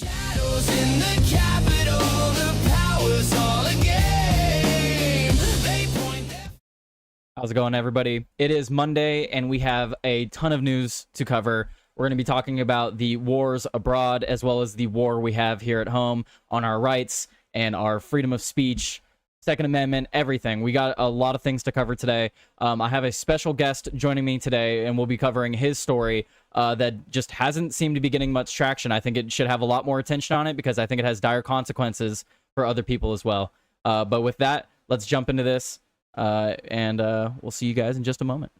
Shadows in the Capitol, the power's all a game. They point their... How's it going, everybody? It is Monday, and we have a ton of news to cover. We're going to be talking about the wars abroad, as well as the war we have here at home on our rights and our freedom of speech, Second Amendment, everything. We got a lot of things to cover today. I have a special guest joining me today, and we'll be covering his story that just hasn't seemed to be getting much traction. I think it should have a lot more attention on it because I think it has dire consequences for other people as well. But with that, let's jump into this, and we'll see you guys in just a moment.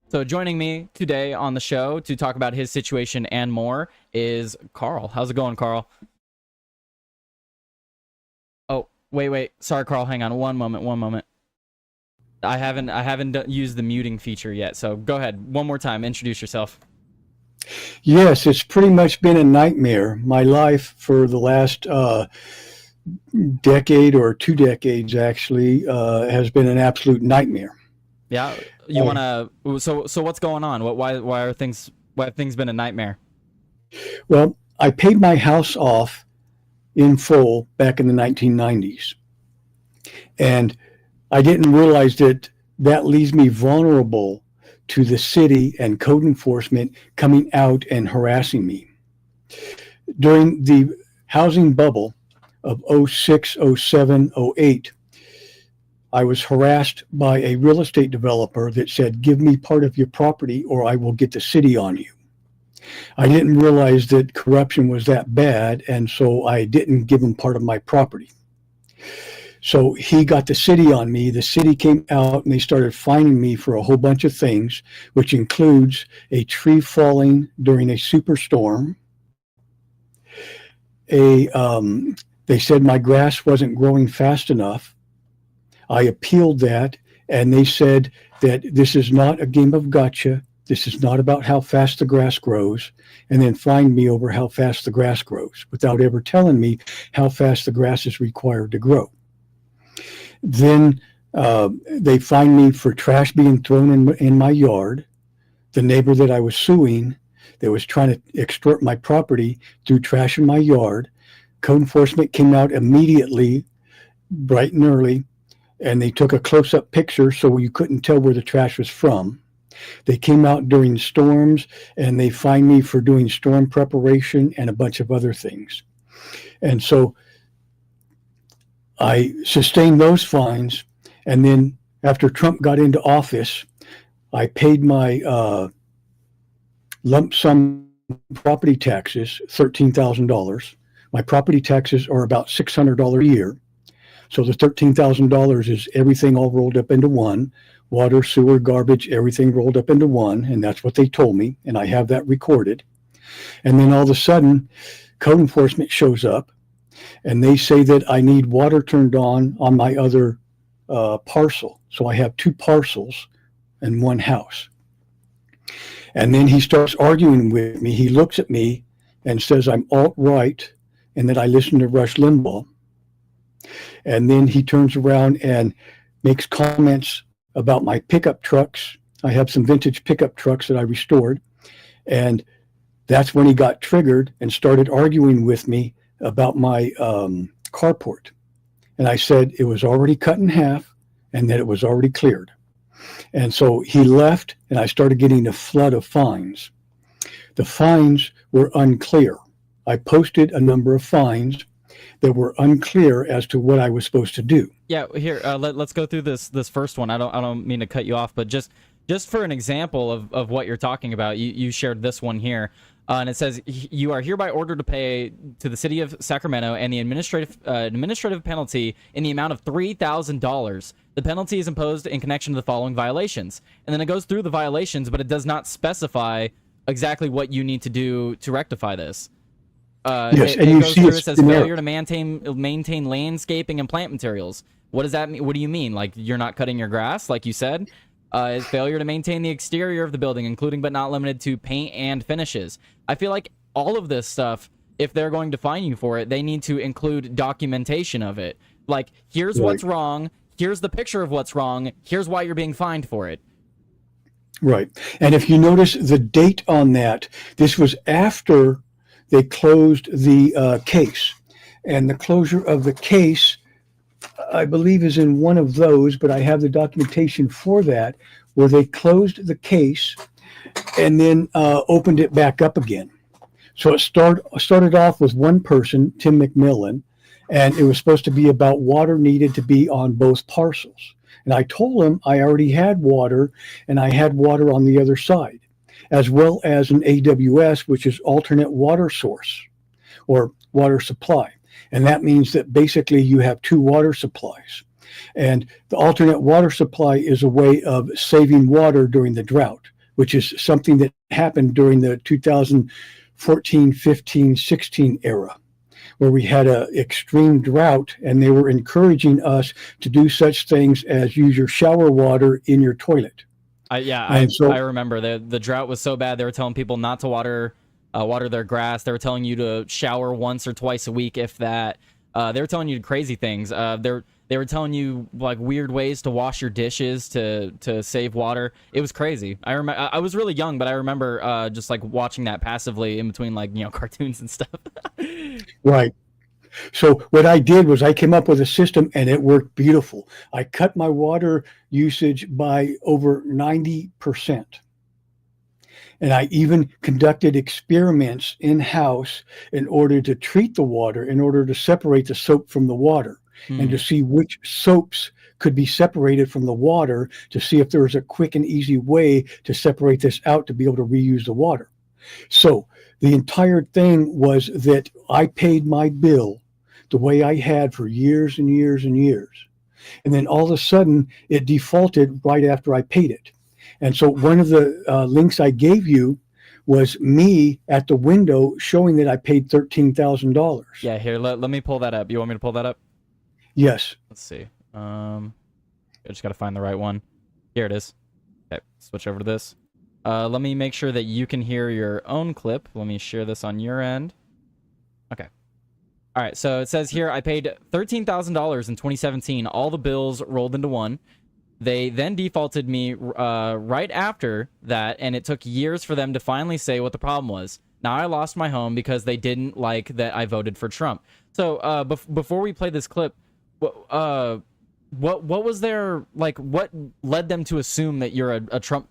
So joining me today on the show to talk about his situation and more is Karl. How's it going, Karl? Oh, wait. Sorry, Karl. Hang on. One moment. I haven't used the muting feature yet. So go ahead. One more time. Introduce yourself. Yes, it's pretty much been a nightmare. My life for the last decade or 2 decades actually has been an absolute nightmare. Yeah, you want to? So what's going on? Why have things been a nightmare? Well, I paid my house off in full back in the 1990s, and I didn't realize that leaves me vulnerable to the city and code enforcement coming out and harassing me. During the housing bubble of 06, 07, 08, I was harassed by a real estate developer that said, "Give me part of your property or I will get the city on you." I didn't realize that corruption was that bad, and so I didn't give him part of my property. So he got the city on me. The city came out and they started fining me for a whole bunch of things, which includes a tree falling during a superstorm. They said my grass wasn't growing fast enough. I appealed that, and they said that this is not a game of gotcha. This is not about how fast the grass grows, and then fined me over how fast the grass grows without ever telling me how fast the grass is required to grow. Then they fined me for trash being thrown in my yard. The neighbor that I was suing that was trying to extort my property threw trash in my yard. Code enforcement came out immediately, bright and early, and they took a close-up picture so you couldn't tell where the trash was from. They came out during storms, and they fined me for doing storm preparation and a bunch of other things. And so I sustained those fines, and then after Trump got into office, I paid my lump sum property taxes, $13,000. My property taxes are about $600 a year. So the $13,000 is everything all rolled up into one: water, sewer, garbage, everything rolled up into one. And that's what they told me. And I have that recorded. And then all of a sudden, code enforcement shows up and they say that I need water turned on my other parcel. So I have 2 parcels and 1 house. And then he starts arguing with me. He looks at me and says I'm alt-right and that I listen to Rush Limbaugh. And then he turns around and makes comments about my pickup trucks. I have some vintage pickup trucks that I restored. And that's when he got triggered and started arguing with me about my carport. And I said it was already cut in half and that it was already cleared. And so he left, and I started getting a flood of fines. The fines were unclear. I posted a number of fines that were unclear as to what I was supposed to do. Yeah, here, let's go through this first one. I don't mean to cut you off, but just for an example of what you're talking about, you shared this one here, and it says you are hereby ordered to pay to the city of Sacramento and the administrative penalty in the amount of $3,000. The penalty is imposed in connection to the following violations, and then it goes through the violations, but it does not specify exactly what you need to do to rectify this. Yes, it and you goes see through, it's it says generic. failure to maintain landscaping and plant materials. What does that mean? What do you mean? Like you're not cutting your grass, like you said? Is failure to maintain the exterior of the building, including but not limited to paint and finishes. I feel like all of this stuff, if they're going to fine you for it, they need to include documentation of it. Like, here's what's wrong, here's the picture of what's wrong, here's why you're being fined for it. Right. And if you notice the date on that, this was after they closed the case. And the closure of the case, I believe, is in one of those, but I have the documentation for that, where they closed the case and then opened it back up again. So it started off with one person, Tim McMillan, and it was supposed to be about water needed to be on both parcels. And I told him I already had water, and I had water on the other side, as well as an AWS, which is alternate water source or water supply. And that means that basically you have two water supplies. And the alternate water supply is a way of saving water during the drought, which is something that happened during the 2014, 15, 16 era, where we had an extreme drought, and they were encouraging us to do such things as use your shower water in your toilet. I remember the drought was so bad they were telling people not to water their grass. They were telling you to shower once or twice a week, if that. They were telling you crazy things. They were telling you like weird ways to wash your dishes to save water. It was crazy. I was really young, but I remember just like watching that passively in between like cartoons and stuff. Right. So what I did was I came up with a system, and it worked beautiful. I cut my water usage by over 90%. And I even conducted experiments in-house in order to treat the water, in order to separate the soap from the water, and to see which soaps could be separated from the water, to see if there was a quick and easy way to separate this out to be able to reuse the water. So the entire thing was that I paid my bill the way I had for years and years and years. And then all of a sudden it defaulted right after I paid it. And so one of the links I gave you was me at the window showing that I paid $13,000. Yeah, here, let me pull that up. You want me to pull that up? Yes. Let's see. I just got to find the right one. Here it is. Okay, switch over to this. Let me make sure that you can hear your own clip. Let me share this on your end. Okay. All right, so it says here, I paid $13,000 in 2017. All the bills rolled into one. They then defaulted me right after that, and it took years for them to finally say what the problem was. Now I lost my home because they didn't like that I voted for Trump. So before we play this clip, what was there, like, what led them to assume that you're a Trump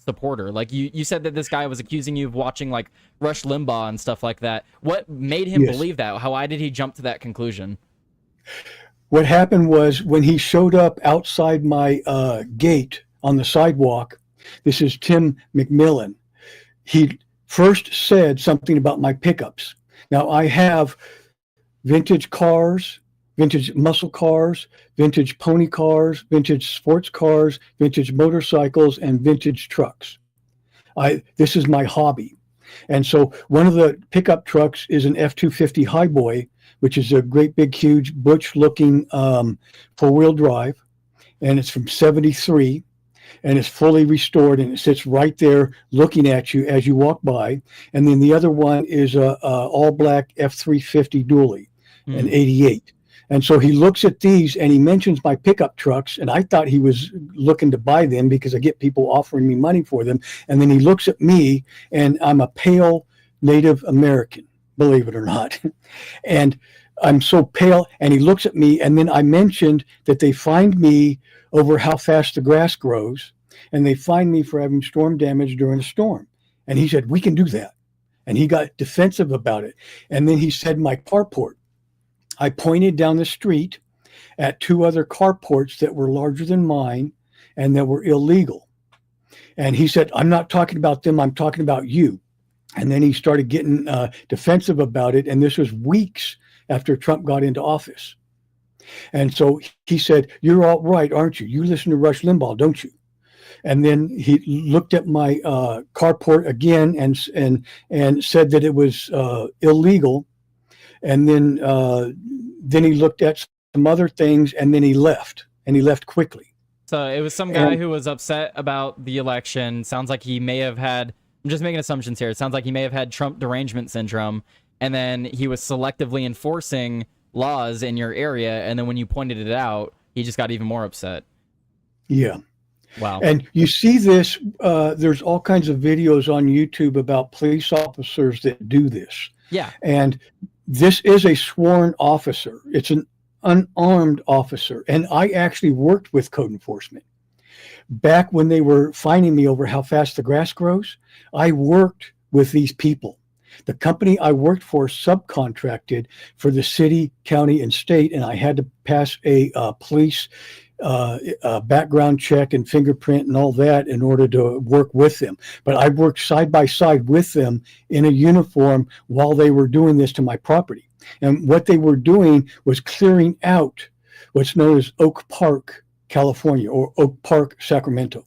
supporter? Like, you said that this guy was accusing you of watching like Rush Limbaugh and stuff like that. What made him believe that? Why did he jump to that conclusion? What happened was when he showed up outside my gate on the sidewalk, this is Tim McMillan, he first said something about my pickups. Now I have vintage cars, vintage muscle cars, vintage pony cars, vintage sports cars, vintage motorcycles, and vintage trucks. This is my hobby. And so one of the pickup trucks is an F-250 Highboy, which is a great big huge butch looking four-wheel drive, and it's from 73, and it's fully restored, and it sits right there looking at you as you walk by. And then the other one is a all black F-350 dually, an 88. And so he looks at these and he mentions my pickup trucks, and I thought he was looking to buy them because I get people offering me money for them. And then he looks at me, and I'm a pale Native American, believe it or not. And I'm so pale, and he looks at me, and then I mentioned that they find me over how fast the grass grows, and they find me for having storm damage during a storm. And he said, we can do that. And he got defensive about it. And then he said, my carport. I pointed down the street at two other carports that were larger than mine and that were illegal. And he said, I'm not talking about them, I'm talking about you. And then he started getting defensive about it. And this was weeks after Trump got into office. And so he said, you're all right, aren't you? You listen to Rush Limbaugh, don't you? And then he looked at my carport again and said that it was illegal. And then he looked at some other things, and then he left quickly. So it was some guy who was upset about the election. Sounds like he may have had, I'm just making assumptions here. It sounds like he may have had Trump derangement syndrome, and then he was selectively enforcing laws in your area, and then when you pointed it out, he just got even more upset. Yeah. Wow. And you see this, there's all kinds of videos on YouTube about police officers that do this. Yeah. And this is a sworn officer. It's an unarmed officer. And I actually worked with code enforcement. Back when they were fining me over how fast the grass grows, I worked with these people. The company I worked for subcontracted for the city, county, and state, and I had to pass a police background check and fingerprint and all that in order to work with them. But I worked side by side with them in a uniform while they were doing this to my property. And what they were doing was clearing out what's known as Oak Park, California, or Oak Park, Sacramento.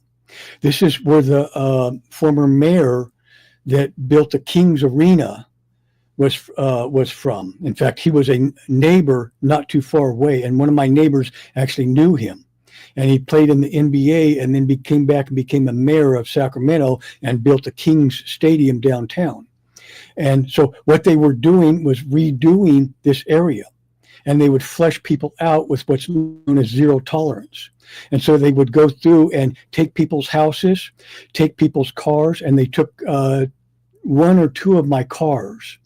This is where the former mayor that built the King's Arena was from. In fact, he was a neighbor not too far away, and one of my neighbors actually knew him. And he played in the NBA and then came back and became the mayor of Sacramento and built the King's Stadium downtown. And so what they were doing was redoing this area. And they would flush people out with what's known as zero tolerance. And so they would go through and take people's houses, take people's cars, and they took one or two of my cars.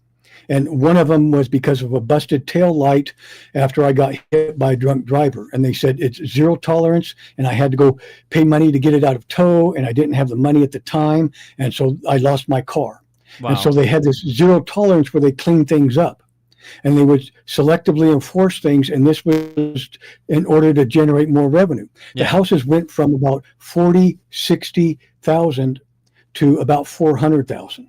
And one of them was because of a busted tail light after I got hit by a drunk driver. And they said it's zero tolerance, and I had to go pay money to get it out of tow, and I didn't have the money at the time, and so I lost my car. Wow. And so they had this zero tolerance where they clean things up. And they would selectively enforce things, and this was in order to generate more revenue. Yeah. The houses went from about 40, 60,000 to about 400,000.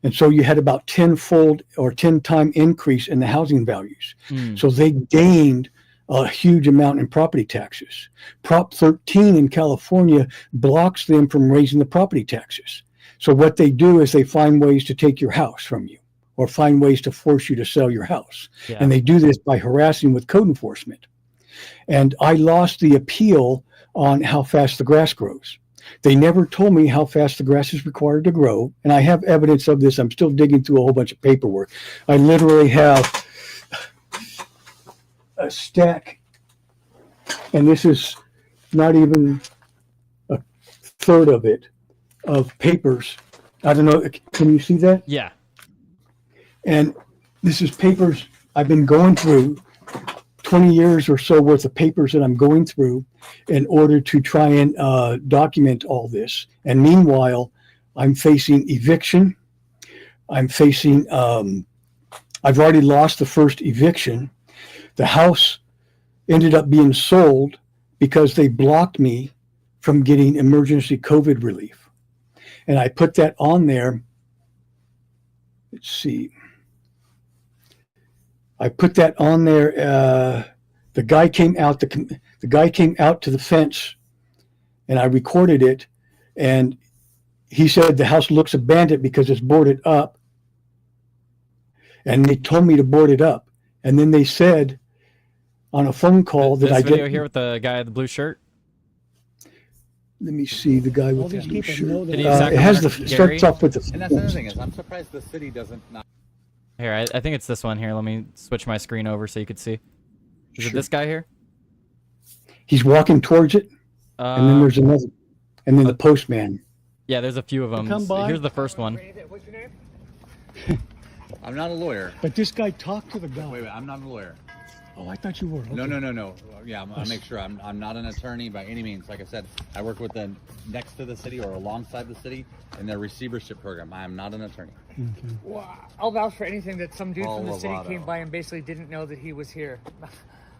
And so you had about 10-fold or 10-time increase in the housing values. So they gained a huge amount in property taxes. Prop 13 in California blocks them from raising the property taxes. So what they do is they find ways to take your house from you, or find ways to force you to sell your house. Yeah. And they do this by harassing with code enforcement. And I lost the appeal on how fast the grass grows. They never told me how fast the grass is required to grow. And I have evidence of this. I'm still digging through a whole bunch of paperwork. I literally have a stack, and this is not even a third of it, of papers. I don't know. Can you see that? Yeah. And this is papers I've been going through, 20 years or so worth of papers that I'm going through in order to try and document all this. And meanwhile, I'm facing eviction. I'm facing, I've already lost the first eviction. The house ended up being sold because they blocked me from getting emergency COVID relief. And I put that on there. Let's see. I put that on there. The guy came out. The guy came out to the fence, and I recorded it. And he said the house looks abandoned because it's boarded up. And they told me to board it up. And then they said on a phone call that this I video did. here with the guy in the blue shirt. Let me see the guy All with the these blue people know shirt. that. Did he It has the Gary? starts off with the. And that's the other thing is, I'm surprised the city doesn't not. Here, I think it's this one here. Let me switch my screen over so you could see. Is it Sure. this guy here? He's walking towards it, and then there's another, and then the postman. Yeah, there's a few of them. Come by. Here's the first one. What's your name? I'm not a lawyer. But this guy talked to the guy. Wait, I'm not a lawyer. Oh, I thought you were. Okay. No. Yeah, I'll make sure I'm not an attorney by any means. Like I said, I work with the next to the city or alongside the city in their receivership program. I am not an attorney. Well, I'll vouch for anything that some dude from the city Colorado. came by and basically didn't know that he was here.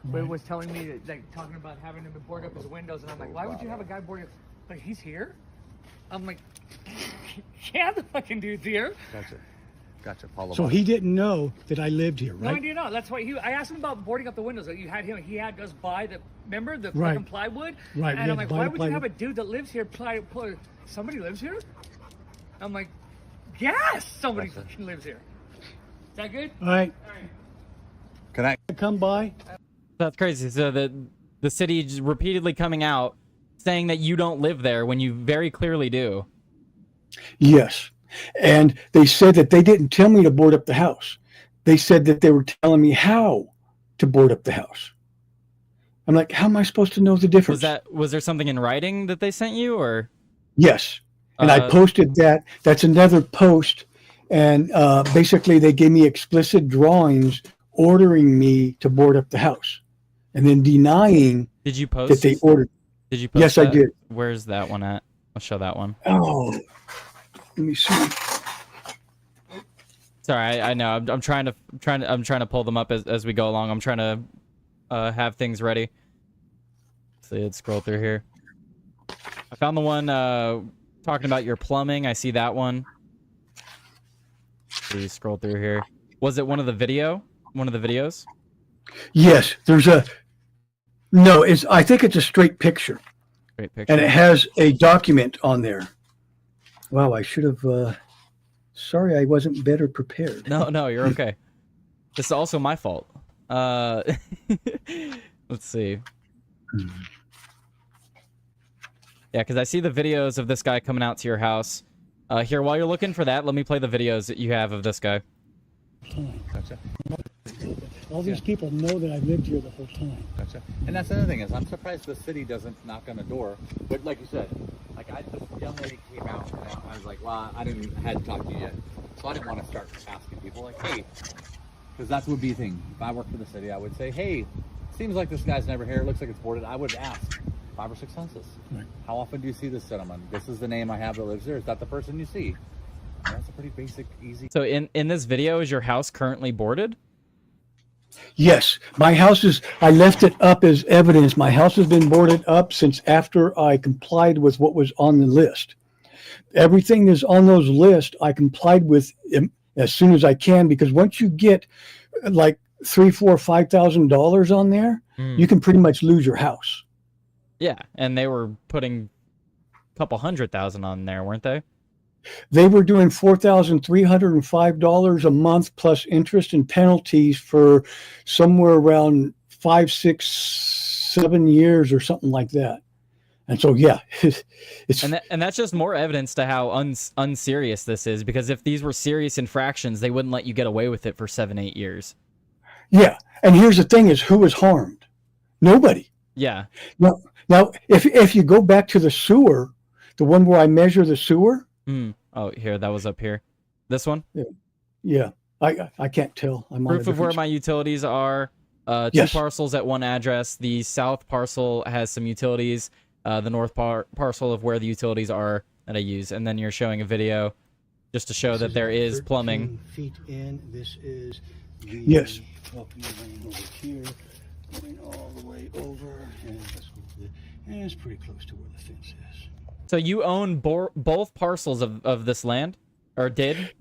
But was telling me that, like, talking about having him to board up his windows, and I'm like, why would you have a guy board up? Like, he's here? I'm like, yeah, the fucking dude's here. Gotcha. Paulo. So he didn't know that I lived here, No, right? I do not. That's why I asked him about boarding up the windows. Like, you had him. He had us buy the. Remember the Right. fucking plywood? Right, And we I'm had like, to buy why the would you have a plywood. dude that lives here? Somebody lives here? I'm like, yes, somebody fucking lives here. Is that good? All right, Can I? come by. That's crazy. So the city is repeatedly coming out saying that you don't live there when you very clearly do. Yes. And they said that they didn't tell me to board up the house. They said that they were telling me how to board up the house. I'm like, how am I supposed to know the difference? Was there something in writing that they sent you, or? Yes. And I posted that. That's another post. And basically, they gave me explicit drawings ordering me to board up the house, and then denying Did you post? that they ordered. Did you post Yes, I that? did. Where's that one at? I'll show that one. Oh, let me see. Sorry, I know. I'm trying to pull them up as we go along. I'm trying to have things ready. So let's scroll through here. I found the one talking about your plumbing. I see that one. Please scroll through here. Was it one of the videos? Yes, there's a. No, I think it's a straight picture, Great picture. and it has a document on there. Wow, I should have. Sorry, I wasn't better prepared. No, you're okay. This is also my fault. Let's see. Yeah, because I see the videos of this guy coming out to your house. Here, while you're looking for that, let me play the videos that you have of this guy. Gotcha. All these people know that I've lived here the whole time. Gotcha. And that's the other thing is, I'm surprised the city doesn't knock on the door. But like you said, like this young lady came out, and I was like, well, I hadn't talked to you yet, so I didn't want to start asking people like, hey, because that would be the thing. If I worked for the city, I would say, hey, seems like this guy's never here. It looks like it's boarded. I would ask 5 or 6 houses. Right. How often do you see this gentleman? This is the name I have that lives there. Is that the person you see? And that's a pretty basic, easy. So in this video, is your house currently boarded? Yes, my house is. I left it up as evidence. My house has been boarded up since after I complied with what was on the list. Everything is on those lists. I complied with as soon as I can, because once you get like $3,000, $4,000, $5,000 on there, you can pretty much lose your house. Yeah, and they were putting a couple $100,000 on there, weren't they? They were doing $4,305 a month plus interest and penalties for somewhere around 5, 6, 7 years or something like that. And so, yeah, it's And that's just more evidence to how unserious this is, because if these were serious infractions, they wouldn't let you get away with it for 7, 8 years. yeah. And here's the thing: is who was harmed? Nobody. Yeah. Now, if you go back to the sewer, the one where I measure the sewer. Oh, here, that was up here. This one? Yeah, I can't tell. I'm on Proof of where my utilities are. 2 Yes. parcels at one address. The south parcel has some utilities. The north parcel of where the utilities are that I use. And then you're showing a video just to show that there is plumbing. 13 feet in. This is the Yes. property line over here, going all the way over, and it's pretty close to where the fence is. So you own both parcels of this land? Or did?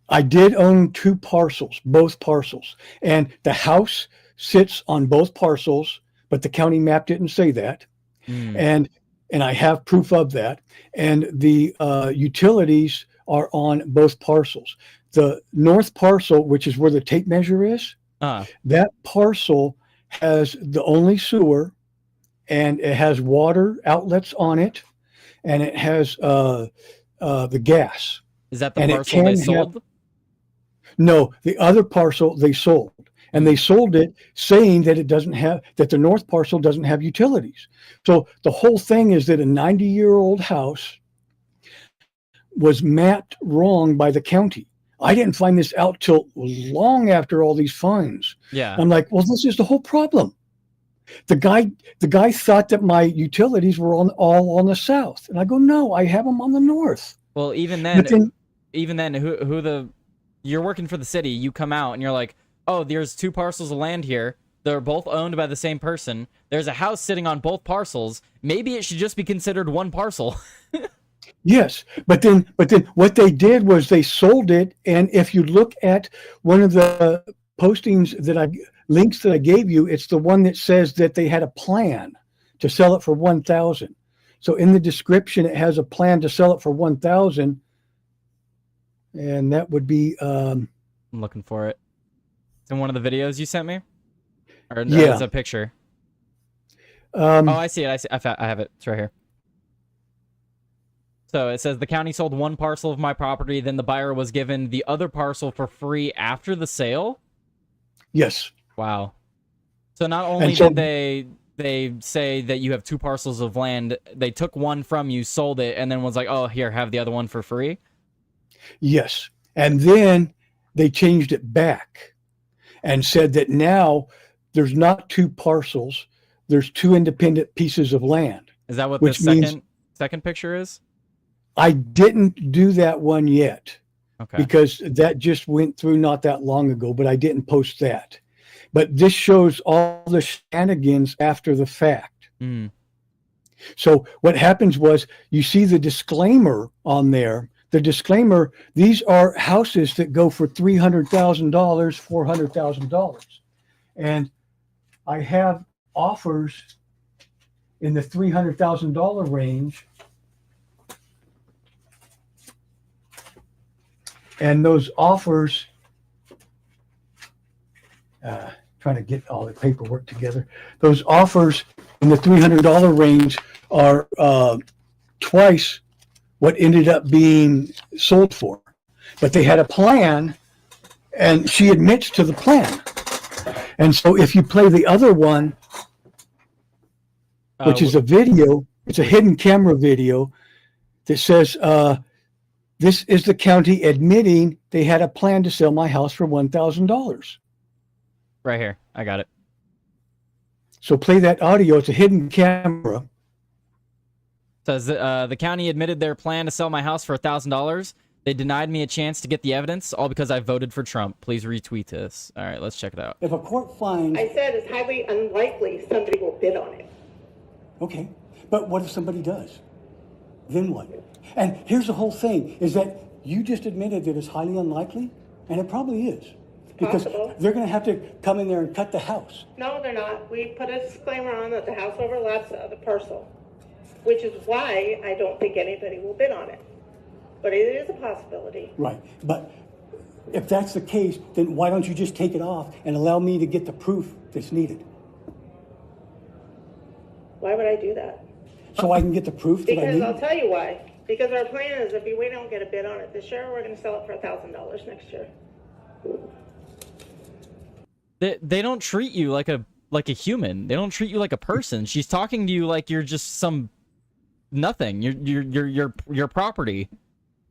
I did own 2 parcels, both parcels, and the house sits on both parcels, but the county map didn't say that, and I have proof of that. And the utilities are on both parcels. The north parcel, which is where the tape measure is, that parcel has the only sewer, and it has water outlets on it, and it has the gas. Is that the And it parcel they can sold? No, the other parcel they sold, and they sold it saying that that the north parcel doesn't have utilities. So the whole thing is that a 90-year-old house was mapped wrong by the county. I didn't find this out till long after all these fines. Yeah. I'm like, well, this is the whole problem. The guy thought that my utilities were all on the south, and I go, no, I have them on the north. Well, even But then, then you're working for the city, you come out and you're like, oh, there's 2 parcels of land here. They're both owned by the same person. There's a house sitting on both parcels. Maybe it should just be considered one parcel. yes, but then what they did was they sold it, and if you look at one of the postings links that I gave you, it's the one that says that they had a plan to sell it for $1,000. So in the description, it has a plan to sell it for $1,000, and that would be. I'm looking for it. It's in one of the videos you sent me? Or Yeah. It's a picture. Um, Oh, I see it. I have it. It's right here. So it says the county sold 1 parcel of my property, then the buyer was given the other parcel for free after the sale. yes, Wow. So not only And so- did they say that you have 2 parcels of land, they took one from you, sold it, and then was like, oh, here, have the other one for free. yes, And then they changed it back and said that now there's not two parcels, there's two independent pieces of land. Is that what the Which means second picture is? I didn't do that one yet Okay. because that just went through not that long ago, but I didn't post that. But this shows all the shenanigans after the fact. Mm. So what happens was you see the disclaimer on there. The disclaimer, these are houses that go for $300,000, $400,000. And I have offers in the $300,000 range. And those offers, trying to get all the paperwork together, those offers in the $300 range are twice what ended up being sold for. But they had a plan, and she admits to the plan. And so if you play the other one, which is a video, it's a hidden camera video that says, this is the county admitting they had a plan to sell my house for $1,000. Right here. I got it. So play that audio. It's a hidden camera. Says the county admitted their plan to sell my house for $1,000. They denied me a chance to get the evidence, all because I voted for Trump. Please retweet this. All right, let's check it out. If a court finds, I said it's highly unlikely somebody will bid on it. okay, but what if somebody does? Then what? And here's the whole thing, is that you just admitted that it's highly unlikely, and it probably is. Because Possible. they're going to have to come in there and cut the house. No, they're not. We put a disclaimer on that the house overlaps the other parcel, which is why I don't think anybody will bid on it. But it is a possibility. Right, but if that's the case, then why don't you just take it off and allow me to get the proof that's needed? Why would I do that? So I can get the proof that I Because need? I'll tell you why. Because our plan is if we don't get a bid on it this year, we're going to sell it for $1,000 next year. They don't treat you like a human. They don't treat you like a person. She's talking to you like you're just some nothing. Your property.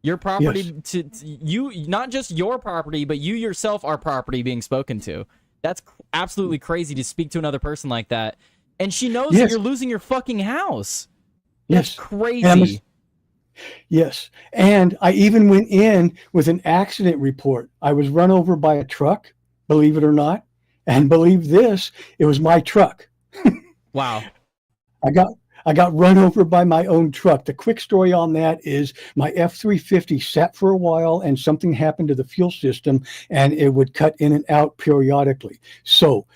Your property Yes. to you, not just your property, but you yourself are property being spoken to. That's absolutely crazy to speak to another person like that. And she knows that Yes. you're losing your fucking house. Yes. That's crazy. And yes. And I even went in with an accident report. I was run over by a truck, believe it or not. And believe this, it was my truck. Wow. I got run over by my own truck. The quick story on that is my F-350 sat for a while and something happened to the fuel system and it would cut in and out periodically. So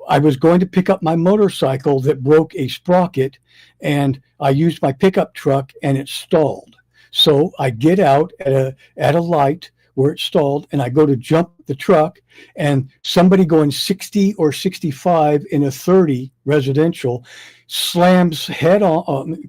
I was going to pick up my motorcycle that broke a sprocket and I used my pickup truck and it stalled. So I get out at a light where it stalled and I go to jump the truck and somebody going 60 or 65 in a 30 residential slams head on,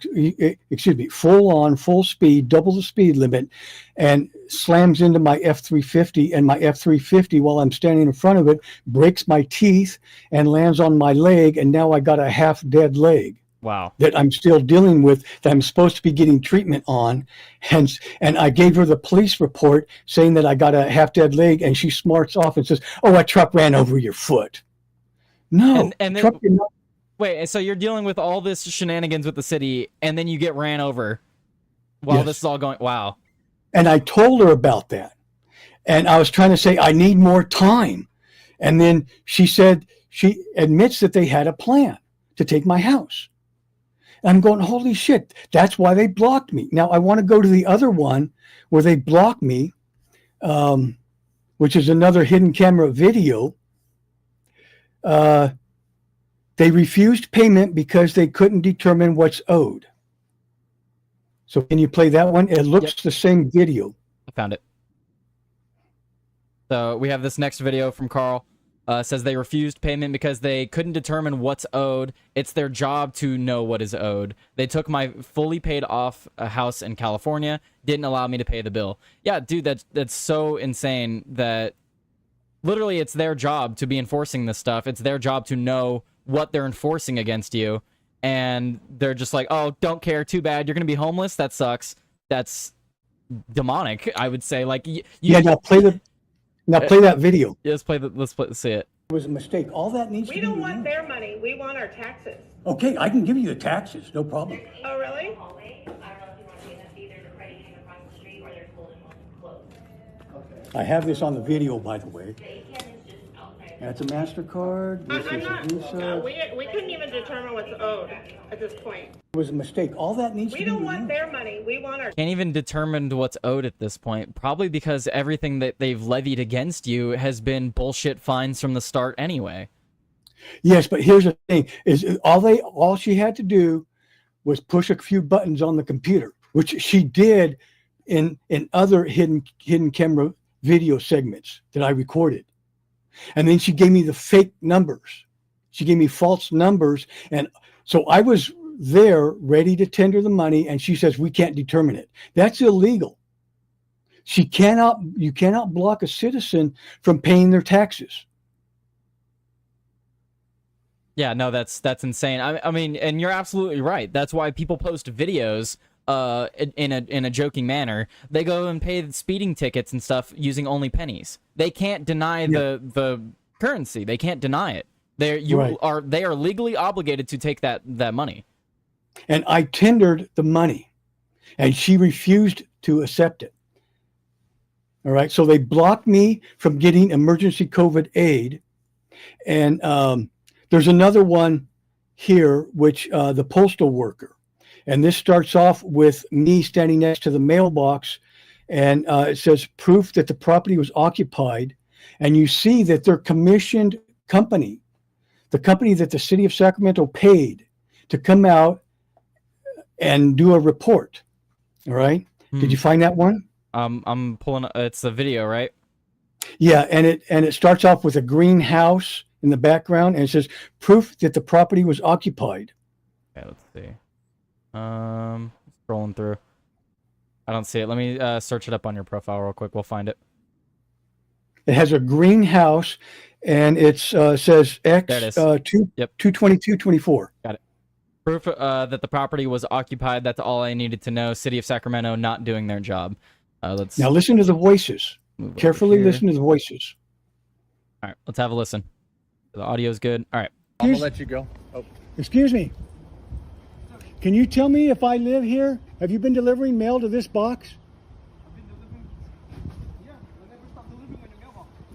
full speed, double the speed limit, and slams into my F-350, and my F-350, while I'm standing in front of it, breaks my teeth and lands on my leg, and now I got a half-dead leg. Wow. That I'm still dealing with, that I'm supposed to be getting treatment on. Hence, and I gave her the police report saying that I got a half-dead leg, and she smarts off and says, oh, a truck ran over your foot. No, And then, truck did not. wait, so you're dealing with all this shenanigans with the city, and then you get ran over while Yes. this is all going. Wow. And I told her about that. And I was trying to say, I need more time. And then she said, she admits that they had a plan to take my house. And I'm going, holy shit, that's why they blocked me. Now I want to go to the other one where they blocked me, which is another hidden camera video. They refused payment because they couldn't determine what's owed. So can you play that one? It looks the same video. I found it. So we have this next video from Karl. Says they refused payment because they couldn't determine what's owed. It's their job to know what is owed. They took my fully paid off house in California, didn't allow me to pay the bill. Yeah, dude, that's so insane that literally it's their job to be enforcing this stuff. It's their job to know what they're enforcing against you. And they're just like, oh, don't care, too bad. You're going to be homeless? That sucks. That's demonic, I would say. Like Yeah, now play that video. let's see it. It was a mistake. All that needs We to be don't want removed. their money, we want our taxes. Okay, I can give you the taxes, no problem. Oh, really? Hallway. I don't know if you want to see this. There's a credit union across the street, or there's Golden One closed. I have this on the video, by the way. The ATM is just outside. That's a MasterCard. This I'm is a not, Visa. we couldn't even determine what's owed at this point. It was a mistake. All that needs to We be don't want removed. their money, we want our. Can't even determine what's owed at this point. Probably because everything that they've levied against you has been bullshit fines from the start anyway. Yes, but here's the thing: is all she had to do was push a few buttons on the computer, which she did in other hidden camera video segments that I recorded, and then she gave me the fake numbers. She gave me false numbers, and so I was there ready to tender the money, and she says we can't determine it. That's illegal. You cannot block a citizen from paying their taxes. Yeah, no, that's insane. I mean, and you're absolutely right. That's why people post videos in a joking manner. They go and pay the speeding tickets and stuff using only pennies. They can't deny the currency. They can't deny it. They are legally obligated to take that money. And I tendered the money, and she refused to accept it. All right, so they blocked me from getting emergency COVID aid, and there's another one here, which the postal worker, and this starts off with me standing next to the mailbox, and it says proof that the property was occupied, and you see that their commissioned company, the company that the city of Sacramento paid to come out and do a report. All right, did you find that one? I'm pulling. It's the video, right? Yeah, and it starts off with a greenhouse in the background, and it says proof that the property was occupied. Okay, let's see. Scrolling through. I don't see it. Let me search it up on your profile real quick. We'll find it. It has a greenhouse, and it says X There it is. 22224. Got it. Proof that the property was occupied. That's all I needed to know. City of Sacramento not doing their job. Let's Now listen to the voices. move over Carefully here. listen to the voices. All right, let's have a listen. The audio's good. All right. I'm gonna let you go. Oh, Excuse me. Can you tell me if I live here? Have you been delivering mail to this box?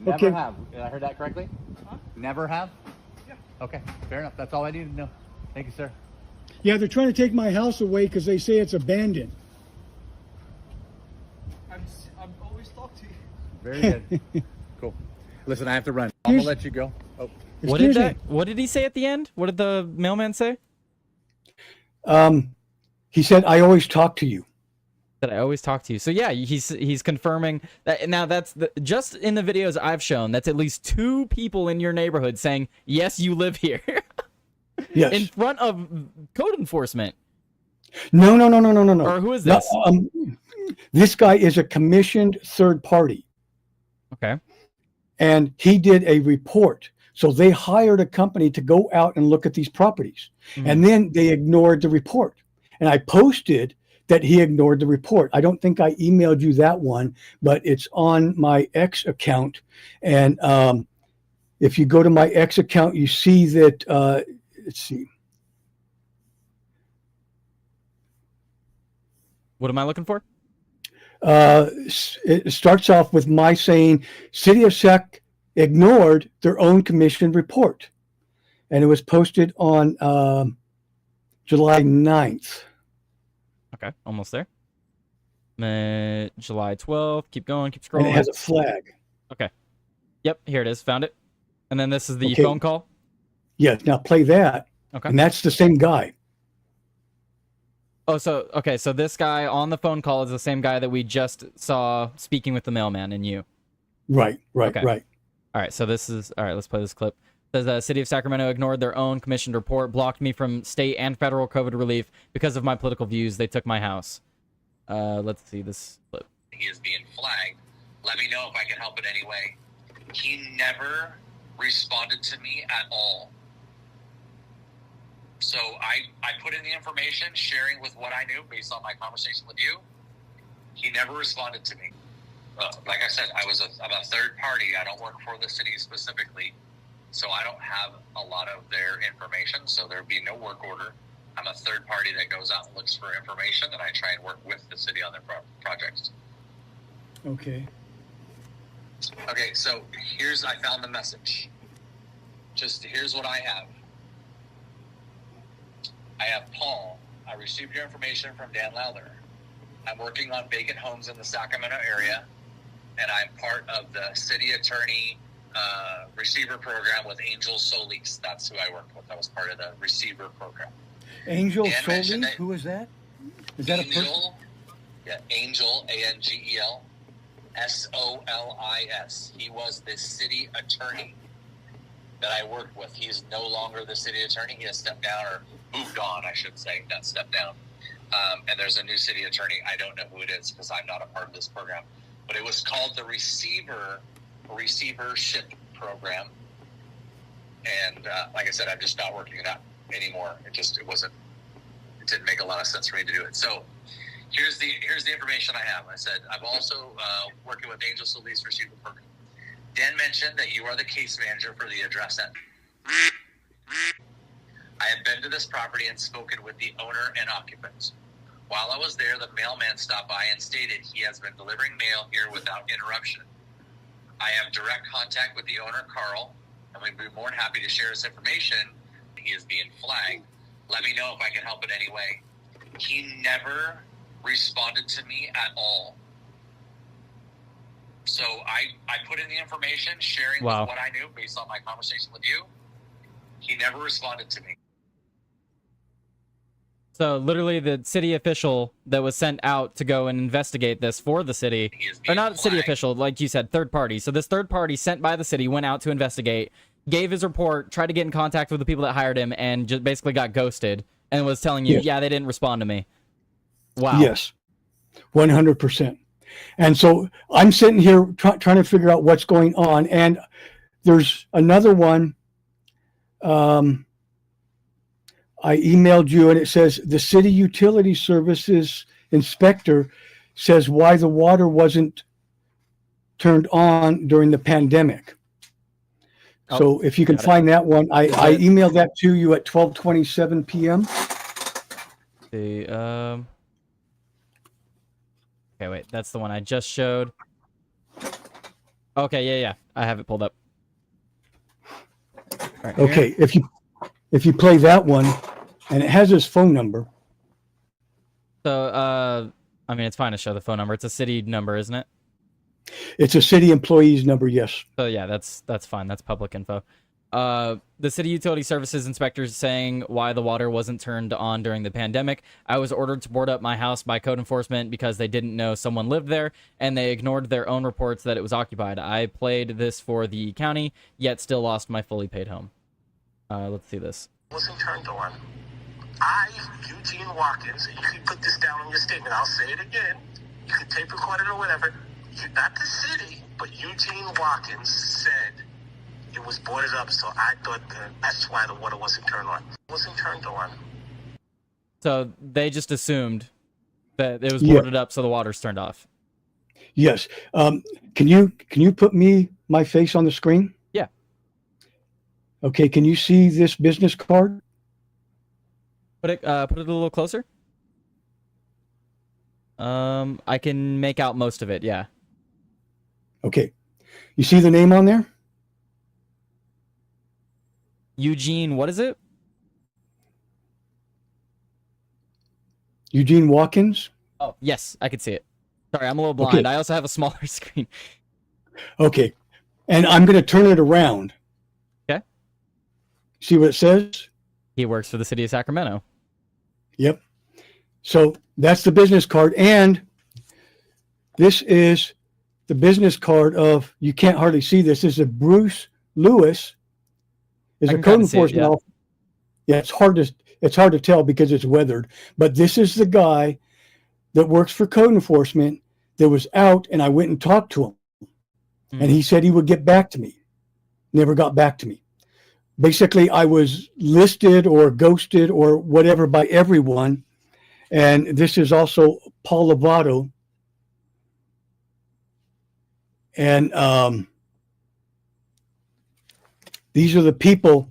never Okay. have. Did I heard that correctly? Huh? Never have? Yeah. Okay, fair enough. That's all I needed to know. Thank you, sir. Yeah, they're trying to take my house away because they say it's abandoned. I'm always talk to you. Very good. Cool. Listen, I have to run. I'm gonna let you go. Oh, Excuse me. What did he say at the end? What did the mailman say? He said, I always talk to you. That I always talk to you. So yeah, he's confirming that. Now that's just in the videos I've shown. That's at least 2 people in your neighborhood saying yes, you live here, Yes. in front of code enforcement. No. Or who is this? This guy is a commissioned third party, Okay. and he did a report. So they hired a company to go out and look at these properties, and then they ignored the report. And I posted that he ignored the report. I don't think I emailed you that one, but it's on my X account. And if you go to my X account, you see that, let's see. What am I looking for? It starts off with my saying, City of Sac ignored their own commission report. And it was posted on July 9th. Okay, almost there. July 12th. Keep going. Keep scrolling. And it has a flag. Okay. Yep, here it is. Found it. And then this is the Okay. phone call. Yes, now play that. Okay. And that's the same guy. Oh, so okay, so this guy on the phone call is the same guy that we just saw speaking with the mailman and you. Right. Okay. Right. All right, so this is all right. Let's play this clip. It says the City of Sacramento ignored their own commissioned report, blocked me from state and federal COVID relief because of my political views. They took my house. Let's see this clip. He is being flagged. Let me know if I can help in any way. He never responded to me at all. So I put in the information, sharing with what I knew based on my conversation with you. He never responded to me. Like I said, I'm a third party. I don't work for the city specifically, so I don't have a lot of their information. So there'd be no work order. I'm a third party that goes out and looks for information, and I try and work with the city on their projects. Okay. Okay, so I found the message. Here's what I have. I have Paul. I received your information from Dan Lowther. I'm working on vacant homes in the Sacramento area, and I'm part of the city attorney receiver program with Angel Solis. That's who I worked with. I was part of the receiver program. Angel Dan mentioned Solis? Who is that? Is that a person? Angel, yeah, Angel, Angel, Solis. He was the city attorney that I worked with. He's no longer the city attorney. He has stepped down, or moved on, I should say, not stepped down. And there's a new city attorney. I don't know who it is because I'm not a part of this program. But it was called the receivership program. And like I said, I'm just not working it out anymore. It didn't make a lot of sense for me to do it. So here's the information I have. I said, I'm also working with Angel Solis Receiver Program. Dan mentioned that you are the case manager for the address at. I have been to this property and spoken with the owner and occupants. While I was there, the mailman stopped by and stated he has been delivering mail here without interruption. I have direct contact with the owner, Karl, and we'd be more than happy to share this information. He is being flagged. Let me know if I can help in any way. He never responded to me at all. So I put in the information, sharing Wow. what I knew based on my conversation with you. He never responded to me. So literally the city official that was sent out to go and investigate this for the city, He is or being not city flagged. official, like you said, third party. So this third party sent by the city went out to investigate, gave his report, tried to get in contact with the people that hired him, and just basically got ghosted and was telling you, Yes. yeah, they didn't respond to me. Wow. Yes, 100%. And so I'm sitting here trying to figure out what's going on. And there's another one. I emailed you and it says the city utility services inspector says why the water wasn't turned on during the pandemic. Oh, So if you can got it. find that one, I emailed that to you at 12:27 p.m. See, okay, wait, that's the one I just showed. Okay, yeah, I have it pulled up. Right here. Okay, if you play that one, and it has his phone number. So, I mean, it's fine to show the phone number. It's a city number, isn't it? It's a city employee's number, yes. So yeah, that's fine. That's public info. The city utility services inspector is saying why the water wasn't turned on during the pandemic. I was ordered to board up my house by code enforcement because they didn't know someone lived there, and they ignored their own reports that it was occupied. I played this for the county, yet still lost my fully paid home. Let's see this. Wasn't turned on. I, Eugene Watkins, and you can put this down on your statement. I'll say it again. You can tape record it or whatever. Not the city, but Eugene Watkins said it was boarded up, so I thought that's why the water wasn't turned on. It wasn't turned on. So they just assumed that it was Yeah. boarded up, so the water's turned off. Yes. Can you put my face on the screen? Yeah. Okay. Can you see this business card? Put it a little closer. I can make out most of it. Yeah. Okay. You see the name on there? Eugene, what is it? Eugene Watkins. Oh, yes, I can see it. Sorry, I'm a little blind. Okay. I also have a smaller screen. Okay. And I'm going to turn it around. Okay. See what it says? He works for the city of Sacramento. Yep. So that's the business card. And this is the business card of, you can't hardly see this. This is Bruce Lewis, is I a can code kinda see it, enforcement yeah. officer. Yeah, it's hard to tell because it's weathered. But this is the guy that works for code enforcement that was out, and I went and talked to him. And he said he would get back to me. Never got back to me. Basically, I was listed or ghosted or whatever by everyone. And this is also Paul Lovato And these are the people,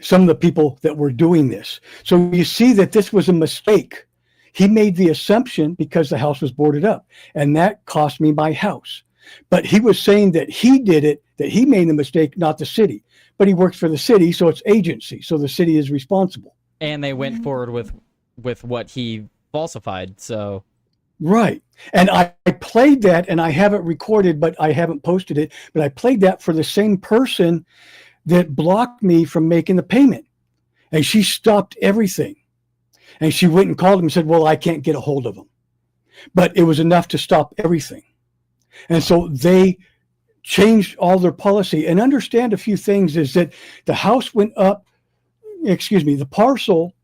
some of the people that were doing this. So you see that this was a mistake. He made the assumption because the house was boarded up, and that cost me my house. But he was saying that he did it, that he made the mistake, not the city. But he works for the city, so it's agency. So the city is responsible. And they went forward with what he falsified. So right. And I played that, and I have it recorded, but I haven't posted it. But I played that for the same person that blocked me from making the payment. And she stopped everything. And she went and called him and said, well, I can't get a hold of him. But it was enough to stop everything. And so they changed all their policy. And understand a few things is that the house went up, the parcel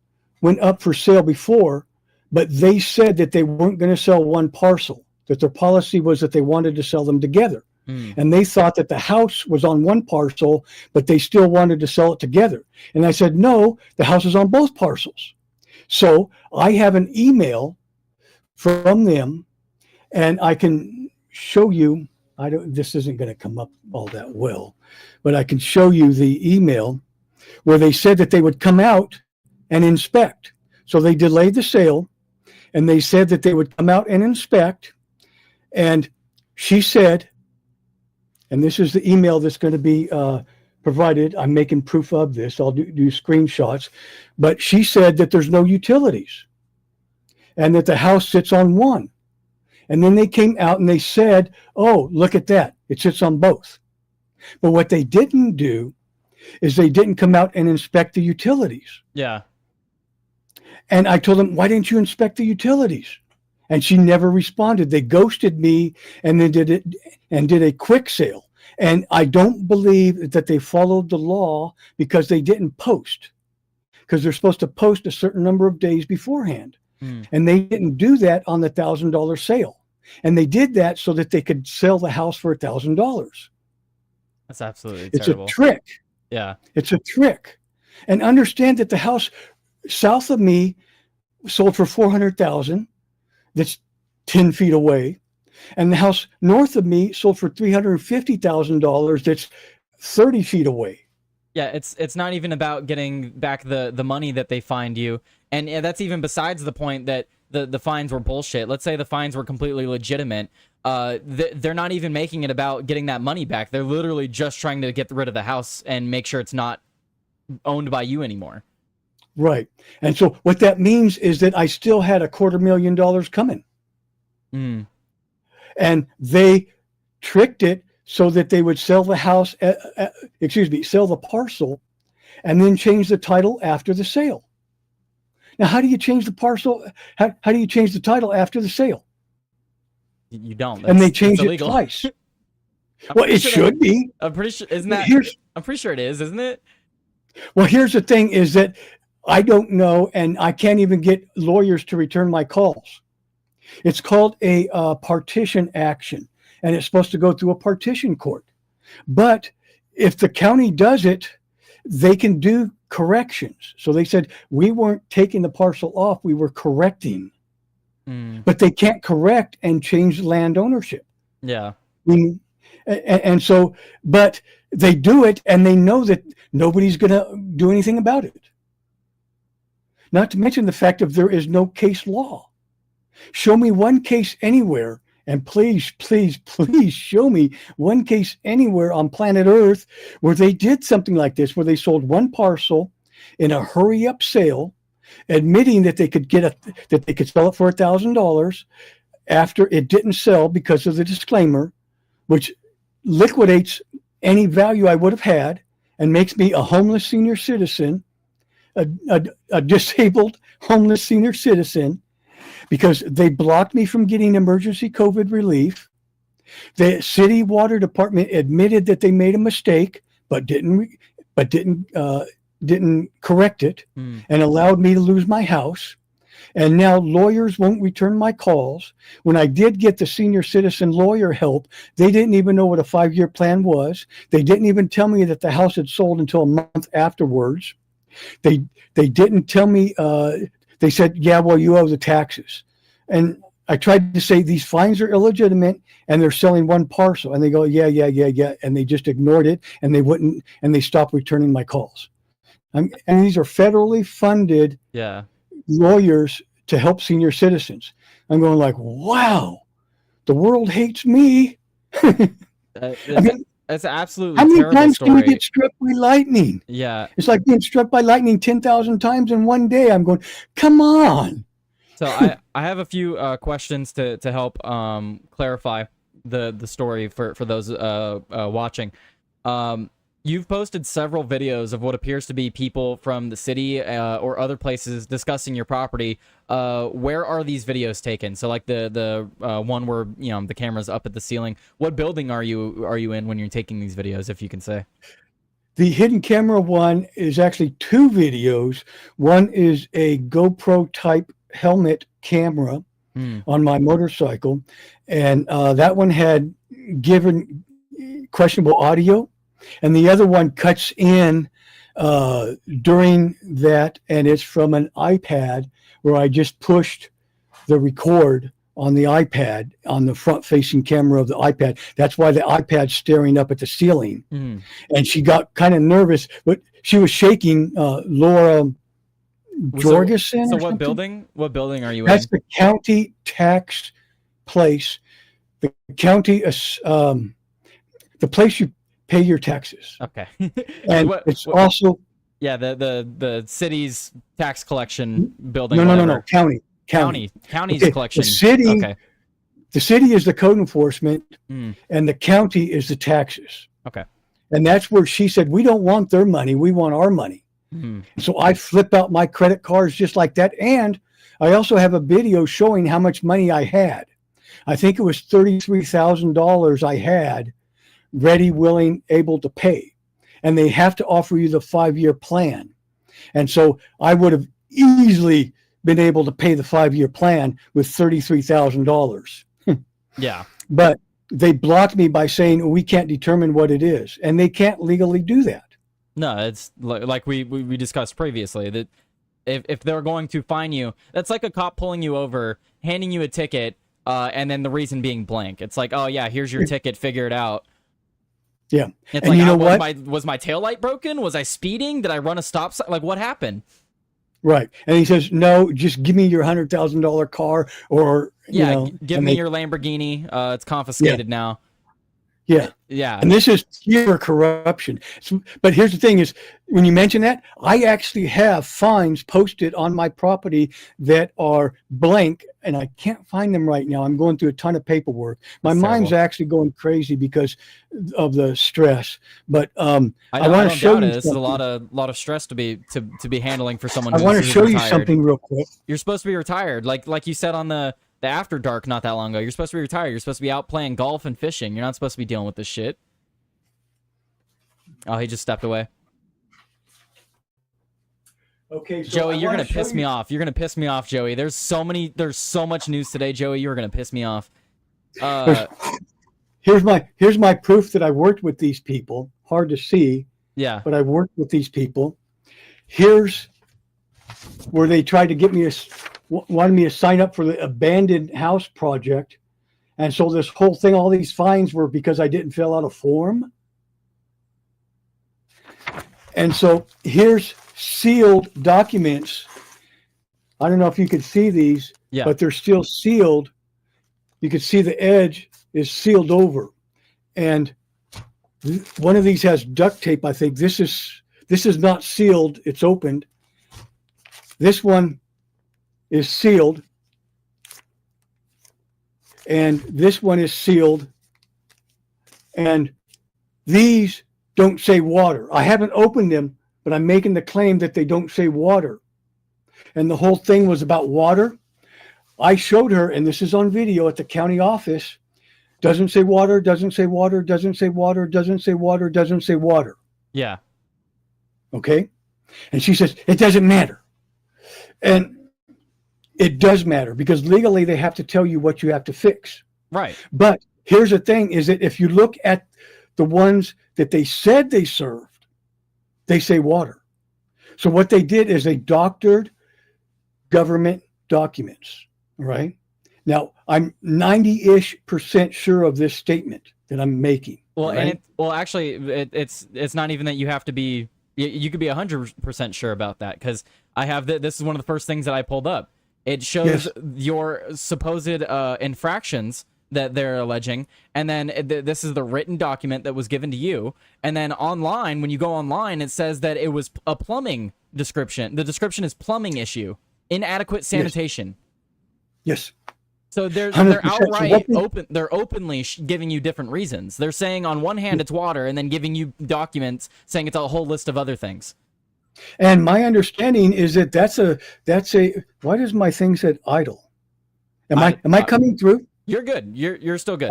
went up for sale before, but they said that they weren't going to sell one parcel, that their policy was that they wanted to sell them together. And they thought that the house was on one parcel, but they still wanted to sell it together. And I said, no, the house is on both parcels. So I have an email from them, and I can show you, this isn't going to come up all that well, but I can show you the email where they said that they would come out and inspect. So they delayed the sale, and they said that they would come out and inspect. And she said, and this is the email that's going to be provided. I'm making proof of this. I'll do screenshots. But she said that there's no utilities and that the house sits on one. And then they came out and they said, oh, look at that. It sits on both. But what they didn't do is they didn't come out and inspect the utilities. yeah. And I told them, why didn't you inspect the utilities? And she never responded. They ghosted me and then did a quick sale. And I don't believe that they followed the law because they didn't post, because they're supposed to post a certain number of days beforehand. And they didn't do that on the $1,000 sale. And they did that so that they could sell the house for $1,000. That's absolutely It's terrible. a trick. Yeah. It's a trick. And understand that the house south of me sold for $400,000. That's 10 feet away. And the house north of me sold for $350,000. That's 30 feet away. Yeah, it's not even about getting back the money that they fined you. And that's even besides the point that the fines were bullshit. Let's say the fines were completely legitimate. They're not even making it about getting that money back. They're literally just trying to get rid of the house and make sure it's not owned by you anymore. Right. And so what that means is that I still had $250,000 coming. And they tricked it so that they would sell the house, sell the parcel, and then change the title after the sale. Now, how do you change the parcel? How do you change the title after the sale? You don't. And they changed it twice. Well, it should be. I'm pretty sure. Isn't that? I'm pretty sure it is, isn't it? Well, here's the thing: is that I don't know, and I can't even get lawyers to return my calls. It's called a partition action, and it's supposed to go through a partition court. But if the county does it, they can do corrections. So they said, we weren't taking the parcel off, we were correcting. But they can't correct and change land ownership. Yeah. And so, but they do it, and they know that nobody's going to do anything about it. Not to mention the fact that there is no case law. Show me one case anywhere, and please, please, please show me one case anywhere on planet Earth where they did something like this, where they sold one parcel in a hurry-up sale, admitting that they could sell it for $1,000 after it didn't sell because of the disclaimer, which liquidates any value I would have had and makes me a homeless senior citizen, a disabled homeless senior citizen, because they blocked me from getting emergency COVID relief. The city water department admitted that they made a mistake, but didn't correct it, and allowed me to lose my house. And now lawyers won't return my calls. When I did get the senior citizen lawyer help, they didn't even know what a 5-year plan was. They didn't even tell me that the house had sold until a month afterwards. They didn't tell me. They said, yeah, well, you owe the taxes. And I tried to say these fines are illegitimate and they're selling one parcel. And they go, yeah. And they just ignored it and they wouldn't, and they stopped returning my calls. And these are federally funded lawyers to help senior citizens. I'm going like, wow, the world hates me. That's absolutely how many terrible times story. can we get struck by lightning? Yeah. It's like being struck by lightning 10,000 times in one day. I'm going, come on. So I have a few questions to help clarify the story for those watching. You've posted several videos of what appears to be people from the city or other places discussing your property. Where are these videos taken? So like the one where the camera's up at the ceiling. What building are you in when you're taking these videos, if you can say? The hidden camera one is actually 2 videos. One is a GoPro type helmet camera on my motorcycle, and that one had given questionable audio. And the other one cuts in during that, and it's from an iPad where I just pushed the record on the iPad, on the front-facing camera of the iPad. That's why the iPad's staring up at the ceiling. And she got kind of nervous, but she was shaking. Laura Jorgensen. So what building? What building are you That's in? the county tax place. The county, the place you pay your taxes. Okay. And it's also the city's tax collection building. No. County's collection. The city is the code enforcement, and the county is the taxes. Okay. And that's where she said, we don't want their money, we want our money. So I flip out my credit cards just like that, and I also have a video showing how much money I had. I think it was $33,000 I had ready, willing, able to pay. And they have to offer you the 5-year plan. And so I would have easily been able to pay the 5-year plan with $33,000. Yeah. But they blocked me by saying we can't determine what it is. And they can't legally do that. No, it's like we discussed previously, that if they're going to fine you, that's like a cop pulling you over, handing you a ticket, and then the reason being blank. It's like, oh yeah, here's your ticket, figure it out. Yeah. It's and like, you know what? Was my taillight broken? Was I speeding? Did I run a stop sign? Like, what happened? Right. And he says, no, just give me your $100,000 car, or, give me your Lamborghini. It's confiscated now. Yeah. Yeah. And this is pure corruption. But here's the thing is, when you mention that, I actually have fines posted on my property that are blank, and I can't find them right now. I'm going through a ton of paperwork. My mind's actually going crazy because of the stress. But I want to show you this is a lot of stress to be handling for someone. I want to show you something real quick. You're supposed to be retired, like you said on the After Dark not that long ago. You're supposed to be retired. You're supposed to be out playing golf and fishing. You're not supposed to be dealing with this shit. Oh, he just stepped away. Okay, so Joey, you're gonna piss me off. You're gonna piss me off, Joey. There's so much news today, Joey. You're gonna piss me off. Here's my proof that I worked with these people. Hard to see. Yeah. But I worked with these people. Here's where they tried to get me wanted me to sign up for the abandoned house project. And so this whole thing, all these fines were because I didn't fill out a form. And so here's sealed documents. I don't know if you can see these, but they're still sealed. You can see the edge is sealed over. And one of these has duct tape, I think. This is not sealed, it's opened. This one is sealed, and this one is sealed, and these don't say water. I haven't opened them, but I'm making the claim that they don't say water. And the whole thing was about water. I showed her, and this is on video at the county office, doesn't say water, doesn't say water, doesn't say water, doesn't say water, doesn't say water. Yeah. Okay? And she says, it doesn't matter. And it does matter, because legally they have to tell you what you have to fix. Right. But here's the thing, is that if you look at the ones that they said they served, they say water. So what they did is they doctored government documents, right? Now, I'm 90-ish% sure of this statement that I'm making. Well, right? actually, it's not even that you have to be. You could be 100% sure about that, because I have this is one of the first things that I pulled up. It shows your supposed infractions that they're alleging, and then this is the written document that was given to you. And then online, when you go online, it says that it was a plumbing description. The description is plumbing issue, inadequate sanitation. Yes. So they're 100%. outright open. They're openly giving you different reasons. They're saying on one hand it's water, and then giving you documents saying it's a whole list of other things. And my understanding is that that's a. Why does my thing said idle? Am I coming through? You're good. You're still good.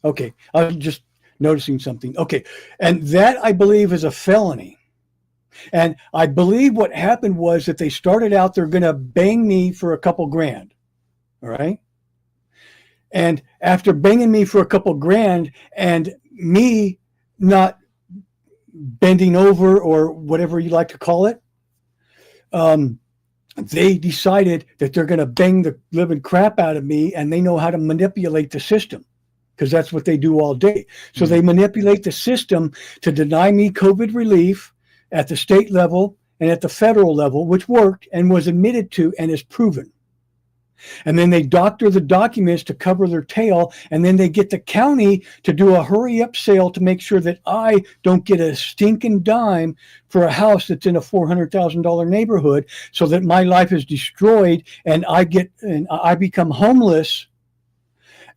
Okay. I was just noticing something. Okay, and that I believe is a felony. And I believe what happened was that they started out, they're going to bang me for a couple grand. All right. And after banging me for a couple grand and me not bending over or whatever you like to call it, they decided that they're going to bang the living crap out of me, and they know how to manipulate the system, because that's what they do all day. So they manipulate the system to deny me COVID relief at the state level and at the federal level, which worked and was admitted to and is proven. And then they doctor the documents to cover their tail, and then they get the county to do a hurry up sale to make sure that I don't get a stinking dime for a house that's in a $400,000 neighborhood, so that my life is destroyed and I become homeless.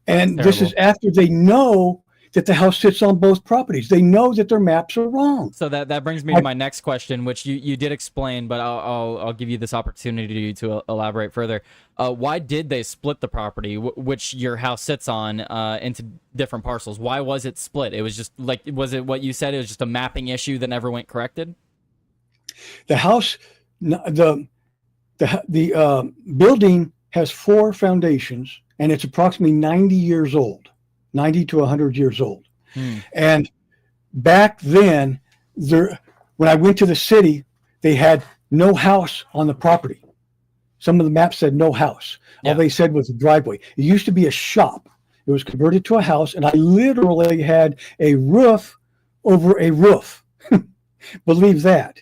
And this is after they know that the house sits on both properties. They know that their maps are wrong. So that brings me to my next question, which you did explain, but I'll give you this opportunity to elaborate further. Why did they split the property, which your house sits on, into different parcels? Why was it split? It was just like, was it what you said? It was just a mapping issue that never went corrected? The house, the building has 4 foundations, and it's approximately 90 years old. 90 to 100 years old. And back then, when I went to the city, they had no house on the property. Some of the maps said no house. All they said was a driveway. It used to be a shop. It was converted to a house, and I literally had a roof over a roof. Believe that.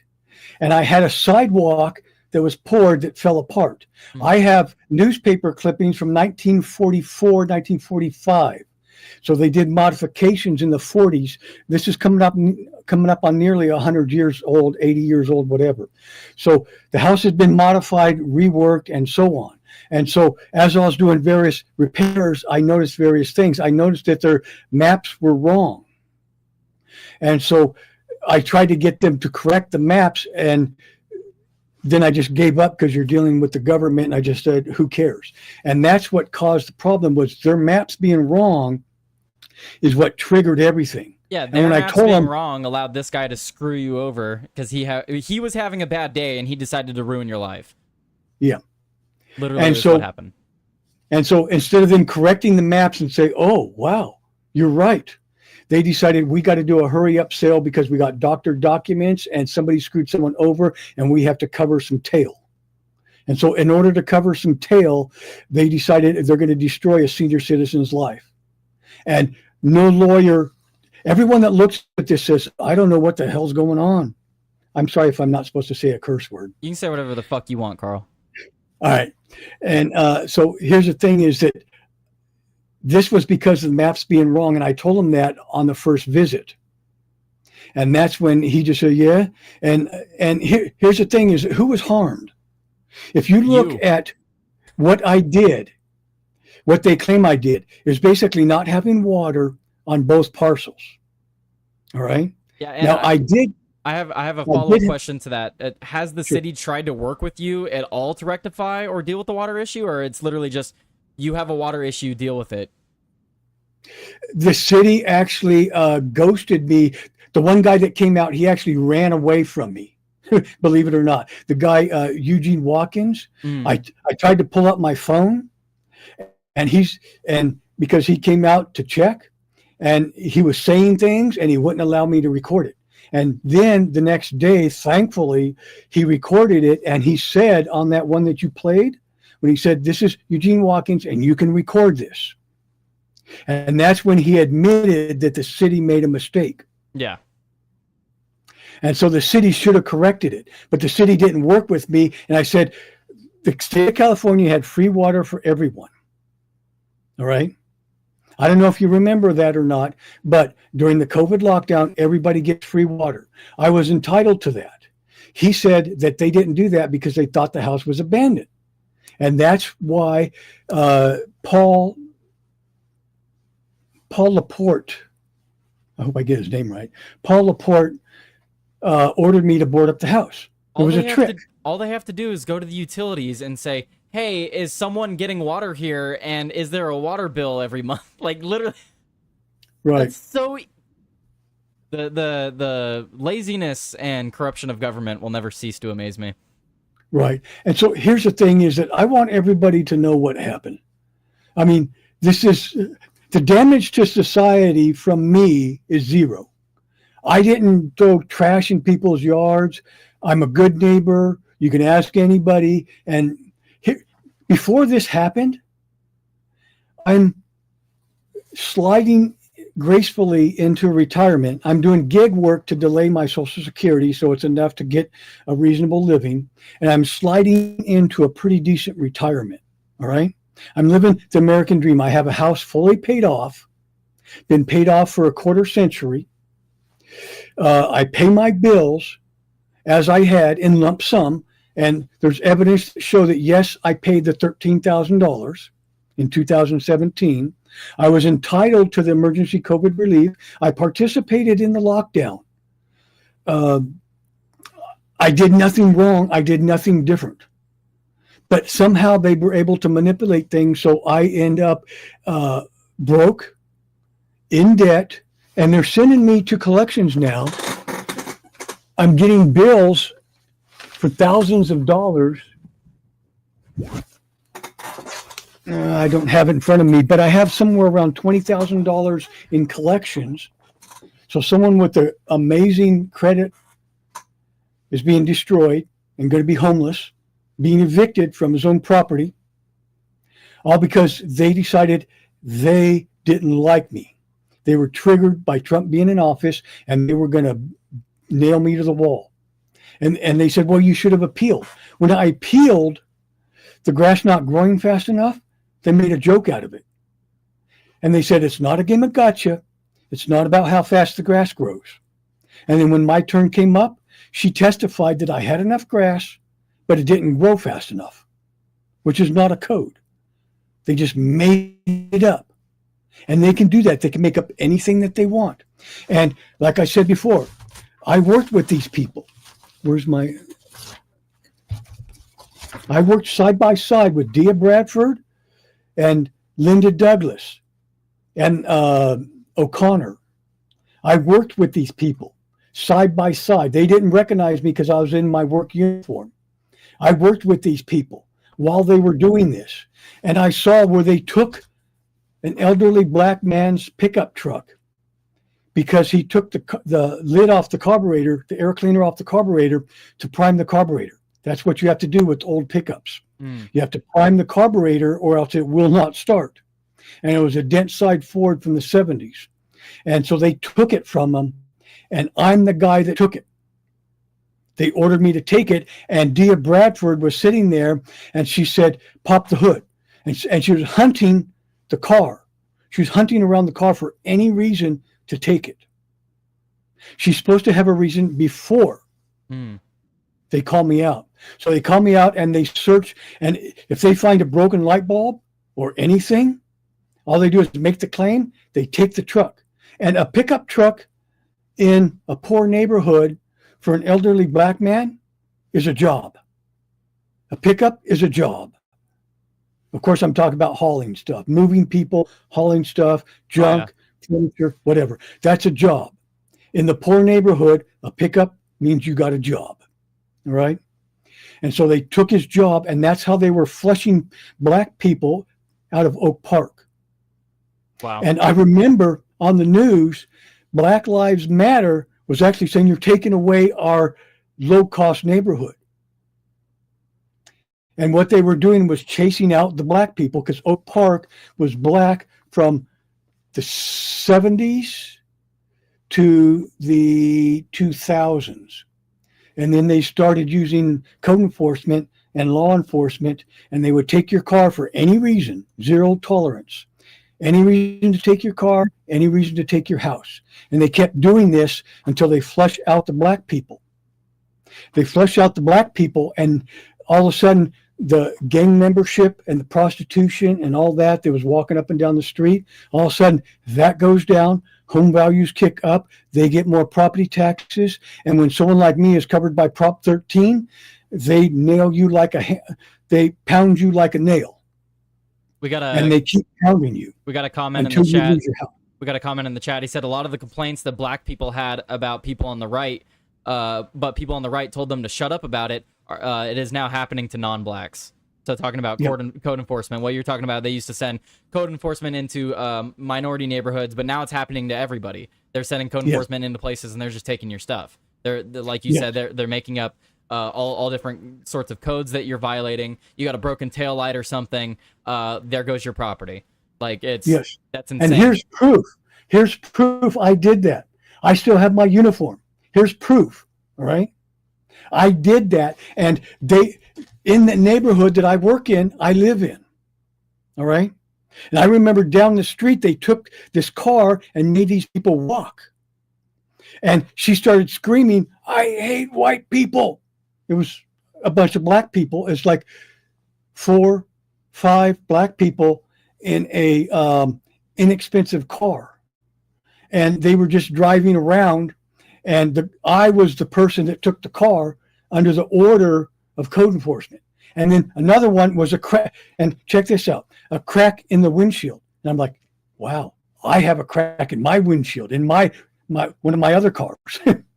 And I had a sidewalk that was poured that fell apart. I have newspaper clippings from 1944, 1945. So they did modifications in the 40s. This is coming up on nearly 100 years old, 80 years old, whatever. So the house has been modified, reworked, and so on. And so as I was doing various repairs, I noticed various things. I noticed that their maps were wrong. And so I tried to get them to correct the maps, and then I just gave up, because you're dealing with the government, and I just said, who cares? And that's what caused the problem, was their maps being wrong is what triggered everything. Yeah, their maps being wrong allowed this guy to screw you over, because he was having a bad day and he decided to ruin your life. Yeah. Literally, that's what happened. And so instead of them correcting the maps and say, oh, wow, you're right, they decided we got to do a hurry up sale because we got doctored documents and somebody screwed someone over and we have to cover some tail. And so in order to cover some tail, they decided they're going to destroy a senior citizen's life. And no lawyer, everyone that looks at this says, I don't know what the hell's going on. I'm sorry if I'm not supposed to say a curse word. You can say whatever the fuck you want, Carl. All right. And so here's the thing, is that this was because of the maps being wrong. And I told him that on the first visit. And that's when he just said, yeah. And here's the thing, is who was harmed? If you look at what I did, what they claim I did, is basically not having water on both parcels. All right. Yeah. And now I did. I have a follow-up question to that. Has the city tried to work with you at all to rectify or deal with the water issue, or it's literally just you have a water issue, deal with it? The city actually ghosted me. The one guy that came out, he actually ran away from me. Believe it or not, the guy Eugene Watkins. I tried to pull up my phone, and because he came out to check, and he was saying things, and he wouldn't allow me to record it. And then the next day, thankfully, he recorded it, and he said on that one that you played, when he said, "This is Eugene Watkins, and you can record this." And that's when he admitted that the city made a mistake. Yeah. And so the city should have corrected it. But the city didn't work with me. And I said, the state of California had free water for everyone. All right. I don't know if you remember that or not, but during the COVID lockdown, everybody gets free water. I was entitled to that. He said that they didn't do that because they thought the house was abandoned. And that's why Paul Laporte, I hope I get his name right, Paul Laporte ordered me to board up the house. It was a trick. All they have to do is go to the utilities and say, "Hey, is someone getting water here? And is there a water bill every month?" Like literally, Right. that's so. The laziness and corruption of government will never cease to amaze me. Right. And so here's the thing: is that I want everybody to know what happened. I mean, this is the damage to society from me is zero. I didn't throw trash in people's yards. I'm a good neighbor. You can ask anybody. And before this happened, I'm sliding gracefully into retirement. I'm doing gig work to delay my Social Security so it's enough to get a reasonable living. And I'm sliding into a pretty decent retirement. All right. I'm living the American dream. I have a house fully paid off, been paid off for a quarter century. I pay my bills as I had in lump sum. And there's evidence to show that, yes, I paid the $13,000 in 2017. I was entitled to the emergency COVID relief. I participated in the lockdown. I did nothing wrong. I did nothing different. But somehow they were able to manipulate things, so I end up broke, in debt, and they're sending me to collections now. I'm getting bills for thousands of dollars. I don't have it in front of me, but I have somewhere around $20,000 in collections. So someone with an amazing credit is being destroyed and going to be homeless, being evicted from his own property, all because they decided they didn't like me. They were triggered by Trump being in office, and they were going to nail me to the wall. And they said, well, you should have appealed. When I appealed, the grass not growing fast enough, they made a joke out of it. And they said, it's not a game of gotcha. It's not about how fast the grass grows. And then when my turn came up, she testified that I had enough grass, but it didn't grow fast enough, which is not a code. They just made it up. And they can do that. They can make up anything that they want. And like I said before, I worked with these people. I worked side by side with Dia Bradford and Linda Douglas and O'Connor. I worked with these people side by side. They didn't recognize me because I was in my work uniform. I worked with these people while they were doing this. And I saw where they took an elderly black man's pickup truck because he took the lid off the carburetor, the air cleaner off the carburetor, to prime the carburetor. That's what you have to do with old pickups. You have to prime the carburetor or else it will not start. And it was a dent side Ford from the 70s. And so they took it from them, and I'm the guy that took it. They ordered me to take it, and Dia Bradford was sitting there, and she said, pop the hood. And she was hunting the car. She was hunting around the car for any reason to take it. She's supposed to have a reason before they call me out. So they call me out and they search. And if they find a broken light bulb or anything, all they do is make the claim. They take the truck. And a pickup truck in a poor neighborhood for an elderly black man is a job. A pickup is a job. Of course, I'm talking about hauling stuff, moving people, hauling stuff, junk, furniture, whatever. That's a job. In the poor neighborhood, a pickup means you got a job. All right. And so they took his job, and that's how they were flushing black people out of Oak Park. Wow. And I remember on the news, Black Lives Matter was actually saying, you're taking away our low-cost neighborhood. And what they were doing was chasing out the black people, because Oak Park was black from the 70s to the 2000s. And then they started using code enforcement and law enforcement, and they would take your car for any reason, zero tolerance. Any reason to take your car, any reason to take your house. And they kept doing this until they flush out the black people. They flush out the black people, and all of a sudden, the gang membership and the prostitution and all that was walking up and down the street, all of a sudden, that goes down. Home values kick up. They get more property taxes. And when someone like me is covered by Prop 13, they nail you they pound you like a nail. And they keep pounding you. We got a comment in the chat. We got a comment in the chat. He said a lot of the complaints that black people had about people on the right, but people on the right told them to shut up about it. It is now happening to non-blacks. So talking about code enforcement, what you're talking about, they used to send code enforcement into minority neighborhoods, but now it's happening to everybody. They're sending code enforcement into places, and they're just taking your stuff. They're like you said, they're making up all different sorts of codes that you're violating. You got a broken tail light or something, there goes your property. Like that's insane. And here's proof. Here's proof I did that. I still have my uniform. Here's proof. All right. I did that, and in the neighborhood that I work in, I live in. All right. And I remember down the street, they took this car and made these people walk. And she started screaming, "I hate white people." It was a bunch of black people. It's like 4, 5 black people in a inexpensive car. And they were just driving around. And I was the person that took the car under the order of code enforcement. And then another one was a crack. And check this out, a crack in the windshield. And I'm like, wow, I have a crack in my windshield, in my one of my other cars.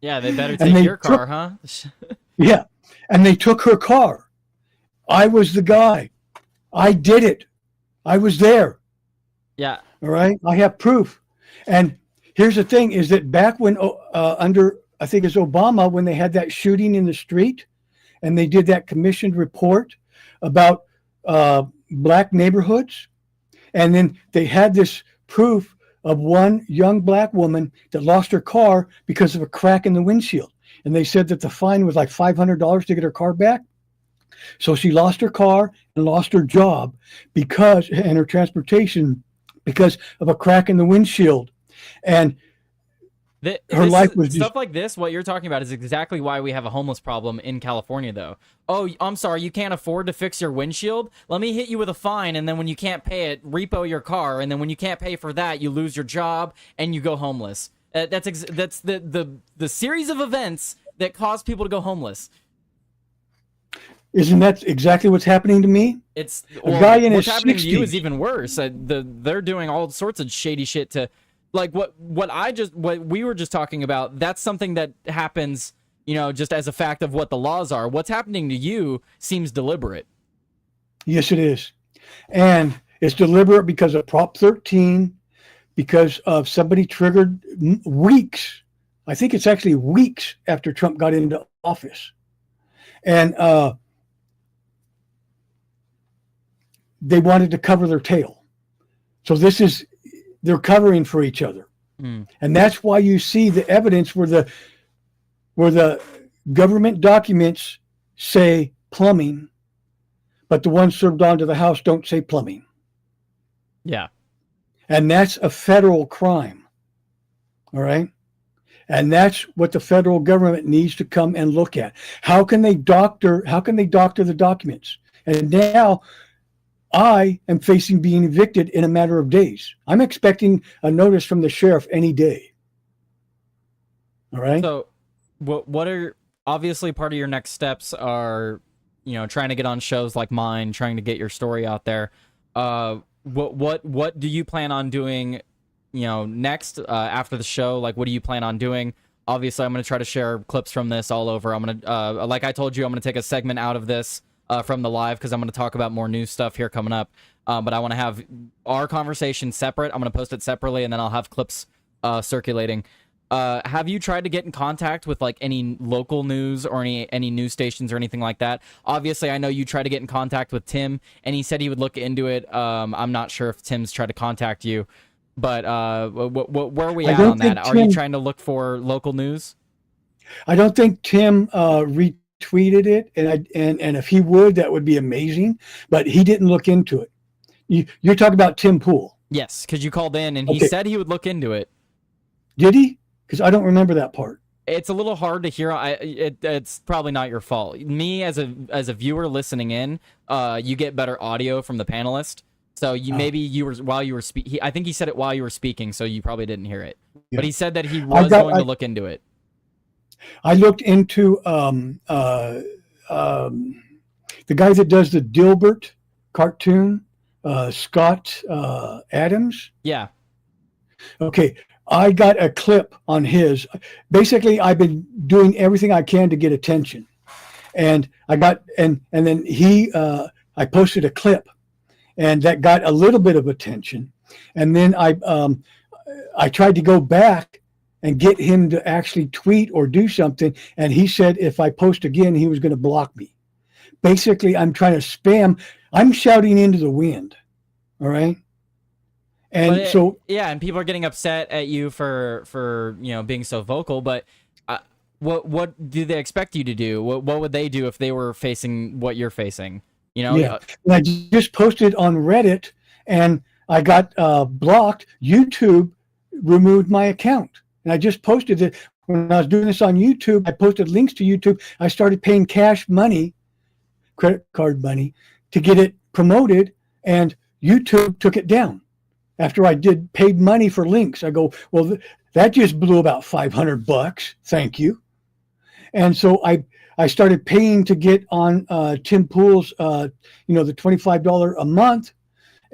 Yeah, they better take your car, huh? Yeah. And they took her car. I was the guy. I did it. I was there. Yeah. All right. I have proof. And here's the thing is that back when under, I think it's Obama, when they had that shooting in the street and they did that commissioned report about black neighborhoods. And then they had this proof of one young black woman that lost her car because of a crack in the windshield. And they said that the fine was like $500 to get her car back. So she lost her car and lost her job and her transportation because of a crack in the windshield. And her life was stuff like this. What you're talking about is exactly why we have a homeless problem in California, though. Oh, I'm sorry, you can't afford to fix your windshield? Let me hit you with a fine, and then when you can't pay it, repo your car, and then when you can't pay for that, you lose your job and you go homeless. That's the series of events that cause people to go homeless. Isn't that exactly what's happening to me? It's a guy in his what's happening 60s. to you is even worse. They're doing all sorts of shady shit to, like what we were just talking about. That's something that happens, just as a fact of what the laws are. What's happening to you seems deliberate. Yes, it is, and it's deliberate because of Prop 13, because of somebody triggered weeks. I think it's actually weeks after Trump got into office, and they wanted to cover their tail. So they're covering for each other. And that's why you see the evidence where the government documents say plumbing, but the ones served onto the house don't say plumbing. Yeah. And that's a federal crime. All right. And that's what the federal government needs to come and look at. How can they doctor the documents? And now I am facing being evicted in a matter of days. I'm expecting a notice from the sheriff any day. All right. So what are obviously part of your next steps are, trying to get on shows like mine, trying to get your story out there. What do you plan on doing, next after the show? Like, what do you plan on doing? Obviously, I'm going to try to share clips from this all over. I'm going to, like I told you, I'm going to take a segment out of this from the live because I'm going to talk about more news stuff here coming up. But I want to have our conversation separate. I'm going to post it separately, and then I'll have clips circulating. Have you tried to get in contact with like any local news or any news stations or anything like that? Obviously, I know you tried to get in contact with Tim, and he said he would look into it. I'm not sure if Tim's tried to contact you, but where are we at on that? Are you trying to look for local news? I don't think Tim retweeted it, and if he would, that would be amazing. But he didn't look into it. You're talking about Tim Pool. Yes, because you called in and he said he would look into it. Did he? Because I don't remember that part. It's a little hard to hear. It's probably not your fault. Me as a viewer listening in, you get better audio from the panelist. So maybe you were while you were speaking. I think he said it while you were speaking, so you probably didn't hear it. Yeah. But he said that he was going to look into it. I looked into the guy that does the Dilbert cartoon, Scott Adams. Yeah. Okay. I got a clip on his. Basically, I've been doing everything I can to get attention, and I got and then I posted a clip, and that got a little bit of attention, and then I tried to go back and get him to actually tweet or do something, and he said if I post again, he was going to block me. Basically, I'm trying to spam. I'm shouting into the wind. All right. And and people are getting upset at you for being so vocal. But what do they expect you to do? What would they do if they were facing what you're facing? Yeah. I just posted on Reddit, and I got blocked. YouTube removed my account, and I just posted it when I was doing this on YouTube. I posted links to YouTube. I started paying cash money, credit card money, to get it promoted, and YouTube took it down. After I paid money for links, I go, well, that just blew about $500. Thank you. And so I started paying to get on Tim Pool's, the $25 a month.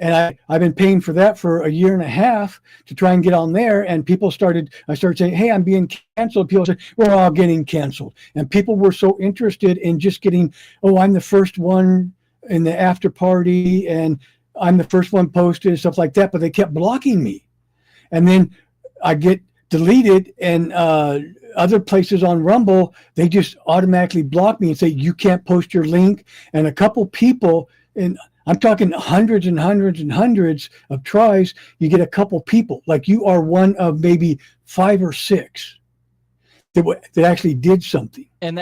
And I've been paying for that for a year and a half to try and get on there. And I started saying, hey, I'm being canceled. People said, we're all getting canceled. And people were so interested in just getting, I'm the first one in the after party, and I'm the first one posted and stuff like that, but they kept blocking me. And then I get deleted, and other places on Rumble, they just automatically block me and say, you can't post your link. And a couple people, and I'm talking hundreds and hundreds and hundreds of tries, you get a couple people. Like you are one of maybe 5 or 6 that actually did something. And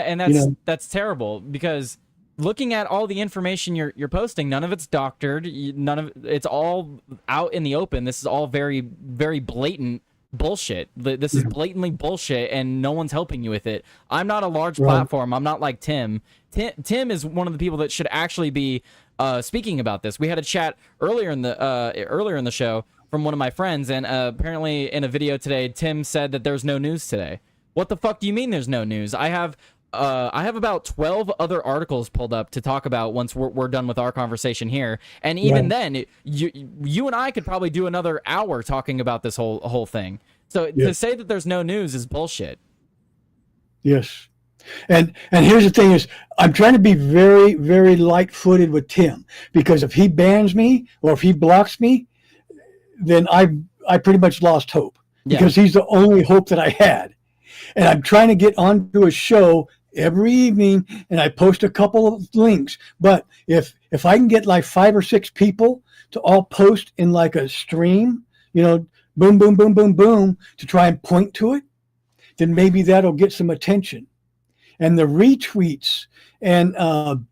that's terrible, because looking at all the information you're posting, none of it's doctored. It's all out in the open. This is all very, very blatant bullshit. This is blatantly bullshit, and no one's helping you with it. I'm not a large platform. I'm not like Tim. Tim is one of the people that should actually be speaking about this. We had a chat earlier in the show from one of my friends, and apparently in a video today, Tim said that there's no news today. What the fuck do you mean there's no news? I have about 12 other articles pulled up to talk about once we're done with our conversation here. And even then, you and I could probably do another hour talking about this whole thing. So to say that there's no news is bullshit. Yes. And here's the thing is, I'm trying to be very, very light-footed with Tim, because if he bans me or if he blocks me, then I pretty much lost hope, because he's the only hope that I had. And I'm trying to get onto a show every evening, and I post a couple of links. But if I can get like 5 or 6 people to all post in like a stream, boom, boom, boom, boom, boom, to try and point to it, then maybe that'll get some attention. And the retweets and on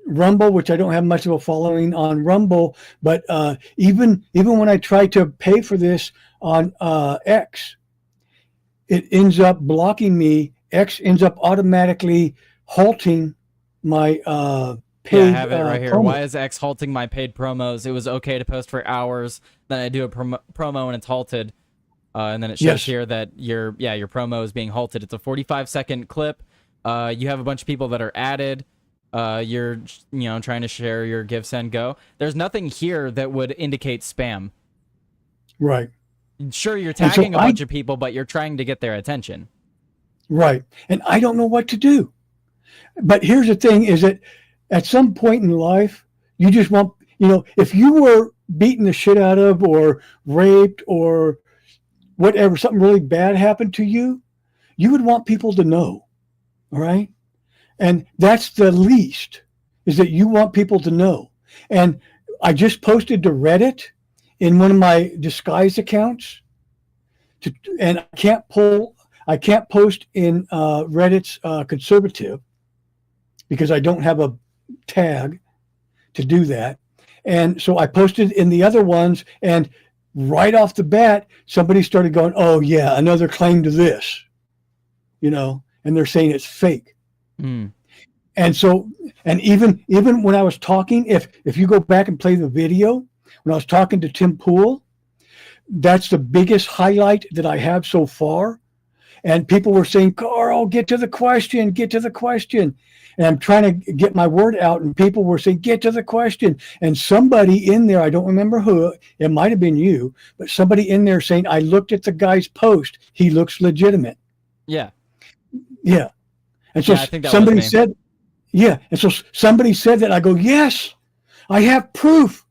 Rumble, which I don't have much of a following on Rumble, but even when I try to pay for this on X, it ends up blocking me. X ends up automatically halting my paid. I have it right here. promo. Why is X halting my paid promos? It was okay to post for hours. Then I do a promo and it's halted. And then it shows here that your promo is being halted. It's a 45-second clip. You have a bunch of people that are added. You're trying to share your give, send, go. There's nothing here that would indicate spam. Right. Sure, you're tagging a bunch of people, but you're trying to get their attention. Right. And I don't know what to do. But here's the thing is that at some point in life, you just want, if you were beaten the shit out of or raped or whatever, something really bad happened to you, you would want people to know. All right. And that's the least, is that you want people to know. And I just posted to Reddit in one of my disguised accounts, and I can't post in Reddit's conservative because I don't have a tag to do that. And so I posted in the other ones, and right off the bat, somebody started going, "Oh yeah, another claim to this," and they're saying it's fake. And so, and even when I was talking, if you go back and play the video, when I was talking to Tim Pool, that's the biggest highlight that I have so far. And people were saying, "Karl, get to the question. And I'm trying to get my word out, and people were saying, "Get to the question." And somebody in there, I don't remember who, it might have been you, but somebody in there saying, "I looked at the guy's post. He looks legitimate." Yeah. Yeah. And so I think that somebody was me. said, yeah. And so somebody said that. I go, "Yes, I have proof."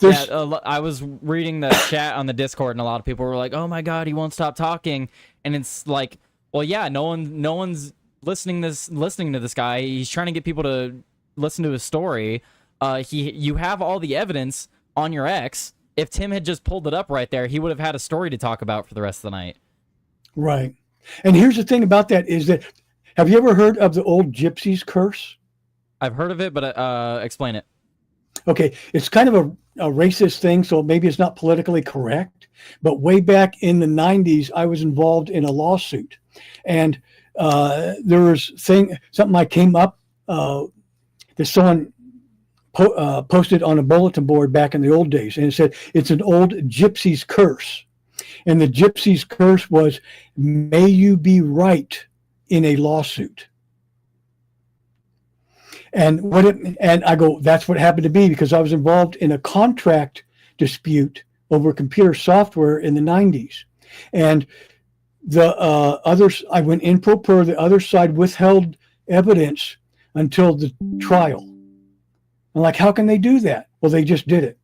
I was reading the chat on the Discord, and a lot of people were like, "Oh my God, he won't stop talking." And it's like, well, yeah, no one's listening to this guy. He's trying to get people to listen to his story. You have all the evidence on your ex. If Tim had just pulled it up right there, he would have had a story to talk about for the rest of the night. Right. And here's the thing about that is that, have you ever heard of the old gypsy's curse? I've heard of it, but explain it. Okay, it's kind of a racist thing, so maybe it's not politically correct. But way back in the 90s, I was involved in a lawsuit. And there was something I came up that someone posted on a bulletin board back in the old days. And it said, it's an old gypsy's curse. And the gypsy's curse was, may you be right in a lawsuit. And I go, that's what happened to me, because I was involved in a contract dispute over computer software in the 90s. And the others, I went in pro per, the other side withheld evidence until the trial. I'm like, how can they do that? Well, they just did it.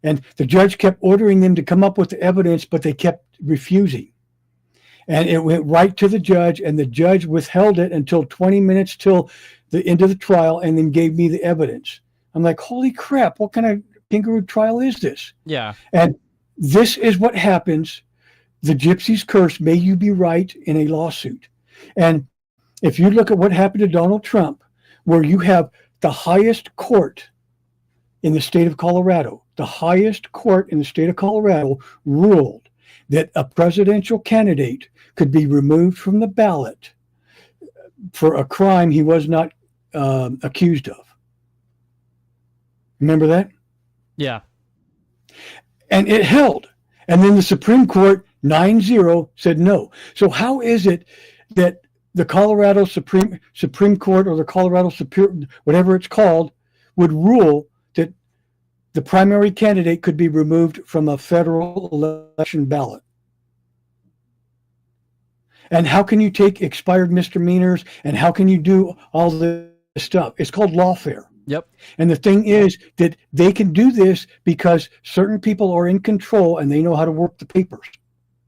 And the judge kept ordering them to come up with the evidence, but they kept refusing. And it went right to the judge, and the judge withheld it until 20 minutes till the end of the trial, and then gave me the evidence. I'm like, holy crap, what kind of kangaroo trial is this? Yeah. And this is what happens. The gypsy's curse, may you be right in a lawsuit. And if you look at what happened to Donald Trump, where you have the highest court in the state of Colorado, ruled that a presidential candidate could be removed from the ballot for a crime he was not accused of. Remember that? Yeah. And it held. And then the Supreme Court 9-0 said no. So how is it that the Colorado Supreme Court, or the Colorado Superior, whatever it's called, would rule that the primary candidate could be removed from a federal election ballot? And how can you take expired misdemeanors, and how can you do all this stuff? It's called lawfare. Yep. And the thing is that they can do this because certain people are in control, and they know how to work the papers.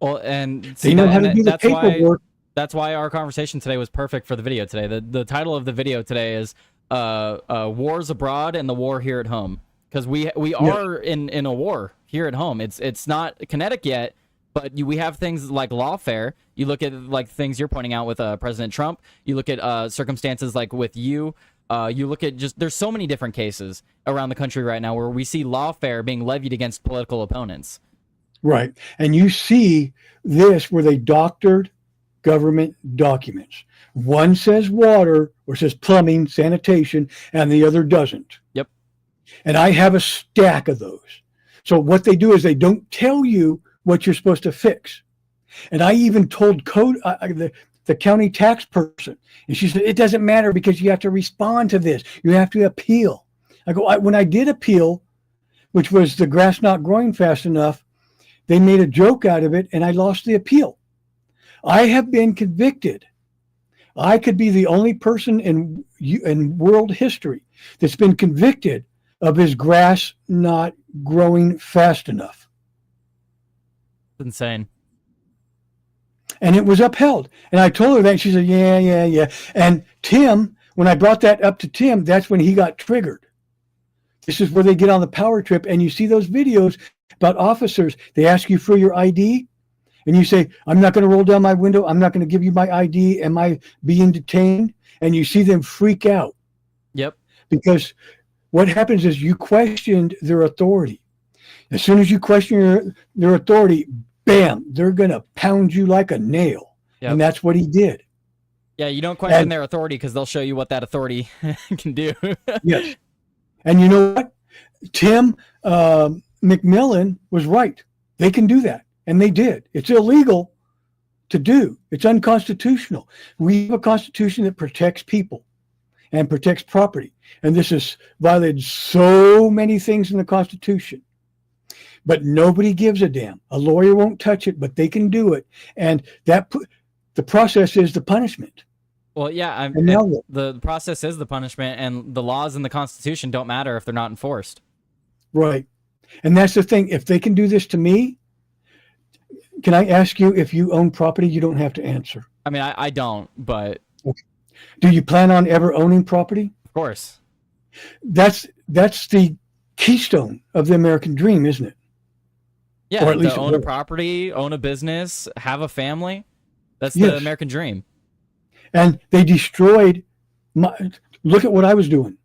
Well, and they know how to do the paperwork. That's why our conversation today was perfect for the video today. The title of the video today is Wars Abroad and the War Here at Home. Because we are in a war here at home. It's not kinetic yet, but we have things like lawfare. You look at like things you're pointing out with President Trump. You look at circumstances like with you. You look at there's so many different cases around the country right now where we see lawfare being levied against political opponents. Right. And you see this where they doctored government documents. One says water, or says plumbing, sanitation, and the other doesn't. Yep. And I have a stack of those. So what they do is they don't tell you what you're supposed to fix. And I even told the county tax person, and she said, it doesn't matter because you have to respond to this. You have to appeal. I go, when I did appeal, which was the grass not growing fast enough, they made a joke out of it, and I lost the appeal. I have been convicted. I could be the only person in world history that's been convicted of his grass not growing fast enough. Insane. And it was upheld. And I told her that, and she said, yeah. And Tim, when I brought that up to Tim, that's when he got triggered. This is where they get on the power trip. And you see those videos about officers. They ask you for your ID, and you say, I'm not going to roll down my window. I'm not going to give you my ID. Am I being detained? And you see them freak out. Yep. Because what happens is you questioned their authority. As soon as you question their authority, bam, they're going to pound you like a nail. Yep. And that's what he did. Yeah, you don't question their authority because they'll show you what that authority can do. Yes. And you know what? Tim McMillan was right. They can do that. And they did. It's illegal to do. It's unconstitutional. We have a constitution that protects people and protects property. And this has violated so many things in the Constitution. But nobody gives a damn. A lawyer won't touch it, but they can do it. And the process is the punishment. Well, yeah, the process is the punishment, and the laws in the Constitution don't matter if they're not enforced. Right. And that's the thing. If they can do this to me, can I ask you, if you own property, you don't have to answer. I mean, I don't, but... Okay. Do you plan on ever owning property? Of course. That's the keystone of the American dream, isn't it? Yeah, or at least own a property, own a business, have a family. That's the American dream. And they destroyed look at what I was doing.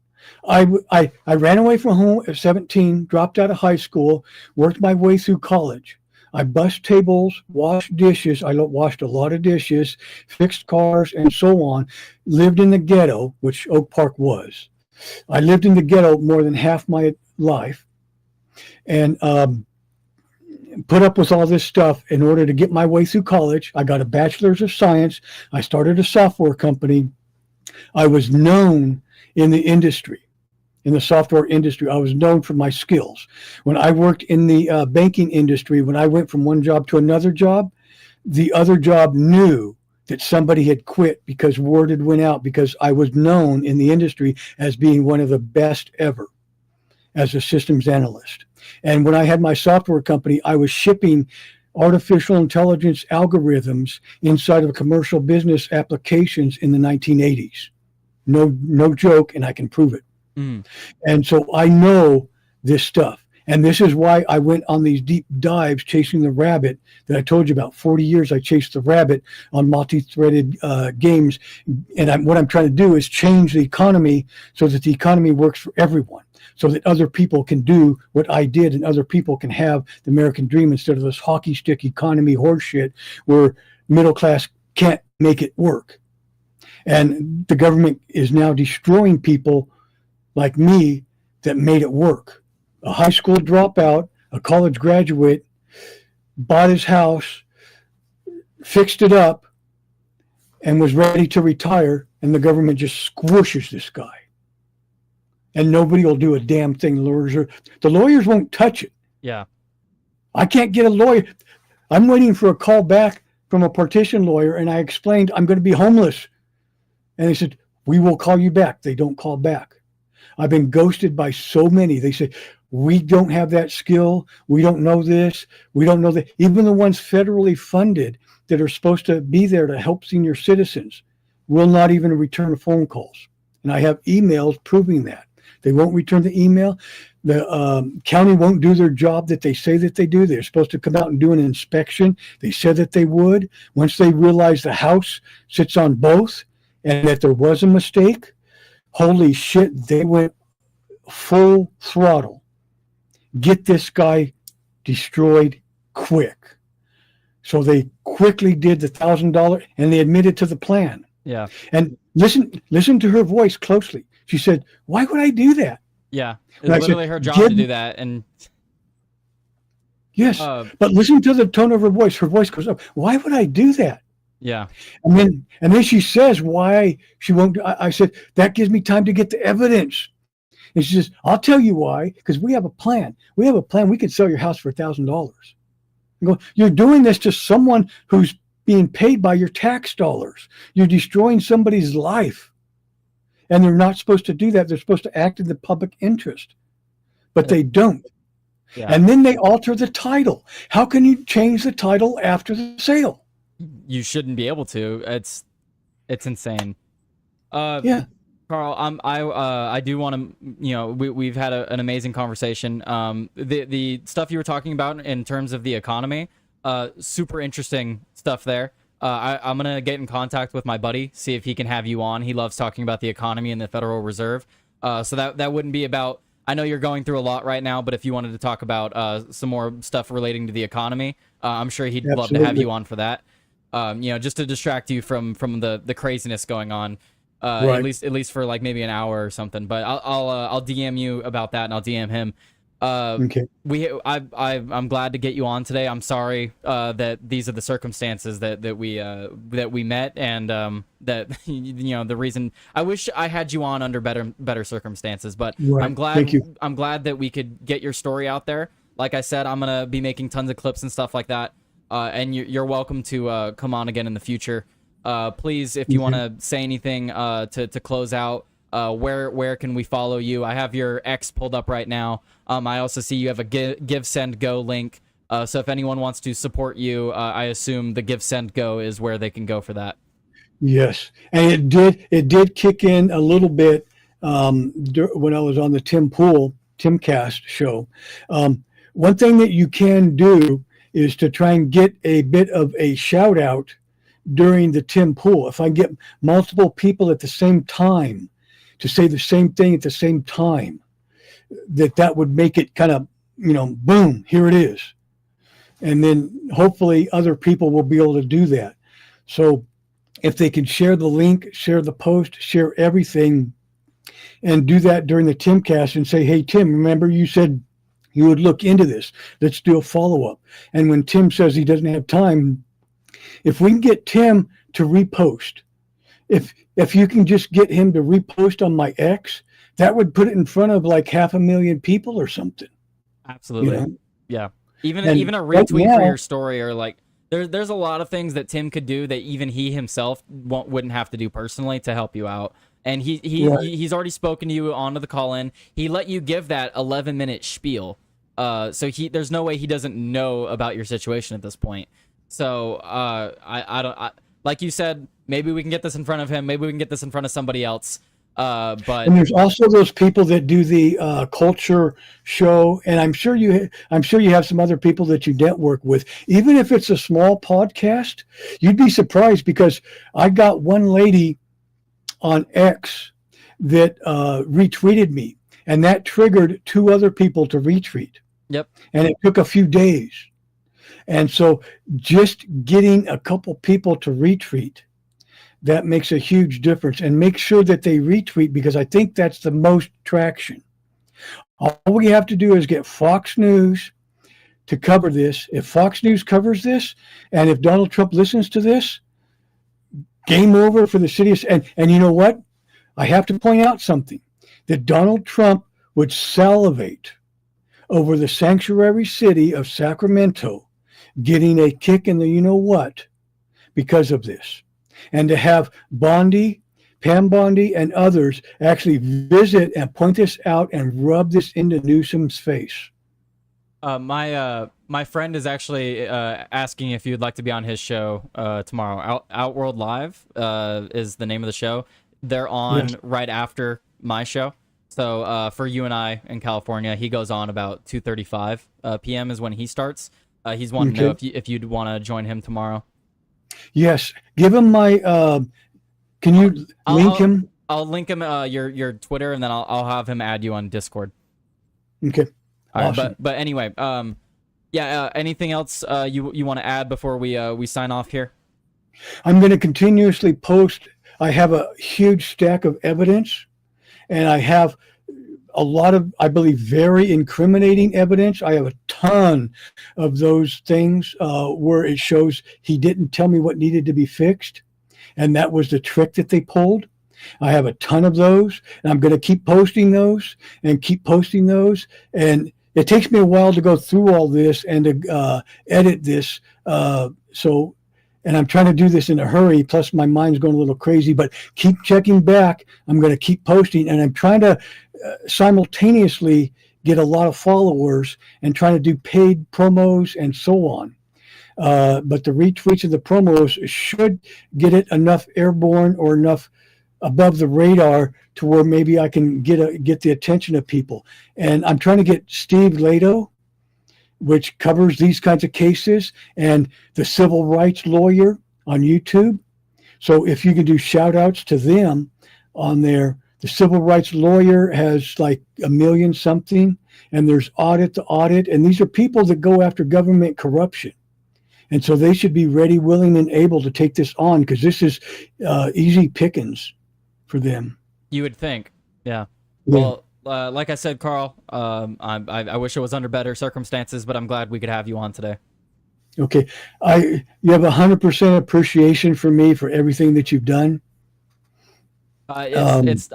I ran away from home at 17, dropped out of high school, worked my way through college. I bussed tables, washed dishes. I washed a lot of dishes, fixed cars, and so on. Lived in the ghetto, which Oak Park was. I lived in the ghetto more than half my life, and put up with all this stuff in order to get my way through college. I got a bachelor's of science. I started a software company. I was known in the industry, in the software industry. I was known for my skills. When I worked in the banking industry, when I went from one job to another job, the other job knew that somebody had quit because word had went out, because I was known in the industry as being one of the best ever as a systems analyst. And when I had my software company, I was shipping artificial intelligence algorithms inside of commercial business applications in the 1980s. No joke, and I can prove it. Mm. And so I know this stuff. And this is why I went on these deep dives chasing the rabbit that I told you about. 40 years I chased the rabbit on multi-threaded games. And what I'm trying to do is change the economy so that the economy works for everyone, so that other people can do what I did and other people can have the American dream instead of this hockey stick economy horseshit where middle class can't make it work. And the government is now destroying people like me that made it work. A high school dropout, a college graduate, bought his house, fixed it up, and was ready to retire, and the government just squishes this guy. And nobody will do a damn thing. The lawyers won't touch it. Yeah. I can't get a lawyer. I'm waiting for a call back from a partition lawyer, and I explained I'm going to be homeless. And they said, we will call you back. They don't call back. I've been ghosted by so many. They say, we don't have that skill. We don't know this. We don't know that. Even the ones federally funded that are supposed to be there to help senior citizens will not even return phone calls. And I have emails proving that. They won't return the email. The county won't do their job that they say that they do. They're supposed to come out and do an inspection. They said that they would. Once they realize the house sits on both and that there was a mistake, holy shit, they went full throttle. Get this guy destroyed quick. So they quickly did the $1,000 and they admitted to the plan. Yeah. And listen to her voice closely. She said, why would I do that? Yeah. It's literally her job to do that. And yes, but listen to the tone of her voice. Her voice goes up. Why would I do that? Yeah. And then she says why she won't. I said, that gives me time to get the evidence. And she says, I'll tell you why, because we have a plan. We have a plan. We could sell your house for $1,000. You're doing this to someone who's being paid by your tax dollars. You're destroying somebody's life. And they're not supposed to do that. They're supposed to act in the public interest. But they don't. Yeah. And then they alter the title. How can you change the title after the sale? You shouldn't be able to. It's insane. Yeah. Karl, I do want to, we've had an amazing conversation. The stuff you were talking about in terms of the economy, super interesting stuff there. I'm gonna get in contact with my buddy, see if he can have you on. He loves talking about the economy and the Federal Reserve. So that wouldn't be about. I know you're going through a lot right now, but if you wanted to talk about some more stuff relating to the economy, I'm sure he'd love to have you on for that. Just to distract you from the craziness going on. Right. At least for like maybe an hour or something. But I'll DM you about that, and I'll DM him. Okay. I'm glad to get you on today. I'm sorry that these are the circumstances that we met, and that the reason. I wish I had you on under better circumstances, but Right. I'm glad. Thank you. I'm glad that we could get your story out there. Like I said, I'm gonna be making tons of clips and stuff like that. And you're welcome to come on again in the future. Please, if you want to say anything to close out, where can we follow you? I have your X pulled up right now. I also see you have a Give Send Go link. So if anyone wants to support you, I assume the Give Send Go is where they can go for that. Yes, and it did kick in a little bit when I was on the Timcast show. One thing that you can do is to try and get a bit of a shout out during the Tim Pool. If I get multiple people at the same time to say the same thing at the same time, that would make it kind of, boom, here it is. And then hopefully other people will be able to do that. So if they can share the link, share the post, share everything, and do that during the Timcast and say, hey, Tim, remember you said you would look into this. Let's do a follow-up. And when Tim says he doesn't have time, if we can get Tim to repost, if you can just get him to repost on my X, that would put it in front of like 500,000 people or something. Absolutely. Yeah. Even a right retweet now, for your story, or like there's a lot of things that Tim could do that even he himself wouldn't have to do personally to help you out. And he's already spoken to you onto the call-in. He let you give that 11-minute spiel. So there's no way he doesn't know about your situation at this point. So I like you said, maybe we can get this in front of him. Maybe we can get this in front of somebody else. But and there's also those people that do the culture show, and I'm sure you have some other people that you network with. Even if it's a small podcast, you'd be surprised, because I got one lady on X that retweeted me, and that triggered 2 other people to retweet. Yep. And it took a few days. And so just getting a couple people to retweet, that makes a huge difference. And make sure that they retweet, because I think that's the most traction. All we have to do is get Fox News to cover this. If Fox News covers this, and if Donald Trump listens to this, game over for the city. And you know what? I have to point out something, that Donald Trump would salivate over the sanctuary city of Sacramento getting a kick in the you-know-what because of this. And to have Pam Bondi, and others actually visit and point this out and rub this into Newsom's face. My friend is actually asking if you'd like to be on his show tomorrow. Outworld Live is the name of the show. They're on right after my show. So for you and I in California, he goes on about 2:35 p.m. is when he starts. He's wanting to know if you'd want to join him tomorrow. Yes, give him my. Can you link him? I'll link him your Twitter, and then I'll have him add you on Discord. Okay. All awesome. right, but anyway, anything else you want to add before we sign off here? I'm going to continuously post. I have a huge stack of evidence, and I have a lot of, I believe, very incriminating evidence. I have a ton of those things where it shows he didn't tell me what needed to be fixed, and that was the trick that they pulled. I have a ton of those, and I'm going to keep posting those and keep posting those. And it takes me a while to go through all this and to edit this. And I'm trying to do this in a hurry, plus my mind's going a little crazy, but keep checking back. I'm going to keep posting, and I'm trying to simultaneously get a lot of followers and trying to do paid promos and so on. But the retweets of the promos should get it enough airborne or enough above the radar to where maybe I can get the attention of people. And I'm trying to get Steve Lato, which covers these kinds of cases, and the civil rights lawyer on YouTube. So if you can do shout outs to them on there, the civil rights lawyer has like 1 million something, and there's Audit to Audit. And these are people that go after government corruption. And so they should be ready, willing, and able to take this on, because this is easy pickings for them. You would think. Yeah. Well, like I said, Karl, I wish it was under better circumstances, but I'm glad we could have you on today. Okay. You have 100% appreciation for me for everything that you've done. It's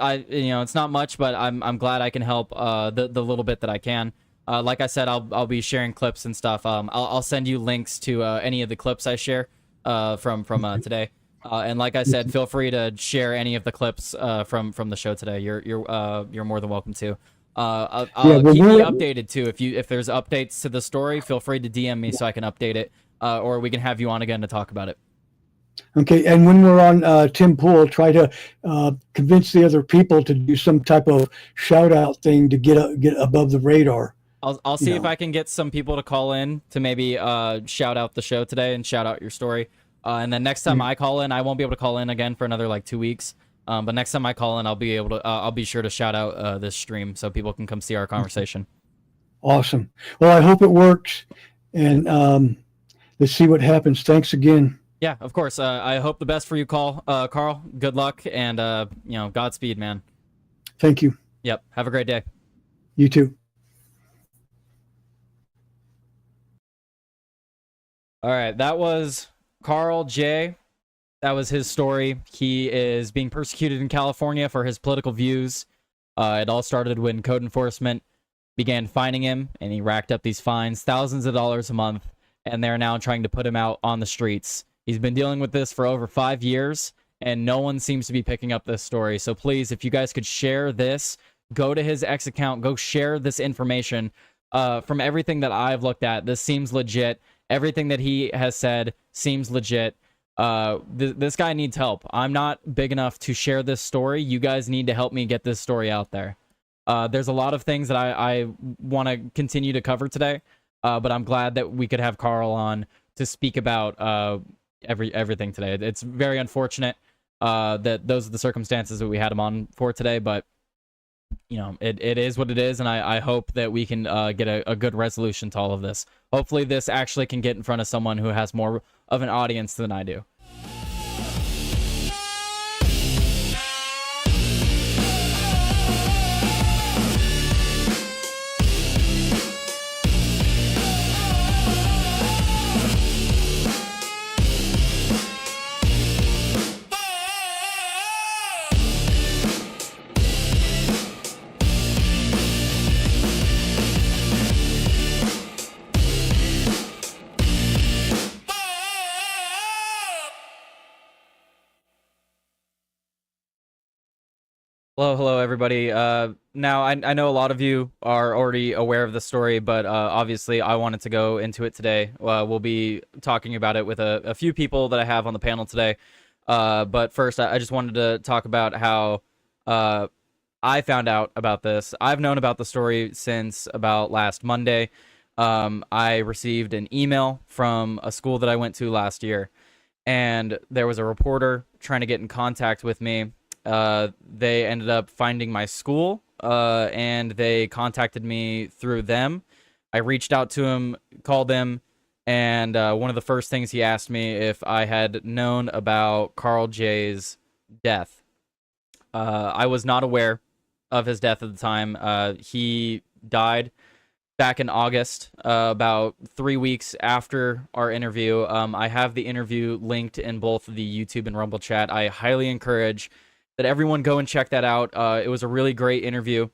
not much, but I'm glad I can help the little bit that I can. Like I said, I'll be sharing clips and stuff. I'll send you links to any of the clips I share from today. And like I said, feel free to share any of the clips from the show today. You're more than welcome to. Keep me updated too. If there's updates to the story, feel free to DM me so I can update it, or we can have you on again to talk about it. Okay, and when we're on Tim Pool, try to convince the other people to do some type of shout out thing to get above the radar. I'll see if I can get some people to call in to maybe shout out the show today and shout out your story. And then next time I call in, I won't be able to call in again for another like 2 weeks. But next time I call in, I'll be sure to shout out this stream so people can come see our conversation. Awesome. Well, I hope it works, and let's see what happens. Thanks again. Yeah, of course. I hope the best for you, Karl. Good luck, and Godspeed, man. Thank you. Yep. Have a great day. You too. All right, that was Karl J. That was his story. He is being persecuted in California for his political views. It all started when code enforcement began fining him, and he racked up these fines, thousands of dollars a month, and they're now trying to put him out on the streets. He's been dealing with this for over 5 years, and no one seems to be picking up this story. So please, if you guys could share this, go to his X account, go share this information. From everything that I've looked at, this seems legit. Everything that he has said seems legit. This guy needs help. I'm not big enough to share this story. You guys need to help me get this story out there. There's a lot of things that I want to continue to cover today, but I'm glad that we could have Karl on to speak about everything today. It's very unfortunate that those are the circumstances that we had him on for today, but it is what it is, and I hope that we can get a good resolution to all of this. Hopefully this actually can get in front of someone who has more of an audience than I do. Hello, everybody. Now, I know a lot of you are already aware of the story, but obviously I wanted to go into it today. We'll be talking about it with a few people that I have on the panel today. But first, I just wanted to talk about how I found out about this. I've known about the story since about last Monday. I received an email from a school that I went to last year, and there was a reporter trying to get in contact with me. They ended up finding my school, and they contacted me through them. I reached out to him, called him, and one of the first things he asked me if I had known about Karl J's death. I was not aware of his death at the time. He died back in August, about 3 weeks after our interview. I have the interview linked in both the YouTube and Rumble chat. I highly encourage that everyone go and check that out. It was a really great interview,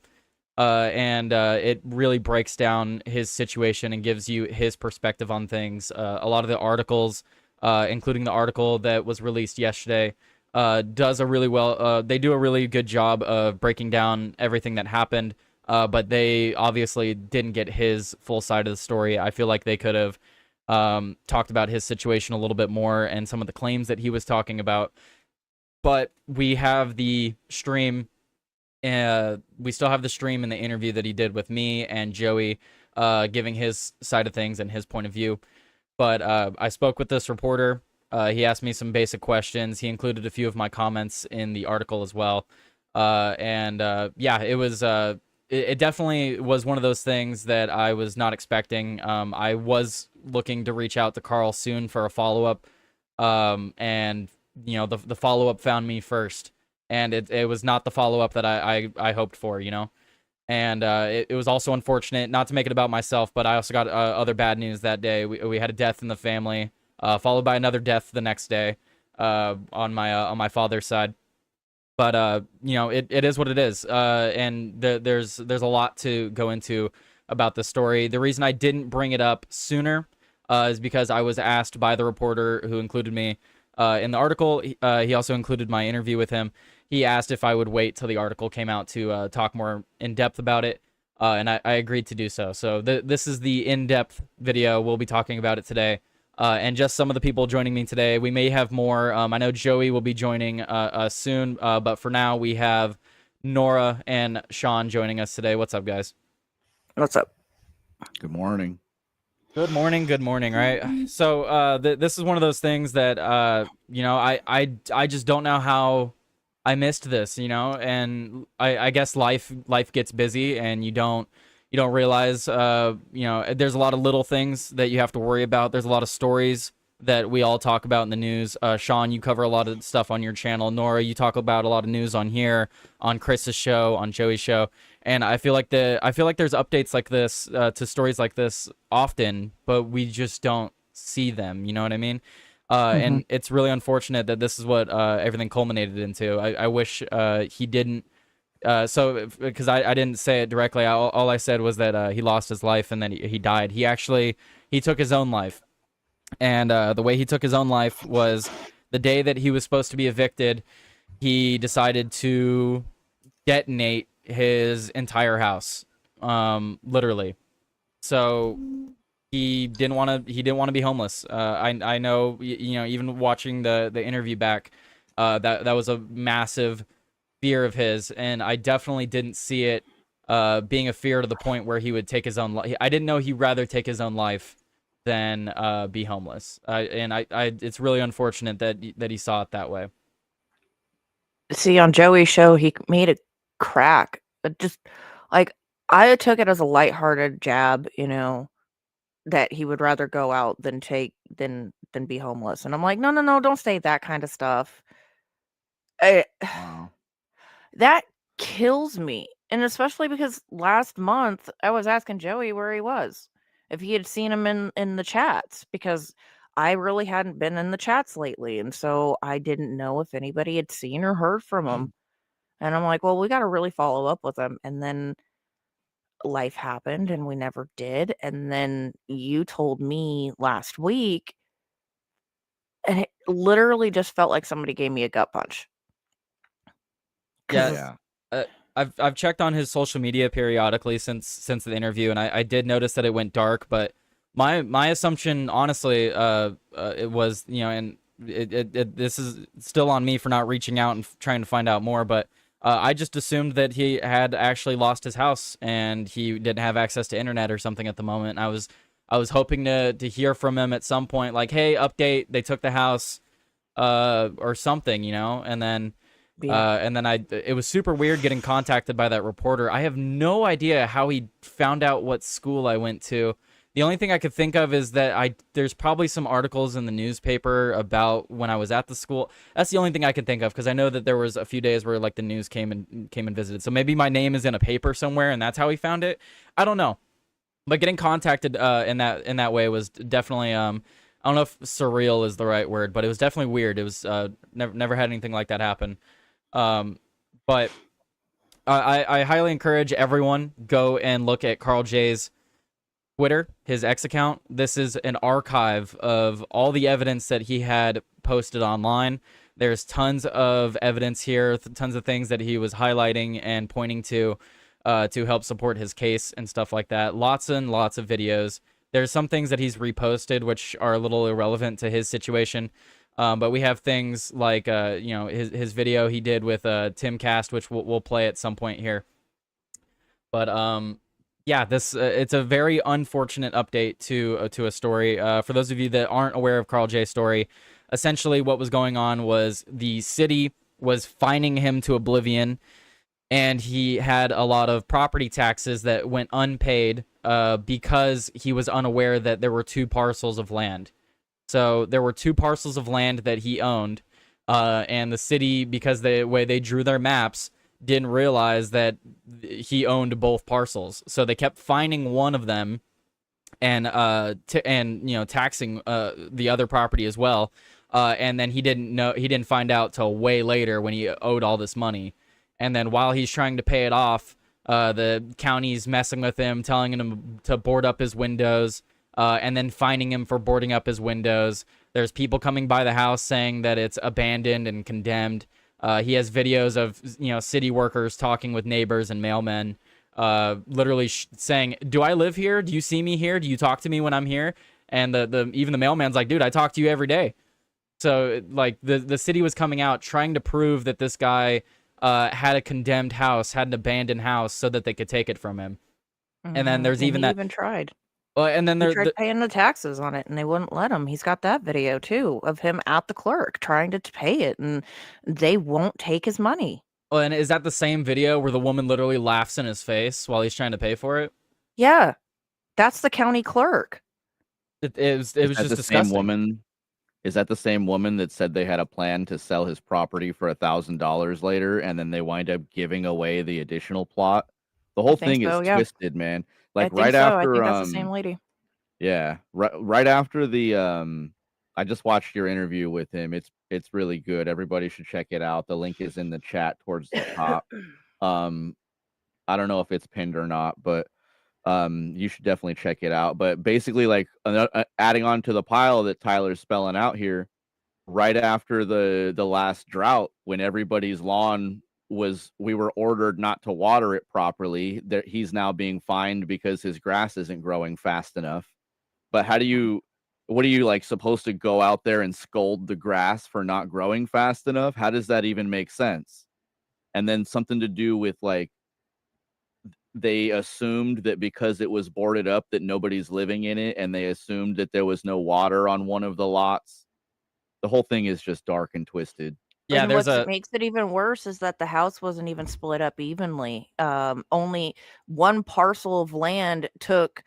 and it really breaks down his situation and gives you his perspective on things. A lot of the articles, including the article that was released yesterday, does a really well. They do a really good job of breaking down everything that happened. but they obviously didn't get his full side of the story. I feel like they could have talked about his situation a little bit more and some of the claims that he was talking about. But we have the stream. We still have the stream and the interview that he did with me and Joey, giving his side of things and his point of view. But I spoke with this reporter. He asked me some basic questions. He included a few of my comments in the article as well. Yeah, it was. It definitely was one of those things that I was not expecting. I was looking to reach out to Karl soon for a follow-up, and the follow-up found me first, and it was not the follow-up that I hoped for, and it was also unfortunate, not to make it about myself, but I also got other bad news that day. We had a death in the family, followed by another death the next day, on my father's side. But it is what it is, and there's a lot to go into about the story. The reason I didn't bring it up sooner is because I was asked by the reporter who included me in the article. He also included my interview with him. He asked if I would wait till the article came out to talk more in depth about it, and I agreed to do so. So this is the in-depth video. We'll be talking about it today. And just some of the people joining me today. We may have more. I know Joey will be joining us soon, but for now we have Nora and Sean joining us today. What's up, guys? What's up? Good morning. Good morning. Good morning. Right. So this is one of those things that I just don't know how I missed this. And I guess life gets busy, and you don't realize, there's a lot of little things that you have to worry about. There's a lot of stories that we all talk about in the news. Sean, you cover a lot of stuff on your channel. Nora, you talk about a lot of news on here, on Chris's show, on Joey's show. And I feel like there's updates like this to stories like this often, but we just don't see them. You know what I mean? And it's really unfortunate that this is what everything culminated into. I wish he didn't. Because I didn't say it directly, all I said was that he lost his life and then he died. He took his own life. And the way he took his own life was the day that he was supposed to be evicted, he decided to detonate his entire house, literally. So he didn't want to be homeless. I know, even watching the interview back, that was a massive fear of his, and I definitely didn't see it being a fear to the point where he would take his own life. I didn't know he'd rather take his own life than be homeless. It's really unfortunate that he saw it that way. See, on Joey's show, he made it crack. But just like, I took it as a lighthearted jab, that he would rather go out than be homeless. And I'm like, no, don't say that kind of stuff. Wow. That kills me. And especially because last month I was asking Joey where he was, if he had seen him in the chats, because I really hadn't been in the chats lately. And so I didn't know if anybody had seen or heard from him. And I'm like, well, we got to really follow up with him. And then life happened and we never did. And then you told me last week, and it literally just felt like somebody gave me a gut punch. Yeah. I've checked on his social media periodically since the interview, and I did notice that it went dark. But my assumption, honestly, it was, and this is still on me for not reaching out and trying to find out more. But I just assumed that he had actually lost his house and he didn't have access to internet or something at the moment. I was hoping to hear from him at some point, like, hey, update, they took the house, or something, and then. It was super weird getting contacted by that reporter. I have no idea how he found out what school I went to. The only thing I could think of is that there's probably some articles in the newspaper about when I was at the school. That's the only thing I could think of, because I know that there was a few days where like the news came and visited. So maybe my name is in a paper somewhere and that's how he found it. I don't know. But getting contacted in that way was definitely I don't know if surreal is the right word, but it was definitely weird. It was never had anything like that happen. But I highly encourage everyone go and look at Karl J's Twitter, his X account. This is an archive of all the evidence that he had posted online. There's tons of evidence here, tons of things that he was highlighting and pointing to. to help support his case and stuff like that. Lots and lots of videos. There's some things that he's reposted which are a little irrelevant to his situation. But we have things like, his video he did with Tim Cast, which we'll play at some point here. But yeah, this it's a very unfortunate update to a story. For those of you that aren't aware of Karl J's story, essentially what was going on was the city was fining him to oblivion, and he had a lot of property taxes that went unpaid because he was unaware that there were 2 parcels of land. So there were 2 parcels of land that he owned, and the city, because the way they drew their maps, didn't realize that he owned both parcels. So they kept fining one of them and taxing the other property as well. And then he didn't find out till way later when he owed all this money. And then while he's trying to pay it off, the county's messing with him, telling him to board up his windows, and then fining him for boarding up his windows. There's people coming by the house saying that it's abandoned and condemned. He has videos of city workers talking with neighbors and mailmen, literally saying, "Do I live here? Do you see me here? Do you talk to me when I'm here?" And even the mailman's like, "Dude, I talk to you every day." So like the city was coming out trying to prove that this guy had a condemned house, had an abandoned house, so that they could take it from him. And then there's even he that. even tried. And then He there, tried paying the taxes on it, and they wouldn't let him. He's got that video too of him at the clerk trying to pay it, and they won't take his money. and is that the same video where the woman literally laughs in his face while he's trying to pay for it? Yeah, that's the county clerk. It was just the disgusting. same woman. Is that the same woman that said they had a plan to sell his property for $1,000 later, and then they wind up giving away the additional plot? The whole thing so, is yeah. twisted, man. I Like think right so. after, I think that's the same lady. yeah, right after the I just watched your interview with him. It's really good. Everybody should check it out. The link is in the chat towards the top. I don't know if it's pinned or not, but you should definitely check it out. But basically, like adding on to the pile that Tyler's spelling out here, right after the last drought, when everybody's lawn we were ordered not to water it properly, that he's now being fined because his grass isn't growing fast enough. But what are you like supposed to go out there and scold the grass for not growing fast enough? How does that even make sense? And then something to do with like, they assumed that because it was boarded up that nobody's living in it, and they assumed that there was no water on one of the lots. The whole thing is just dark and twisted. Yeah, And what makes it even worse is that the house wasn't even split up evenly. Only one parcel of land took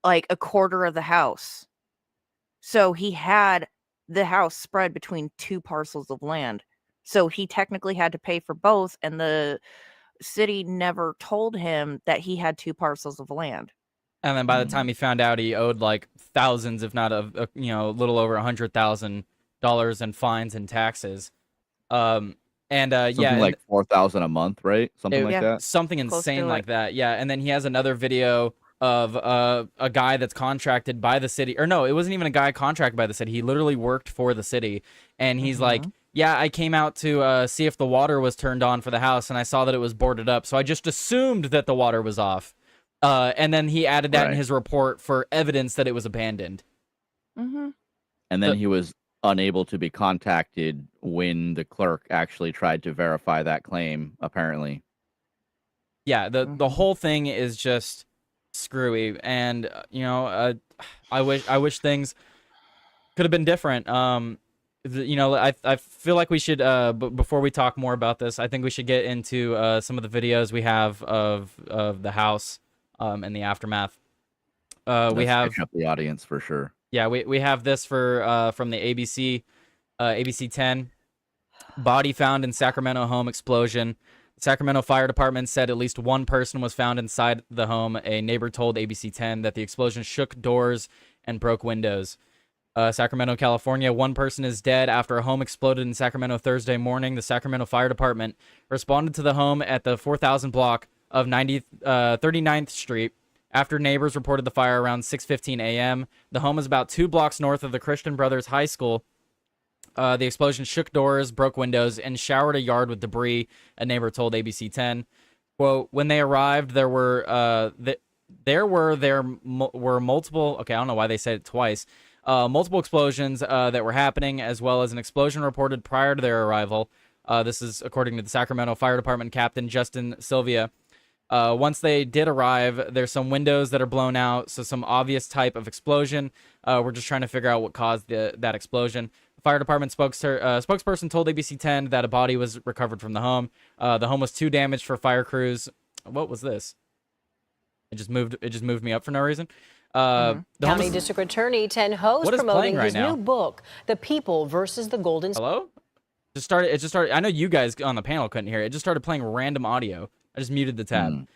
like a quarter of the house. So he had the house spread between 2 parcels of land. So he technically had to pay for both, and the city never told him that he had 2 parcels of land. And then by the time he found out, he owed like thousands, if not a little over $100,000 in fines and taxes. Something yeah, like $4,000 a month, right? Something like that. Something insane like that. Yeah, and then he has another video of a guy that's contracted by the city, or no, it wasn't even a guy contracted by the city. He literally worked for the city, and he's like, "Yeah, I came out to see if the water was turned on for the house, and I saw that it was boarded up, so I just assumed that the water was off." And then he added that in his report for evidence that it was abandoned. Mm-hmm. And then he was unable to be contacted when the clerk actually tried to verify that claim, apparently. Yeah, the whole thing is just screwy, and I wish things could have been different. I feel like we should before we talk more about this, I think we should get into some of the videos we have of the house and the aftermath. We have up the audience for sure. Yeah, we have this from the ABC 10. Body found in Sacramento home explosion. Sacramento Fire Department said at least one person was found inside the home. A neighbor told ABC 10 that the explosion shook doors and broke windows. Sacramento, California, one person is dead after a home exploded in Sacramento Thursday morning. The Sacramento Fire Department responded to the home at the 4000 block of 39th Street after neighbors reported the fire around 6:15 a.m. The home is about 2 blocks north of the Christian Brothers High School. The explosion shook doors, broke windows, and showered a yard with debris, a neighbor told ABC 10. Quote, when they arrived, there were multiple, okay, I don't know why they said it twice, multiple explosions that were happening, as well as an explosion reported prior to their arrival. This is according to the Sacramento Fire Department Captain Justin Sylvia. Once they did arrive, there's some windows that are blown out, so some obvious type of explosion. We're just trying to figure out what caused that explosion. The fire department spokesperson told ABC 10 that a body was recovered from the home. The home was too damaged for fire crews. What was this? It just moved me up for no reason. County District Attorney Ten Ho's promoting his new book, The People versus the Golden. Hello? It just started. I know you guys on the panel couldn't hear it. It just started playing random audio. I just muted the tab.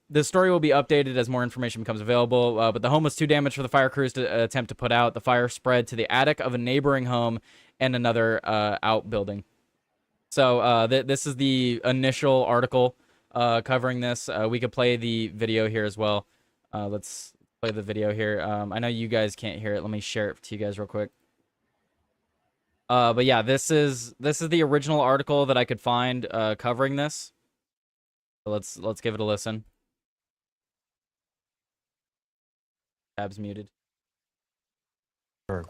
The story will be updated as more information becomes available, but the home was too damaged for the fire crews to attempt to put out. The fire spread to the attic of a neighboring home and another outbuilding. So this is the initial article covering this. We could play the video here as well. Let's play the video here. I know you guys can't hear it. Let me share it to you guys real quick. But yeah, this is the original article that I could find covering this. So let's give it a listen. Tab's muted.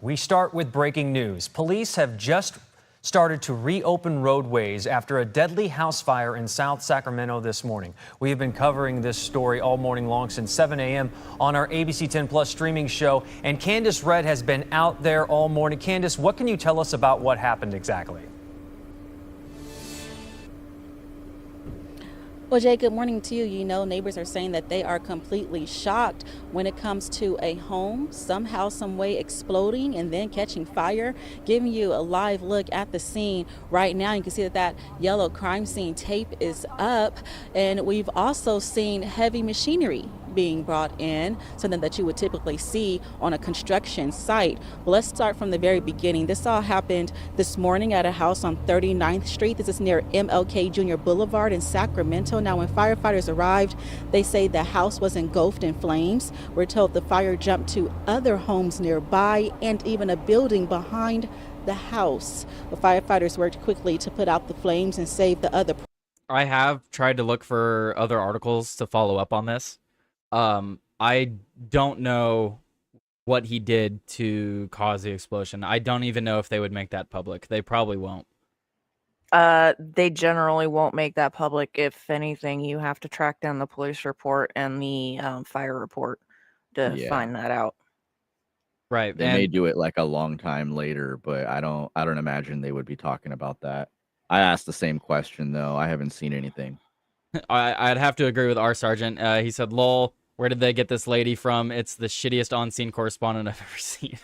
We start with breaking news. Police have just started to reopen roadways after a deadly house fire in South Sacramento this morning. We have been covering this story all morning long since 7 a.m. on our ABC 10 Plus streaming show, and Candace Red has been out there all morning. Candace, what can you tell us about what happened exactly? Well, Jay, good morning to you. You know, neighbors are saying that they are completely shocked when it comes to a home somehow, some way exploding and then catching fire. Giving you a live look at the scene right now. You can see that yellow crime scene tape is up, and we've also seen heavy machinery being brought in, something that you would typically see on a construction site. Well, let's start from the very beginning. This all happened this morning at a house on 39th Street. This is near MLK Jr. Boulevard in Sacramento. Now, when firefighters arrived, they say the house was engulfed in flames. We're told the fire jumped to other homes nearby and even a building behind the house. The firefighters worked quickly to put out the flames and save the other. I have tried to look for other articles to follow up on this. I don't know what he did to cause the explosion. I don't even know if they would make that public. They probably won't. They generally won't make that public. If anything, you have to track down the police report and the fire report to find that out. Right. They may do it like a long time later, but I don't imagine they would be talking about that. I asked the same question though. I haven't seen anything. I'd have to agree with our sergeant. He said, "Lol, where did they get this lady from? It's the shittiest on-scene correspondent I've ever seen."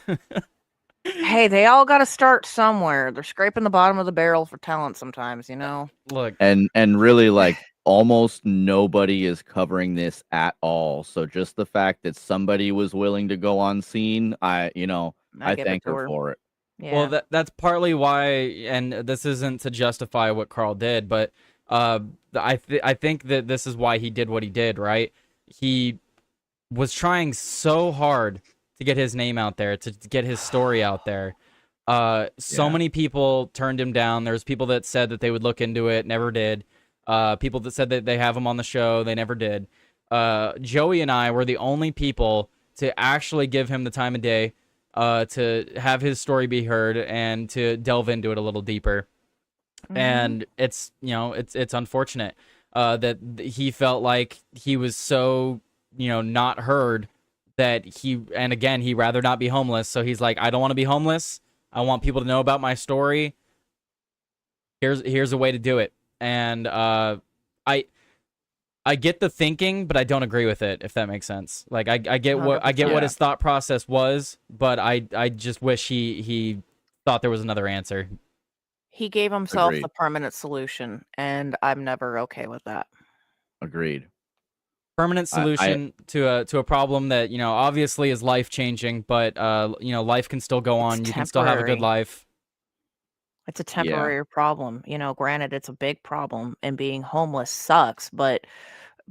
Hey, they all got to start somewhere. They're scraping the bottom of the barrel for talent sometimes, you know? Look. And really, like, almost nobody is covering this at all. So just the fact that somebody was willing to go on scene, I thank her for it. Yeah. Well, that's partly why, and this isn't to justify what Karl did, but I think that this is why he did what he did, right? He was trying so hard to get his name out there, to get his story out there. So many people turned him down. There's people that said that they would look into it, never did. People that said that they have him on the show, they never did. Joey and I were the only people to actually give him the time of day, to have his story be heard and to delve into it a little deeper. And it's unfortunate that he felt like he was so, not heard that he'd rather not be homeless. So he's like, I don't want to be homeless. I want people to know about my story. Here's a way to do it. And I get the thinking, but I don't agree with it, if that makes sense. Like I get what his thought process was, but I just wish he thought there was another answer. He gave himself Agreed. the permanent solution, and I'm never okay with that. Agreed. Permanent solution to a problem that, obviously is life-changing, but, life can still go on. You can still have a good life. It's a temporary problem. Granted, it's a big problem, and being homeless sucks, but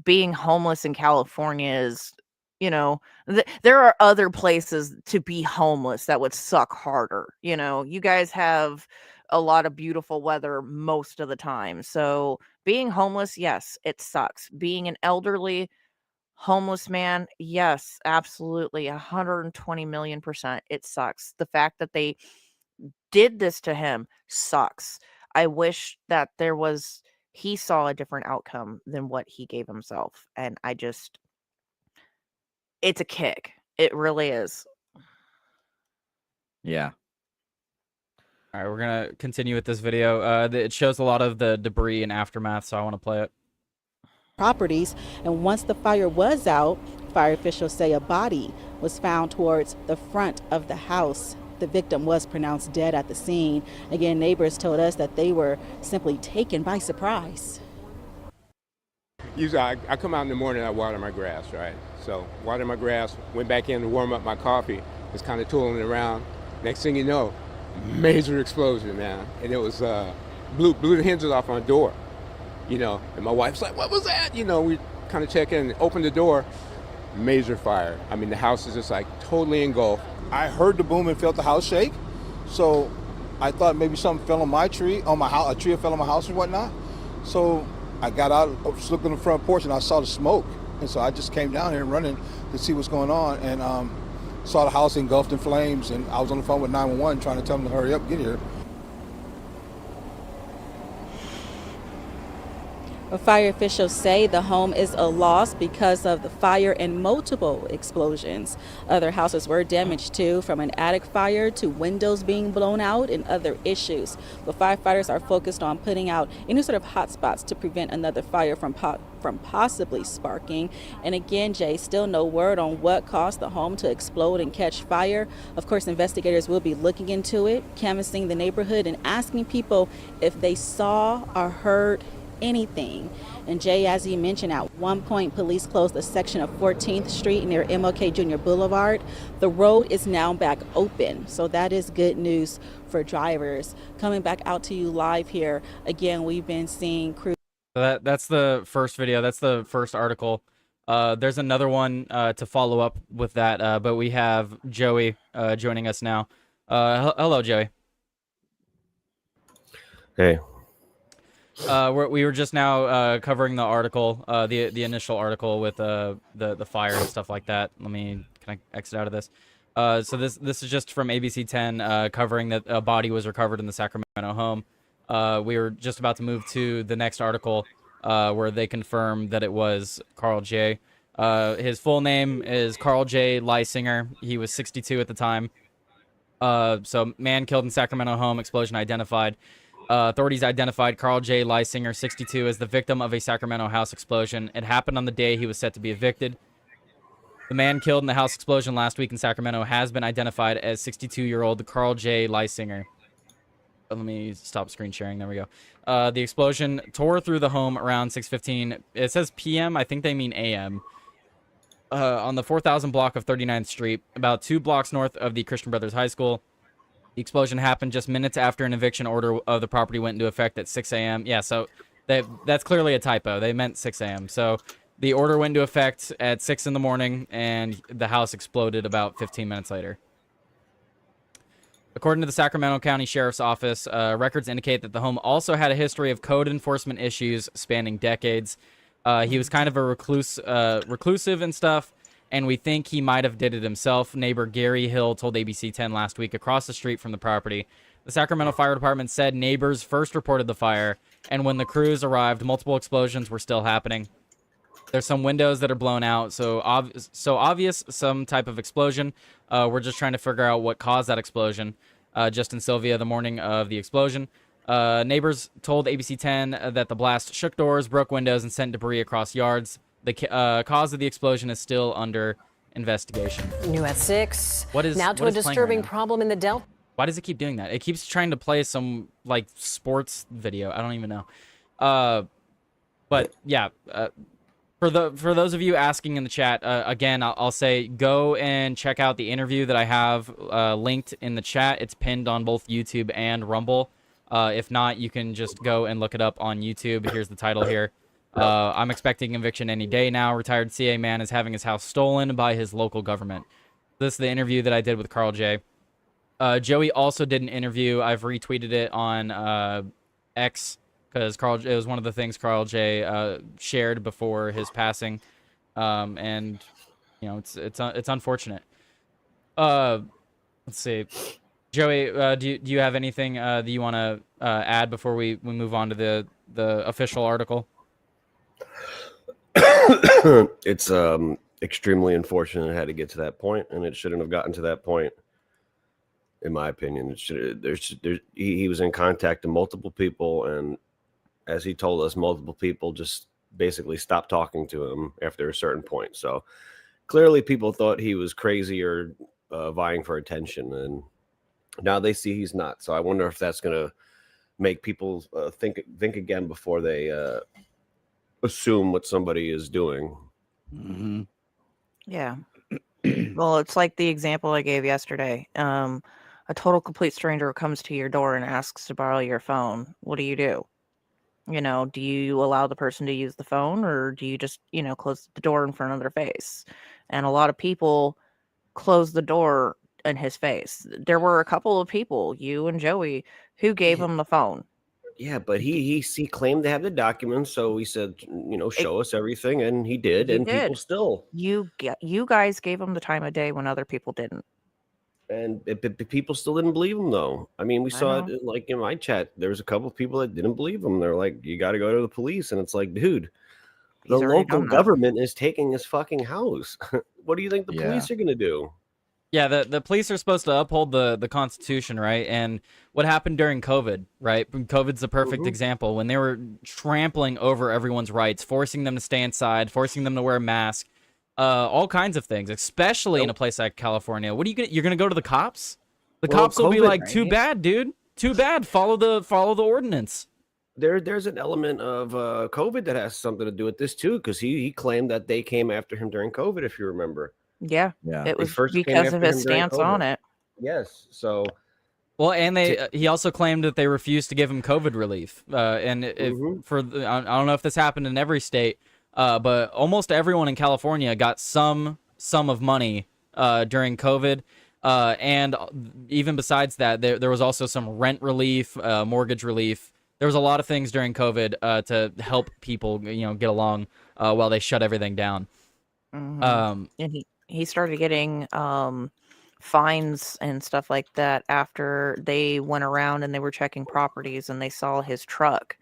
being homeless in California is, there are other places to be homeless that would suck harder. You guys have a lot of beautiful weather most of the time. So being homeless, yes, it sucks. Being an elderly homeless man, yes, absolutely, 120 million percent, it sucks. The fact that they did this to him sucks. I wish that he saw a different outcome than what he gave himself. And it's a kick. It really is. Yeah. All right, we're going to continue with this video. It shows a lot of the debris and aftermath, so I want to play it. Properties, and once the fire was out, fire officials say a body was found towards the front of the house. The victim was pronounced dead at the scene. Again, neighbors told us that they were simply taken by surprise. Usually I come out in the morning, I water my grass, right? So water my grass, went back in to warm up my coffee, was kind of tooling around. Next thing you know, major explosion, man. And it was, blew the hinges off my door, and my wife's like, what was that? We kind of check in, open the door, major fire. I mean, the house is just like totally engulfed. I heard the boom and felt the house shake. So I thought maybe something fell on my tree, on my house, a tree fell on my house and whatnot. So I got out, looked on the front porch, and I saw the smoke. And so I just came down here running to see what's going on, and saw the house engulfed in flames. And I was on the phone with 911 trying to tell them to hurry up, get here. Fire officials say the home is a loss because of the fire and multiple explosions. Other houses were damaged too, from an attic fire to windows being blown out and other issues. The firefighters are focused on putting out any sort of hot spots to prevent another fire from possibly sparking. And again, Jay, still no word on what caused the home to explode and catch fire. Of course, investigators will be looking into it, canvassing the neighborhood and asking people if they saw or heard anything. And Jay, as you mentioned, at one point police closed a section of 14th Street near MLK Jr. Boulevard. The road is now back open, so that is good news for drivers. Coming back out to you live here again, we've been seeing crews. That's the first video. That's the first article. There's another one to follow up with that, but we have Joey joining us now. Hello, Joey. Hey. We were just now covering the article, the initial article with the fire and stuff like that. Can I exit out of this? So this is just from ABC 10 covering that a body was recovered in the Sacramento home. We were just about to move to the next article where they confirm that it was Karl J. His full name is Karl J. Lysinger. He was 62 at the time. So man killed in Sacramento home, explosion identified. Authorities identified Karl J. Lysinger, 62, as the victim of a Sacramento house explosion. It happened on the day he was set to be evicted. The man killed in the house explosion last week in Sacramento has been identified as 62-year-old Karl J. Lysinger. Let me stop screen sharing. There we go. The explosion tore through the home around 6:15. It says p.m. I think they mean a.m. On the 4000 block of 39th Street, about 2 blocks north of the Christian Brothers High School. The explosion happened just minutes after an eviction order of the property went into effect at 6 a.m. Yeah, so that's clearly a typo. They meant 6 a.m. So the order went into effect at 6 in the morning, and the house exploded about 15 minutes later. According to the Sacramento County Sheriff's Office, records indicate that the home also had a history of code enforcement issues spanning decades. He was kind of a reclusive and stuff, and we think he might have did it himself. Neighbor Gary Hill told ABC 10 last week across the street from the property. The Sacramento Fire Department said neighbors first reported the fire, and when the crews arrived, multiple explosions were still happening. There's some windows that are blown out, so obvious some type of explosion. We're just trying to figure out what caused that explosion. Justin Sylvia, the morning of the explosion. Neighbors told ABC 10 that the blast shook doors, broke windows, and sent debris across yards. The cause of the explosion is still under investigation. New at 6. What is now to a disturbing problem in the Delta? Why does it keep doing that? It keeps trying to play some like sports video. I don't even know. But yeah, for those of you asking in the chat, again, I'll say go and check out the interview that I have linked in the chat. It's pinned on both YouTube and Rumble. If not, you can just go and look it up on YouTube. Here's the title here. I'm expecting eviction any day now. Retired CA man is having his house stolen by his local government. This is the interview that I did with Karl J. Joey also did an interview. I've retweeted it on X because it was one of the things Karl J shared before his passing, and it's unfortunate. Let's see, Joey, do you have anything that you want to add before we move on to the official article? It's extremely unfortunate it had to get to that point, and it shouldn't have gotten to that point. In my opinion, he was in contact with multiple people, and as he told us, multiple people just basically stopped talking to him after a certain point. So clearly, people thought he was crazy or vying for attention, and now they see he's not. So I wonder if that's going to make people think again before they assume what somebody is doing. Mm-hmm. Yeah. Well, it's like the example I gave yesterday. A total complete stranger comes to your door and asks to borrow your phone. What do? Do you allow the person to use the phone, or do you just, close the door in front of their face? And a lot of people close the door in his face. There were a couple of people, you and Joey, who gave him the phone. Yeah, but he claimed to have the documents, so he said, show us everything, and he did, and people still. You guys gave him the time of day when other people didn't. And people still didn't believe him, though. I mean, we saw it like in my chat. There was a couple of people that didn't believe him. They're like, "You got to go to the police," and it's like, dude, the local government is taking his fucking house. What do you think the police are going to do? Yeah, the police are supposed to uphold the Constitution, right? And what happened during COVID, right? COVID's the perfect example. When they were trampling over everyone's rights, forcing them to stay inside, forcing them to wear a mask, all kinds of things, especially in a place like California. What are you're gonna go to the cops? The cops will be like, too bad, dude. Too bad. Follow the ordinance. There's an element of COVID that has something to do with this too, because he claimed that they came after him during COVID, if you remember. Yeah. It was because of his stance on it. Yes. So. Well, and he also claimed that they refused to give him COVID relief. And I don't know if this happened in every state, but almost everyone in California got some sum of money during COVID. And even besides that, there was also some rent relief, mortgage relief. There was a lot of things during COVID to help people, get along while they shut everything down. And he started getting fines and stuff like that after they went around and they were checking properties and they saw his truck.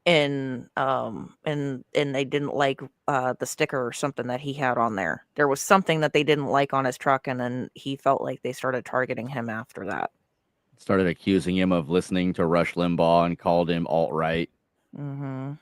And they didn't like the sticker or something that he had on there. There was something that they didn't like on his truck, and then he felt like they started targeting him after that. Started accusing him of listening to Rush Limbaugh and called him alt-right. Mm-hmm.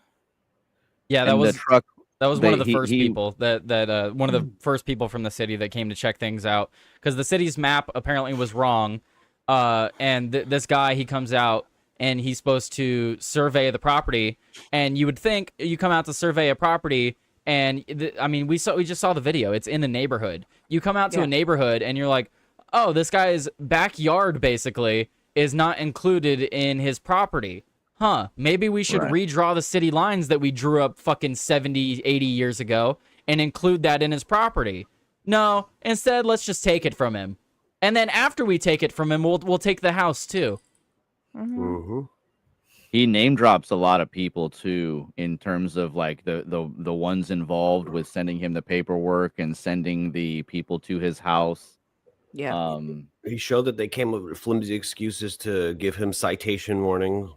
Yeah, that was one of the first people that one of the first people from the city that came to check things out, because the city's map apparently was wrong. And this guy, he comes out and he's supposed to survey the property, and you would think you come out to survey a property, and we just saw the video. It's in the neighborhood. You come out to a neighborhood and you're like, oh, this guy's backyard basically is not included in his property. Huh, maybe we should redraw the city lines that we drew up fucking 70, 80 years ago and include that in his property. No, instead, let's just take it from him. And then after we take it from him, we'll take the house too. He name drops a lot of people too, in terms of like the ones involved with sending him the paperwork and sending the people to his house. Yeah. He showed that they came up with flimsy excuses to give him citation warning.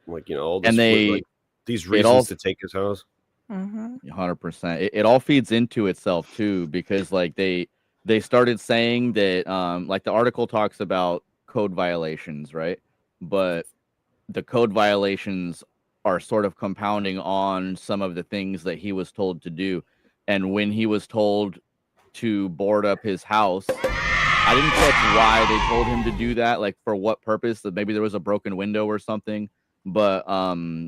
Like, all this, and these reasons to take his house. 100%. It all feeds into itself too, because like they started saying that like the article talks about code violations, right? But the code violations are sort of compounding on some of the things that he was told to do. And when he was told to board up his house, I didn't catch why they told him to do that, like for what purpose. That maybe there was a broken window or something. But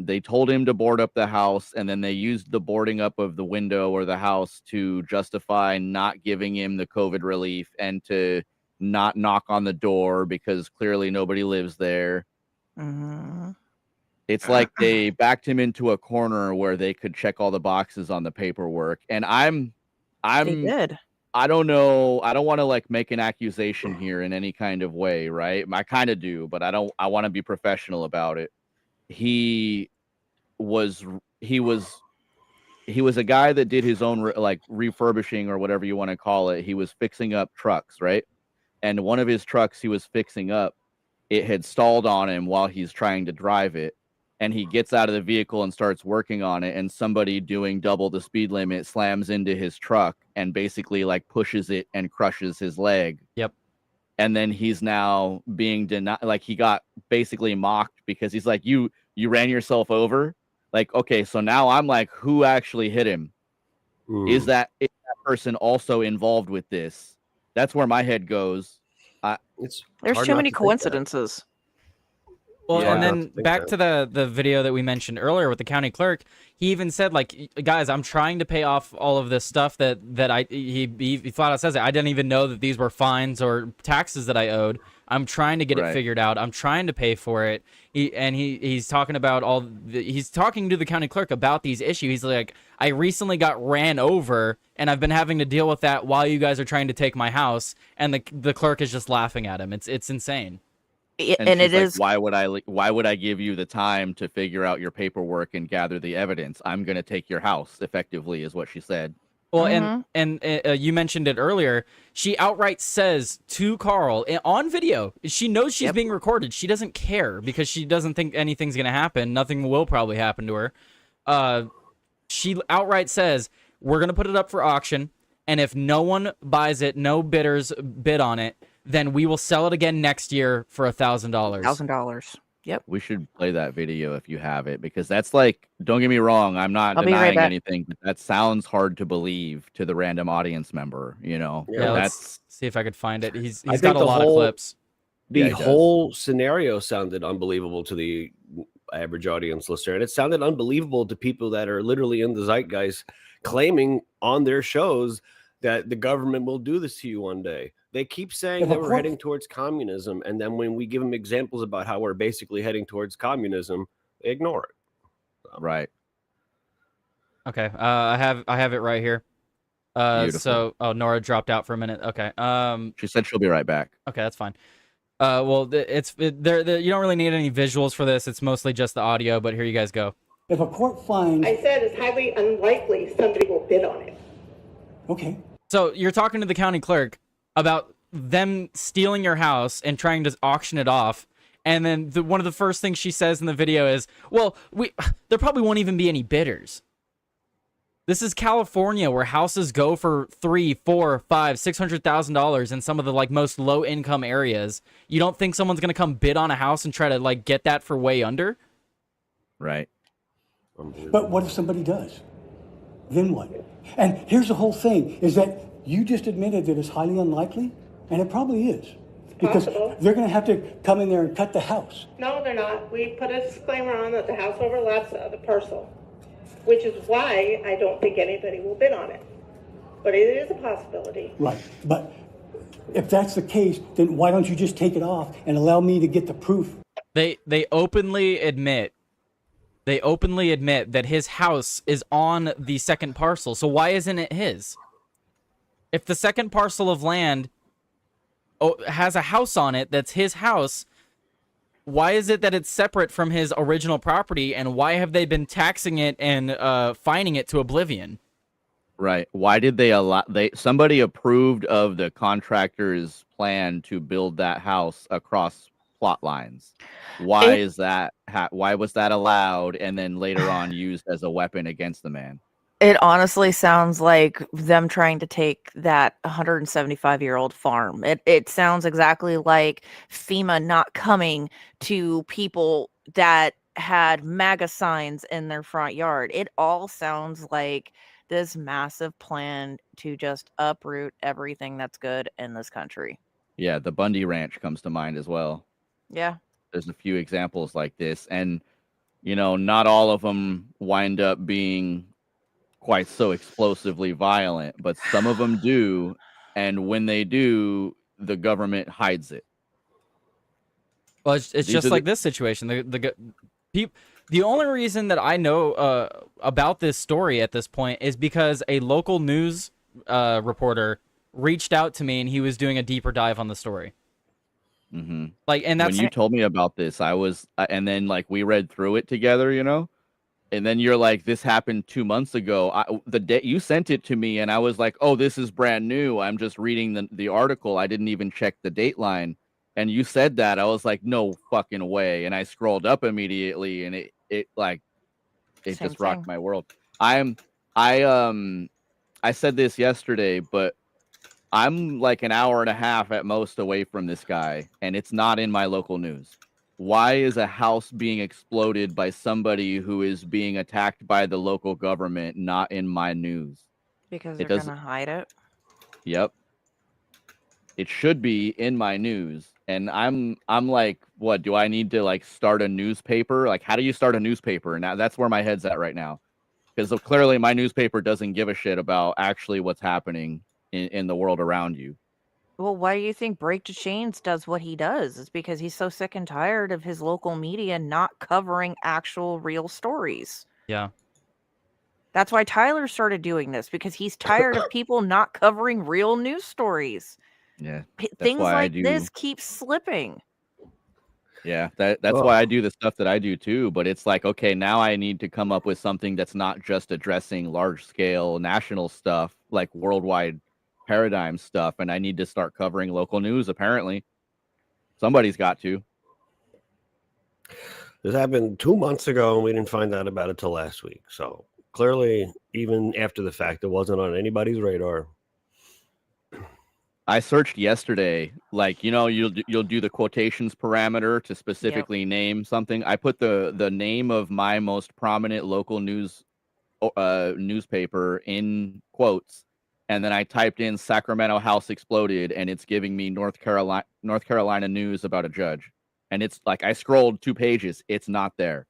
they told him to board up the house, and then they used the boarding up of the window or the house to justify not giving him the COVID relief and to not knock on the door because clearly nobody lives there. It's like they backed him into a corner where they could check all the boxes on the paperwork. And I'm I don't know. I don't want to like make an accusation here in any kind of way, right? I kind of do, but I don't. I want to be professional about it. He was a guy that did his own like refurbishing or whatever you want to call it. He was fixing up trucks, right? And one of his trucks he was fixing up, it had stalled on him while he's trying to drive it. And he gets out of the vehicle and starts working on it. And somebody doing double the speed limit slams into his truck and basically like pushes it and crushes his leg. Yep. And then he's now being denied. Like he got basically mocked because he's like, you ran yourself over. Like, okay, so now I'm like, who actually hit him? Is that person also involved with this? That's where my head goes. There's too many coincidences. Well, Yeah. and then back to the video that we mentioned earlier with the county clerk, he even said, like, guys, I'm trying to pay off all of this stuff that he flat out says it. I didn't even know that these were fines or taxes that I owed. I'm trying to get it figured out. I'm trying to pay for it. He's talking about he's talking to the county clerk about these issues. He's like, I recently got ran over and I've been having to deal with that while you guys are trying to take my house. And the clerk is just laughing at him. It's insane. And it is why would I give you the time to figure out your paperwork and gather the evidence? I'm going to take your house effectively is what she said. Well, and you mentioned it earlier. She outright says to Karl on video, she knows she's being recorded. She doesn't care because she doesn't think anything's going to happen. Nothing will probably happen to her. She outright says, we're going to put it up for auction. And if no one buys it, no bidders bid on it, then we will sell it again next year for $1,000. $1,000. Yep. We should play that video if you have it, because that's like, don't get me wrong, I'm not I'll be right denying back. anything, but that sounds hard to believe to the random audience member, you know? Yeah, That's let's see if I could find it. He's I think got a the lot of whole- clips. The Yeah, he does. whole scenario sounded unbelievable to the average audience listener, and it sounded unbelievable to people that are literally in the zeitgeist claiming on their shows that the government will do this to you one day. They keep saying Yeah, that but we're what- heading towards communism, and then when we give them examples about how we're basically heading towards communism, they ignore it. right. Okay, I have it right here. Beautiful. So Nora dropped out for a minute. Okay. She said she'll be right back. Okay, that's fine. Well, you don't really need any visuals for this. It's mostly just the audio. But here you guys go. If a court finds, I said it's highly unlikely somebody will bid on it. okay, So you're talking to the county clerk about them stealing your house and trying to auction it off. And then one of the first things she says in the video is, well, there probably won't even be any bidders. This is California, where houses go for $300,000, $400,000, $500,000, $600,000 in some of the like most low income areas. You don't think someone's gonna come bid on a house and try to like get that for way under? Right. but what if somebody does? Then what? And here's the whole thing, is that you just admitted that it's highly unlikely, and it probably is. Because Possible. they're going to have to come in there and cut the house. No, they're not. We put a disclaimer on that the house overlaps the other parcel, which is why I don't think anybody will bid on it. But it is a possibility. Right. But if that's the case, then why don't you just take it off and allow me to get the proof? They openly admit that his house is on the second parcel. So why isn't it his? If the second parcel of land has a house on it that's his house, why is it that it's separate from his original property, and why have they been taxing it and fining it to oblivion? Right. Why did they allow somebody approved of the contractor's plan to build that house across plot lines? Why is that why was that allowed and then later on used as a weapon against the man? It honestly sounds like them trying to take that 175-year-old farm. It sounds exactly like FEMA not coming to people that had MAGA signs in their front yard. It all sounds like this massive plan to just uproot everything that's good in this country. Yeah, the Bundy Ranch comes to mind as well. Yeah. There's a few examples like this, and you know, not all of them wind up being quite so explosively violent, but some of them do, and when they do, the government hides it. Well, it's just like this situation. The only reason that I know about this story at this point is because a local news reporter reached out to me and he was doing a deeper dive on the story. Like, and that's when you told me about this, I was, and then like we read through it together, you know, and then you're like, this happened 2 months ago. The day you sent it to me, and I was like, oh, this is brand new. I'm just reading the article. I didn't even check the date line. And you said that, I was like, no fucking way. And I scrolled up immediately, and it just rocked my world. I said this yesterday, but I'm like an hour and a half at most away from this guy, and it's not in my local news. Why is a house being exploded by somebody who is being attacked by the local government not in my news? Because they're going to hide it. Yep. It should be in my news. And I'm like, what, do I need to like start a newspaper? Like, how do you start a newspaper? Now that's where my head's at right now. Because clearly my newspaper doesn't give a shit about actually what's happening in the world around you. Well, why do you think Break the Chains does what he does? It's because he's so sick and tired of his local media not covering actual real stories. Yeah. That's why Tyler started doing this, because he's tired of people not covering real news stories. Yeah. Things like this keep slipping. Yeah, that's why I do the stuff that I do too. But it's like, okay, now I need to come up with something that's not just addressing large scale national stuff, like worldwide paradigm stuff, and I need to start covering local news. Apparently, somebody's got to. This happened 2 months ago, and we didn't find out about it till last week. So clearly, even after the fact, it wasn't on anybody's radar. I searched yesterday, like, you know, you'll do the quotations parameter to specifically name something. I put the name of my most prominent local newspaper in quotes, and then I typed in Sacramento house exploded, and it's giving me North Carolina news about a judge. And it's like, I scrolled 2 pages, it's not there.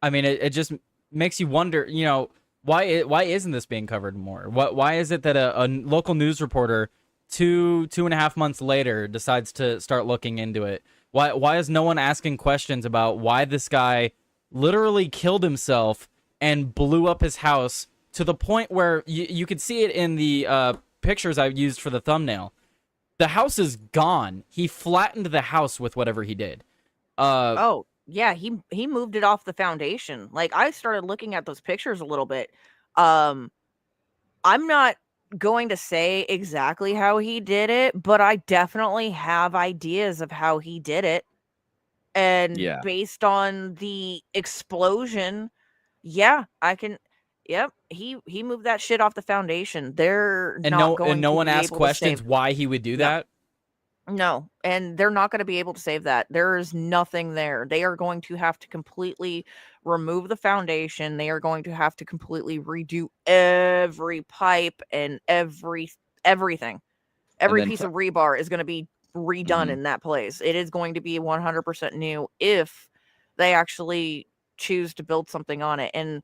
I mean, it just makes you wonder, you know, why isn't this being covered more? Why is it that a local news reporter 2.5 months later decides to start looking into it? Why is no one asking questions about why this guy literally killed himself and blew up his house to the point where you could see it in the pictures I used for the thumbnail. The house is gone. He flattened the house with whatever he did. Oh, yeah, he moved it off the foundation. Like, I started looking at those pictures a little bit. I'm not going to say exactly how he did it, but I definitely have ideas of how he did it. And based on the explosion, yeah, I can. Yep, he moved that shit off the foundation. They're not going to and no one be asked able to questions save- why he would do that. No, and they're not going to be able to save that. There is nothing there. They are going to have to completely remove the foundation. They are going to have to completely redo every pipe and everything. Every piece of rebar is going to be redone in that place. It is going to be 100% new if they actually choose to build something on it. And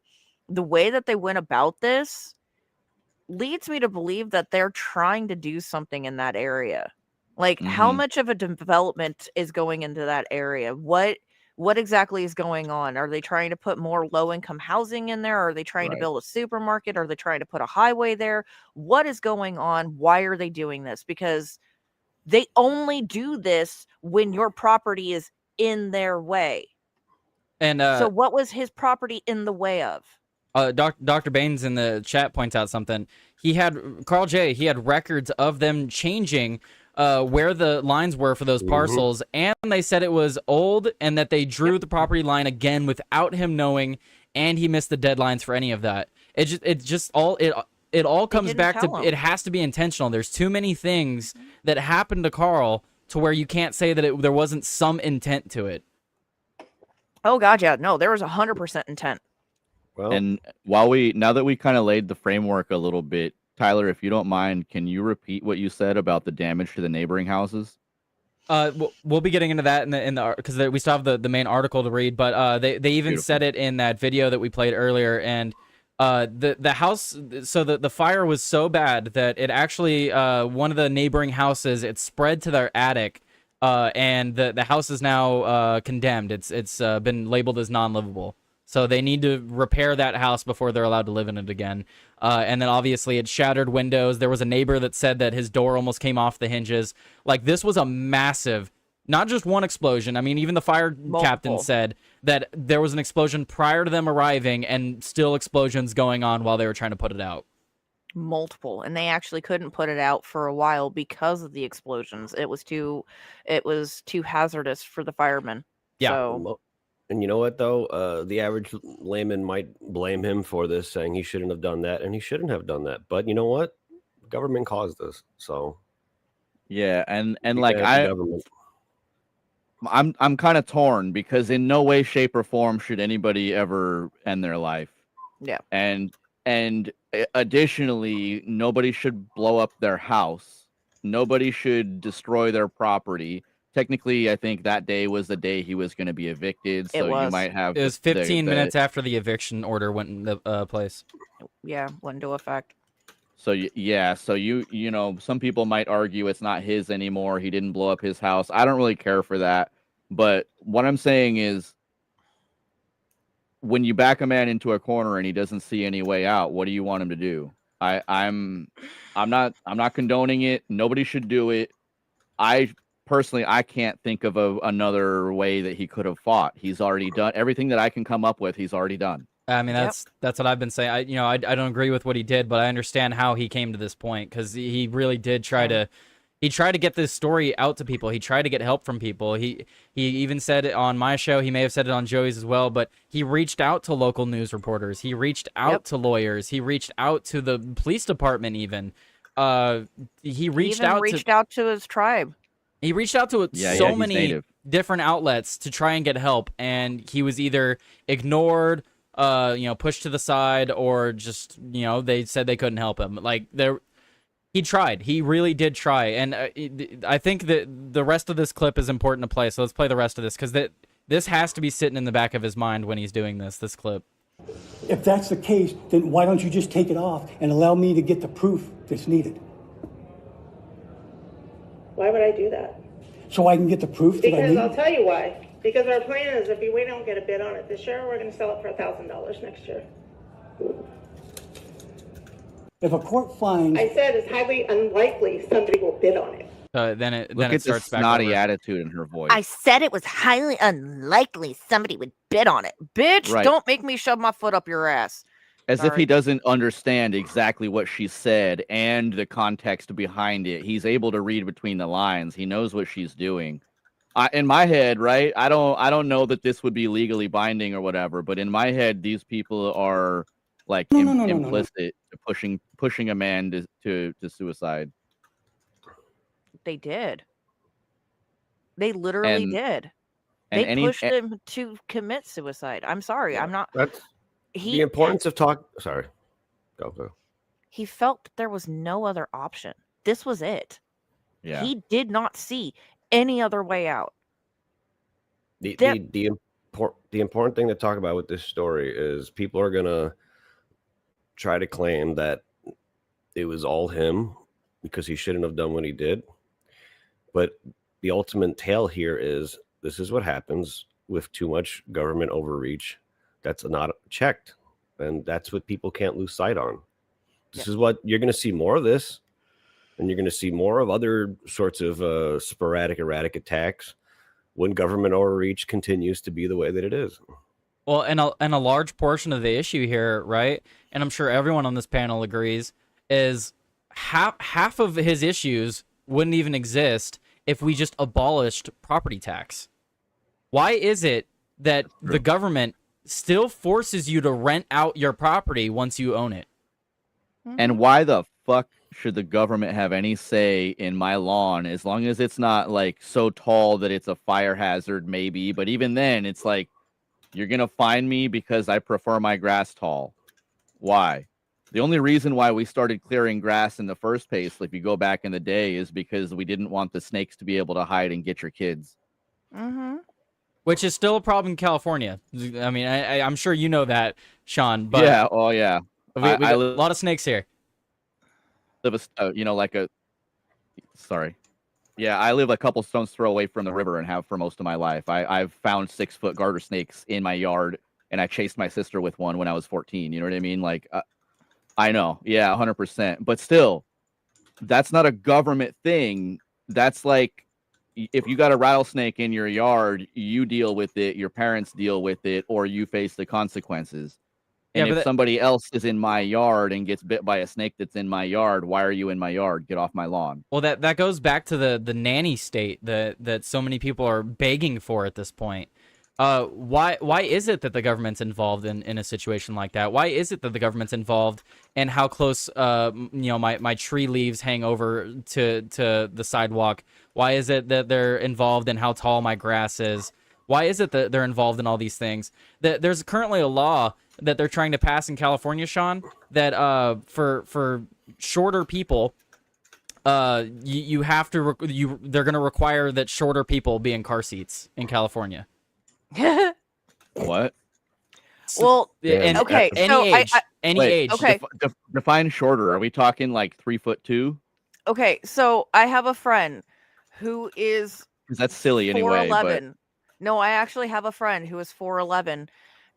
the way that they went about this leads me to believe that they're trying to do something in that area. Like, how much of a development is going into that area? What exactly is going on? Are they trying to put more low-income housing in there? Are they trying to build a supermarket? Are they trying to put a highway there? What is going on? Why are they doing this? Because they only do this when your property is in their way. And so what was his property in the way of? Dr. Baines in the chat points out something. He had records of them changing where the lines were for those parcels, and they said it was old and that they drew the property line again without him knowing, and he missed the deadlines for any of that. It all comes back to it has to be intentional. There's too many things that happened to Karl to where you can't say that there wasn't some intent to it. Oh God, yeah, no, there was 100% intent. Well, and now that we kind of laid the framework a little bit, Tyler, if you don't mind, can you repeat what you said about the damage to the neighboring houses? We'll be getting into that in the because we still have the main article to read, but they even said it in that video that we played earlier, and the house. So the fire was so bad that it actually one of the neighboring houses, it spread to their attic, and the house is now condemned. It's been labeled as non-livable. So they need to repair that house before they're allowed to live in it again. And then obviously it shattered windows. There was a neighbor that said that his door almost came off the hinges. Like, this was a massive, not just one explosion. I mean, even the fire captain said that there was an explosion prior to them arriving and still explosions going on while they were trying to put it out. Multiple, and they actually couldn't put it out for a while because of the explosions. It was too hazardous for the firemen. Yeah. So, and you know what, though? The average layman might blame him for this, saying he shouldn't have done that, and he shouldn't have done that. But you know what? Government caused this, so yeah, and like I'm kind of torn because in no way, shape, or form should anybody ever end their life. Yeah, and additionally, nobody should blow up their house. Nobody should destroy their property. Technically, I think that day was the day he was going to be evicted, so you might have... It was 15 minutes after the eviction order went into place. Yeah, went into effect. So, yeah, so you know, some people might argue it's not his anymore. He didn't blow up his house. I don't really care for that. But what I'm saying is, when you back a man into a corner and he doesn't see any way out, what do you want him to do? I'm not condoning it. Nobody should do it. Personally, I can't think of another way that he could have fought. He's already done everything that I can come up with. He's already done. I mean, that's what I've been saying. I don't agree with what he did, but I understand how he came to this point, because he really did try to. He tried to get this story out to people. He tried to get help from people. He even said it on my show. He may have said it on Joey's as well, but he reached out to local news reporters. He reached out to lawyers. He reached out to the police department even. He reached out to his tribe. He reached out to so many different outlets to try and get help, and he was either ignored, pushed to the side, or just, they said they couldn't help him. Like, he tried. He really did try. And I think that the rest of this clip is important to play, so let's play the rest of this, because this has to be sitting in the back of his mind when he's doing this clip. If that's the case, then why don't you just take it off and allow me to get the proof that's needed? Why would I do that? So I can get the proof that I Because need? I'll tell you why. Because our plan is if we don't get a bid on it this year, we're going to sell it for $1,000 next year. If a court finds... I said it's highly unlikely somebody will bid on it. Then it Look at starts this back snotty over. attitude in her voice. I said it was highly unlikely somebody would bid on it. Bitch, Right. don't make me shove my foot up your ass. As if Sorry. he doesn't understand exactly what she said and the context behind it. He's able to read between the lines. He knows what she's doing. In my head, right? I don't know that this would be legally binding or whatever, but in my head, these people are like implicit to pushing a man to suicide. They did. They literally did. and They pushed him to commit suicide. I'm sorry. Yeah, I'm not. That's the importance of talk. Sorry, go. He felt that there was no other option. This was it. Yeah. He did not see any other way out. The important thing to talk about with this story is people are gonna try to claim that it was all him because he shouldn't have done what he did. But the ultimate tale here is this is what happens with too much government overreach that's not checked. And that's what people can't lose sight on. This is what you're going to see more of this. And you're going to see more of other sorts of sporadic, erratic attacks when government overreach continues to be the way that it is. Well, and a large portion of the issue here, right, and I'm sure everyone on this panel agrees, is half of his issues wouldn't even exist if we just abolished property tax. Why is it that the government still forces you to rent out your property once you own it? And why the fuck should the government have any say in my lawn as long as it's not like so tall that it's a fire hazard, maybe? But even then, it's like, you're going to fine me because I prefer my grass tall. Why? The only reason why we started clearing grass in the first place, if you go back in the day, is because we didn't want the snakes to be able to hide and get your kids. Mm-hmm. Which is still a problem in California. I mean, I'm sure you know that, Sean. But yeah, oh yeah. We got a lot of snakes here. Yeah, I live a couple stones throw away from the river and have for most of my life. I've found 6-foot garter snakes in my yard and I chased my sister with one when I was 14. You know what I mean? Like, I know. Yeah, 100%. But still, that's not a government thing. That's like, if you got a rattlesnake in your yard, you deal with it, your parents deal with it, or you face the consequences. And if somebody else is in my yard and gets bit by a snake that's in my yard, why are you in my yard? Get off my lawn. Well, that goes back to the nanny state that so many people are begging for at this point. Why is it that the government's involved in a situation like that? Why is it that the government's involved in how close my tree leaves hang over to the sidewalk? Why is it that they're involved in how tall my grass is? Why is it that they're involved in all these things? There's currently a law that they're trying to pass in California, Sean, that for shorter people, you have to they're going to require that shorter people be in car seats in California. What? Well, and okay, any so age, any age. Okay. Define shorter. Are we talking like 3'2"? Okay, so I have a friend who is That's silly anyway. 4'11". No, I actually have a friend who is 4'11",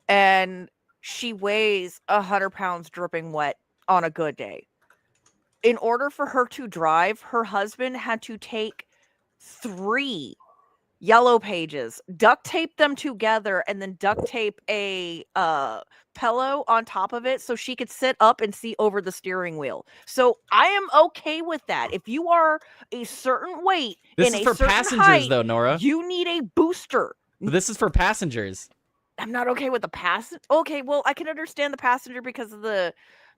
and she weighs 100 pounds dripping wet on a good day. In order for her to drive, her husband had to take 3 yellow pages, duct tape them together, and then duct tape a pillow on top of it so she could sit up and see over the steering wheel. So I am okay with that. If you are a certain weight This and is a for certain passengers, height, though, Nora. you need a booster. This is for passengers. I'm not okay with the passenger. Okay, well, I can understand the passenger because of the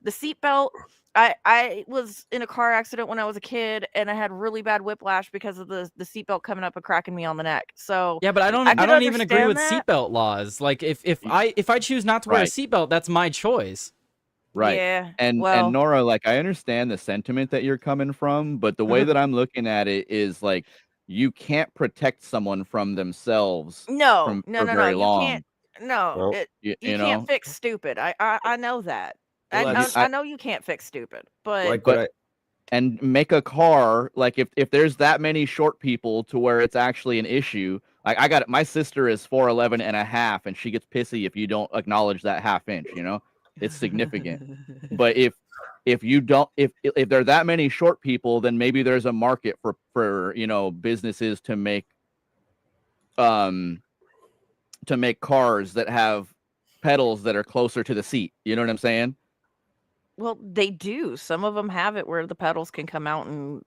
seatbelt. I was in a car accident when I was a kid, and I had really bad whiplash because of the seatbelt coming up and cracking me on the neck. So Yeah, but I don't even agree with seatbelt laws. Like if I choose not to wear a seatbelt, that's my choice. Right. Yeah. And Nora, like, I understand the sentiment that you're coming from, but the way that I'm looking at it is like, you can't protect someone from themselves. No. For very long. You can't. No, Well, you you can't know? fix stupid. I know that. Well, I know you can't fix stupid, but and make a car, like, if there's that many short people to where it's actually an issue. Like, I got it. My sister is 4'11" and a half, and she gets pissy if you don't acknowledge that half inch. You know, it's significant. But if you don't, if there are that many short people, then maybe there's a market for businesses to make cars that have pedals that are closer to the seat. You know what I'm saying? well, they do. Some of them have it where the pedals can come out and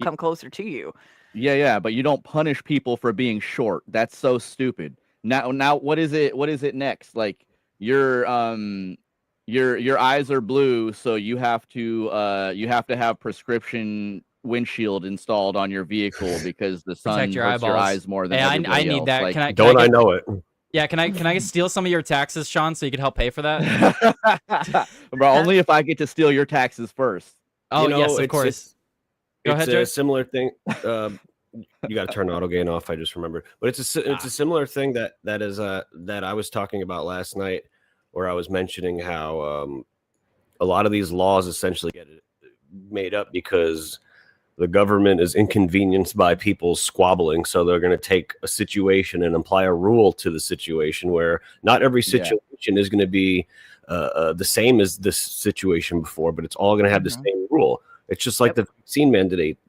come closer to you. Yeah, but you don't punish people for being short. That's so stupid. Now, what is it? What is it next? Like, your eyes are blue, so you have to have prescription windshield installed on your vehicle because the sun Protect your hurts your eyeballs. eyes more than Hey, everybody I need else. that. Like, Can I I know it? Yeah, can I steal some of your taxes, Sean, so you could help pay for that? Bro, only if I get to steal your taxes first. Oh, yes, of course. Go ahead, It's Joe. a similar thing. You got to turn auto gain off. I just remembered, but it's a similar thing that I was talking about last night, where I was mentioning how a lot of these laws essentially get made up because the government is inconvenienced by people squabbling, so they're going to take a situation and apply a rule to the situation where not every situation is going to be the same as this situation before, but it's all going to have the same rule. It's just like the vaccine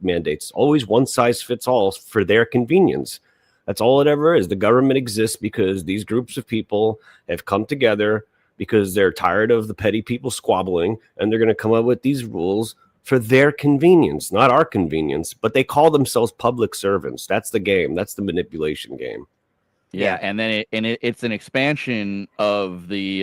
mandates. Always one size fits all for their convenience. That's all it ever is. The government exists because these groups of people have come together because they're tired of the petty people squabbling, and they're going to come up with these rules for their convenience, not our convenience. But they call themselves public servants. That's the game. That's the manipulation game. Yeah, and then it's an expansion of the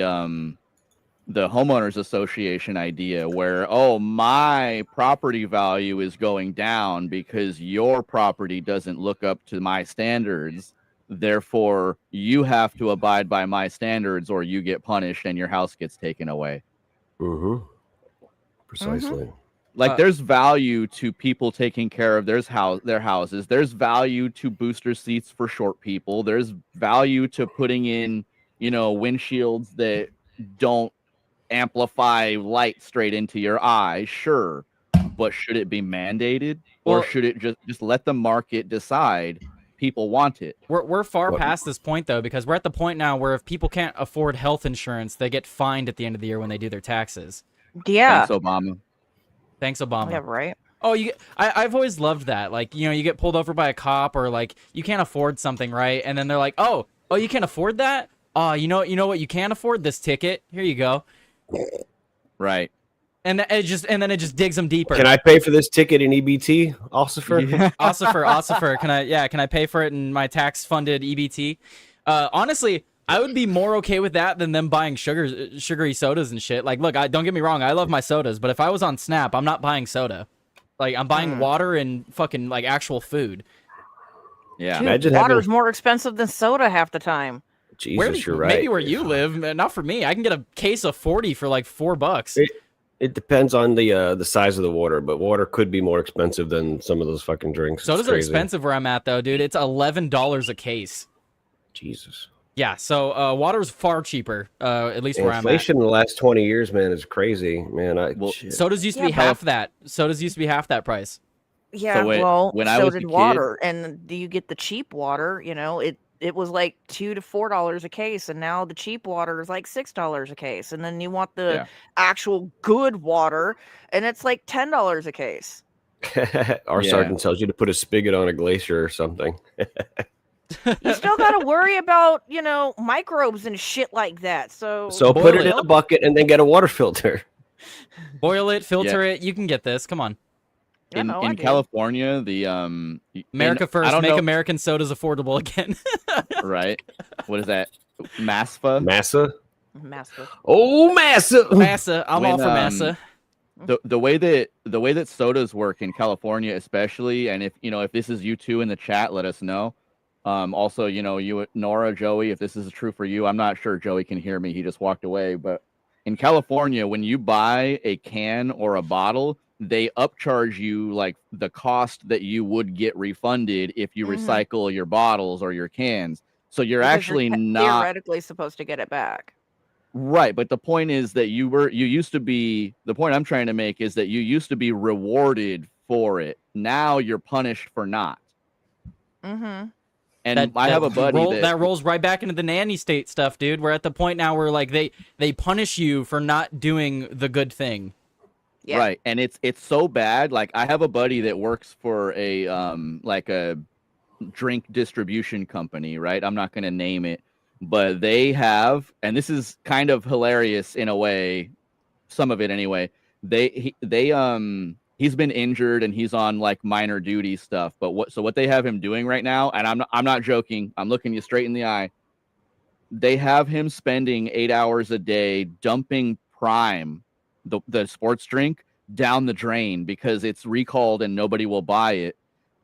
homeowners association idea where, oh, my property value is going down because your property doesn't look up to my standards. Therefore, you have to abide by my standards or you get punished and your house gets taken away. Precisely. Like, there's value to people taking care of their houses. There's value to booster seats for short people. There's value to putting in, windshields that don't amplify light straight into your eye. Sure, but should it be mandated, or should it just let the market decide people want it. We're far past this point though, because we're at the point now where if people can't afford health insurance, they get fined at the end of the year when they do their taxes. Yeah. Thanks, Obama. Thanks, Obama. Yeah, right. Oh, I've always loved that. Like, you know, you get pulled over by a cop, or like you can't afford something, right? And then they're like, oh, you can't afford that? Oh, you know what you can afford? This ticket. Here you go. Right. And then it just digs them deeper. Can I pay for this ticket in EBT, Ossifer? Ossifer, can I pay for it in my tax-funded EBT? Honestly, I would be more okay with that than them buying sugary sodas and shit. Like, look, don't get me wrong, I love my sodas, but if I was on Snap, I'm not buying soda. Like, I'm buying water and fucking like actual food. Yeah, dude, water's more expensive than soda half the time. Jesus, you're right. Maybe where you live, not for me. I can get a case of 40 for like $4. It depends on the size of the water, but water could be more expensive than some of those fucking drinks. Sodas are expensive where I'm at, though, dude. It's $11 a case. Jesus. Yeah, so water's far cheaper, at least where I'm at. Inflation in the last 20 years, man, is crazy, man. Sodas used to be half that. Sodas used to be half that price. Yeah, so did water, and you get the cheap water. You know, it was like $2 to $4 a case, and now the cheap water is like $6 a case, and then you want the actual good water, and it's like $10 a case. Our sergeant tells you to put a spigot on a glacier or something. You still got to worry about, you know, microbes and shit like that. So put it in a bucket and then get a water filter. Boil it, filter it. You can get this. Come on. In California, the America first, make American sodas affordable again. Right? What is that? Massa? Massa. Oh, Massa. Massa. I'm all for Massa. The way that sodas work in California, especially, and if this is you two in the chat, let us know. Also, you, Nora, Joey, if this is true for you, I'm not sure Joey can hear me. He just walked away. But in California, when you buy a can or a bottle, they upcharge you like the cost that you would get refunded if you recycle your bottles or your cans. So you're actually not theoretically supposed to get it back. Right. But the point is that the point I'm trying to make is that you used to be rewarded for it. Now you're punished for not. Mm-hmm. And I have a buddy that rolls right back into the nanny state stuff, dude. We're at the point now where like they punish you for not doing the good thing. Yeah. Right. And it's so bad. Like I have a buddy that works for a drink distribution company, right? I'm not going to name it, but they have, and this is kind of hilarious in a way, some of it anyway. He's been injured and he's on like minor duty stuff. But what they have him doing right now, and I'm not joking, I'm looking you straight in the eye. They have him spending 8 hours a day dumping Prime, the sports drink, down the drain because it's recalled and nobody will buy it.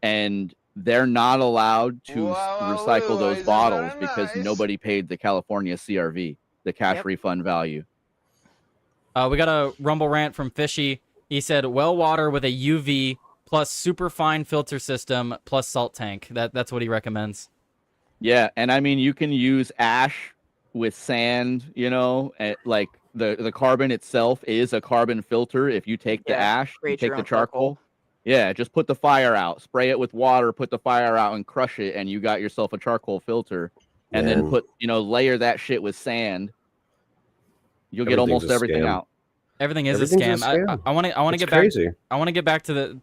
And they're not allowed to recycle those bottles because nobody paid the California CRV, the cash refund value. We got a Rumble rant from Fishy. He said, well water with a UV plus super fine filter system plus salt tank. That's what he recommends. Yeah, and I mean, you can use ash with sand, like the carbon itself is a carbon filter. If you take the ash, you take the charcoal. Yeah, just put the fire out, spray it with water, put the fire out and crush it, and you got yourself a charcoal filter. And then layer that shit with sand. You'll get almost everything out. Everything is a scam. I want to get crazy. back. I want to get back to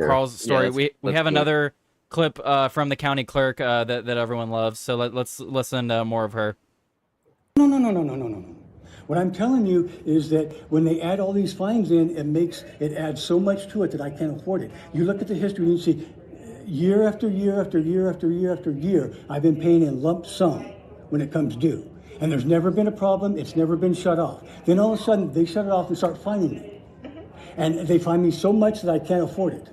Karl's story. We have another clip from the county clerk that everyone loves. So let's listen to more of her. No. What I'm telling you is that when they add all these fines in, it adds so much to it that I can't afford it. You look at the history and you see year after year after year after year after year, I've been paying in lump sum when it comes due. And there's never been a problem. It's never been shut off. Then all of a sudden, they shut it off and start fining me. And they fine me so much that I can't afford it.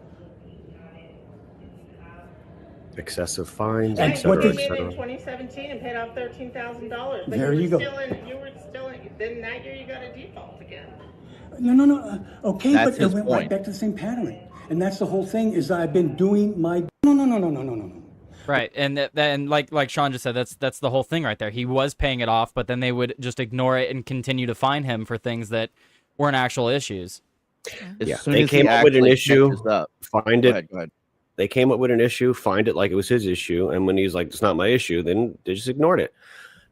Excessive fines, I etc. came in 2017 and paid off $13,000. But there you go. Then that year you got a default again. No. Okay, that's but it went right back to the same pattern. And that's the whole thing is I've been doing my... No. Right, and like Sean just said, that's the whole thing right there. He was paying it off, but then they would just ignore it and continue to fine him for things that weren't actual issues. They came up with an issue, find it. Go ahead. They came up with an issue, find it like it was his issue, and when he's like, "It's not my issue," then they just ignored it.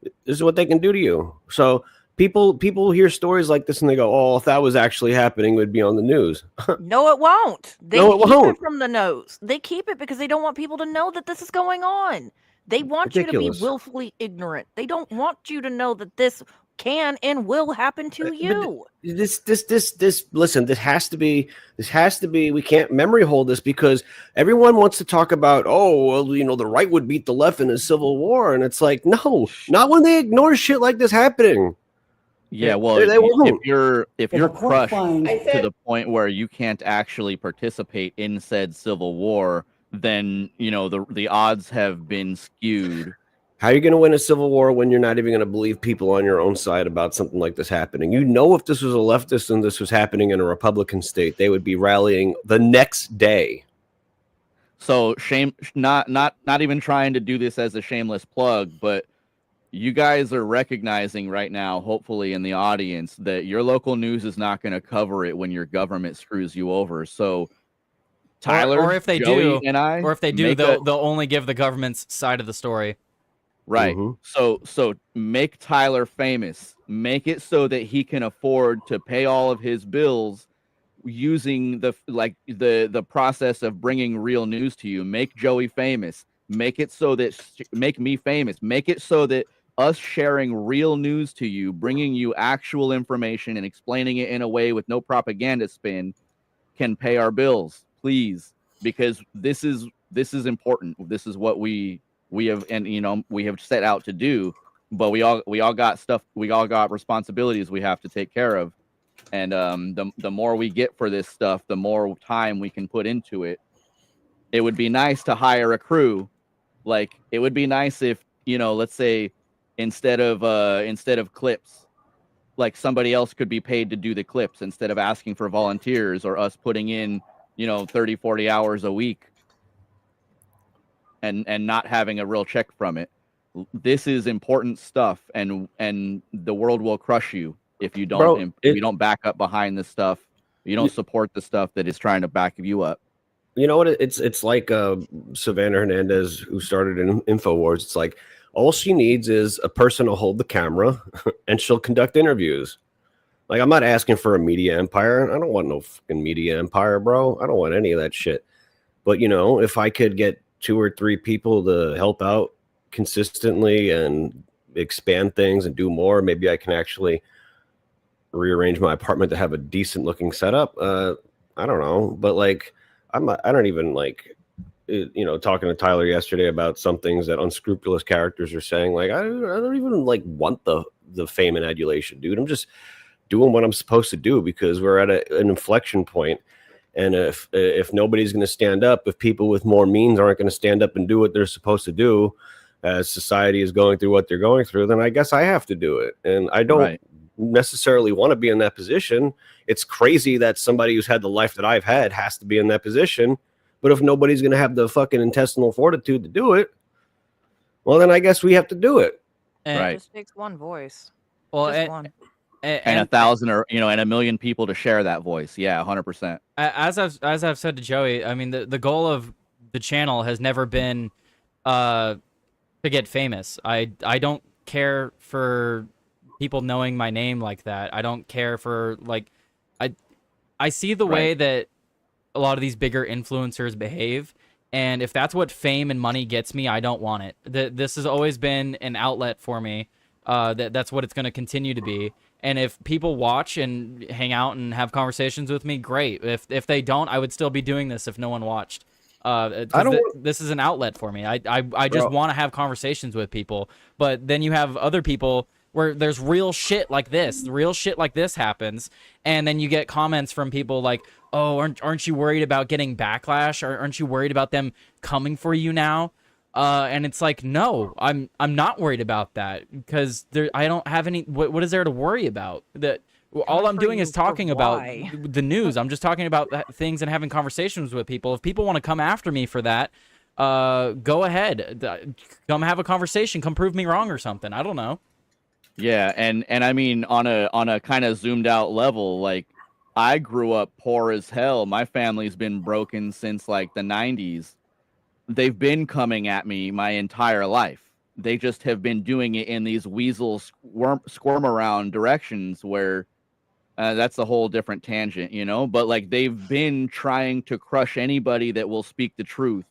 This is what they can do to you. So people hear stories like this and they go, "Oh, if that was actually happening, it would be on the news." No, it won't. They No, it keep won't. it from the nose. They keep it because they don't want people to know that this is going on. They want you to Ridiculous. be willfully ignorant. They don't want you to know that this can and will happen to you. This listen, this has to be we can't memory hold this because everyone wants to talk about, oh, well, you know, the right would beat the left in a civil war, and it's like, no, not when they ignore shit like this happening. Yeah, well, They won't. if you're a court crushed finds- to the point where you can't actually participate in said civil war, then you know the odds have been skewed. How are you going to win a civil war when you're not even going to believe people on your own side about something like this happening? You know, if this was a leftist and this was happening in a Republican state, they would be rallying the next day. So not even trying to do this as a shameless plug, but you guys are recognizing right now, hopefully in the audience, that your local news is not going to cover it when your government screws you over. So Tyler, or if they Joey, do, and I, or if they do, they'll only give the government's side of the story. Right. So make Tyler famous. Make it so that he can afford to pay all of his bills using the process of bringing real news to you. Make Joey famous. Make it so that make me famous. Make it so that us sharing real news to you, bringing you actual information and explaining it in a way with no propaganda spin can pay our bills, please, because this is important. This is what we have, and you know, we have set out to do, but we all got stuff, we all got responsibilities we have to take care of, and the more we get for this stuff, the more time we can put into it. It would be nice to hire a crew. Like, it would be nice if, you know, let's say instead of clips, like somebody else could be paid to do the clips instead of asking for volunteers or us putting in, you know, 30-40 hours a week and not having a real check from it. This is important stuff, and the world will crush you if you don't if you don't back up behind this stuff. You don't support the stuff that is trying to back you up. You know what? It's like Savannah Hernandez, who started in InfoWars. It's like all she needs is a person to hold the camera, and she'll conduct interviews. Like, I'm not asking for a media empire. I don't want no fucking media empire, bro. I don't want any of that shit. But, you know, if I could get 2 or 3 people to help out consistently and expand things and do more, maybe I can actually rearrange my apartment to have a decent looking setup. I don't know, but like, I don't even like, you know, talking to Tyler yesterday about some things that unscrupulous characters are saying. Like, I don't even like want the fame and adulation, dude. I'm just doing what I'm supposed to do because we're at an inflection point. And if nobody's going to stand up, if people with more means aren't going to stand up and do what they're supposed to do, as society is going through what they're going through, then I guess I have to do it. And I don't necessarily want to be in that position. It's crazy that somebody who's had the life that I've had has to be in that position. But if nobody's going to have the fucking intestinal fortitude to do it, well, then I guess we have to do it. It just takes one voice. Well, just one. And 1,000 or, you know, and 1 million people to share that voice. Yeah, 100%. As I've said to Joey, I mean, the goal of the channel has never been to get famous. I don't care for people knowing my name like that. I don't care for, like, I see the way that a lot of these bigger influencers behave, and if that's what fame and money gets me, I don't want it. This has always been an outlet for me. That's what it's going to continue to be. And if people watch and hang out and have conversations with me, great. If they don't, I would still be doing this if no one watched. This is an outlet for me. I just want to have conversations with people. But then you have other people where there's real shit like this. Real shit like this happens, and then you get comments from people like, "Oh, aren't you worried about getting backlash? Aren't you worried about them coming for you now?" And it's like, no, I'm not worried about that because I don't have any. What is there to worry about? That all I'm doing is talking about the news. I'm just talking about things and having conversations with people. If people want to come after me for that, go ahead. Come have a conversation. Come prove me wrong or something. I don't know. Yeah, and I mean, on a kind of zoomed out level, like, I grew up poor as hell. My family's been broken since like the 90s. they've been coming at me my entire life. They just have been doing it in these weasel squirm around directions where that's a whole different tangent, you know? But like they've been trying to crush anybody that will speak the truth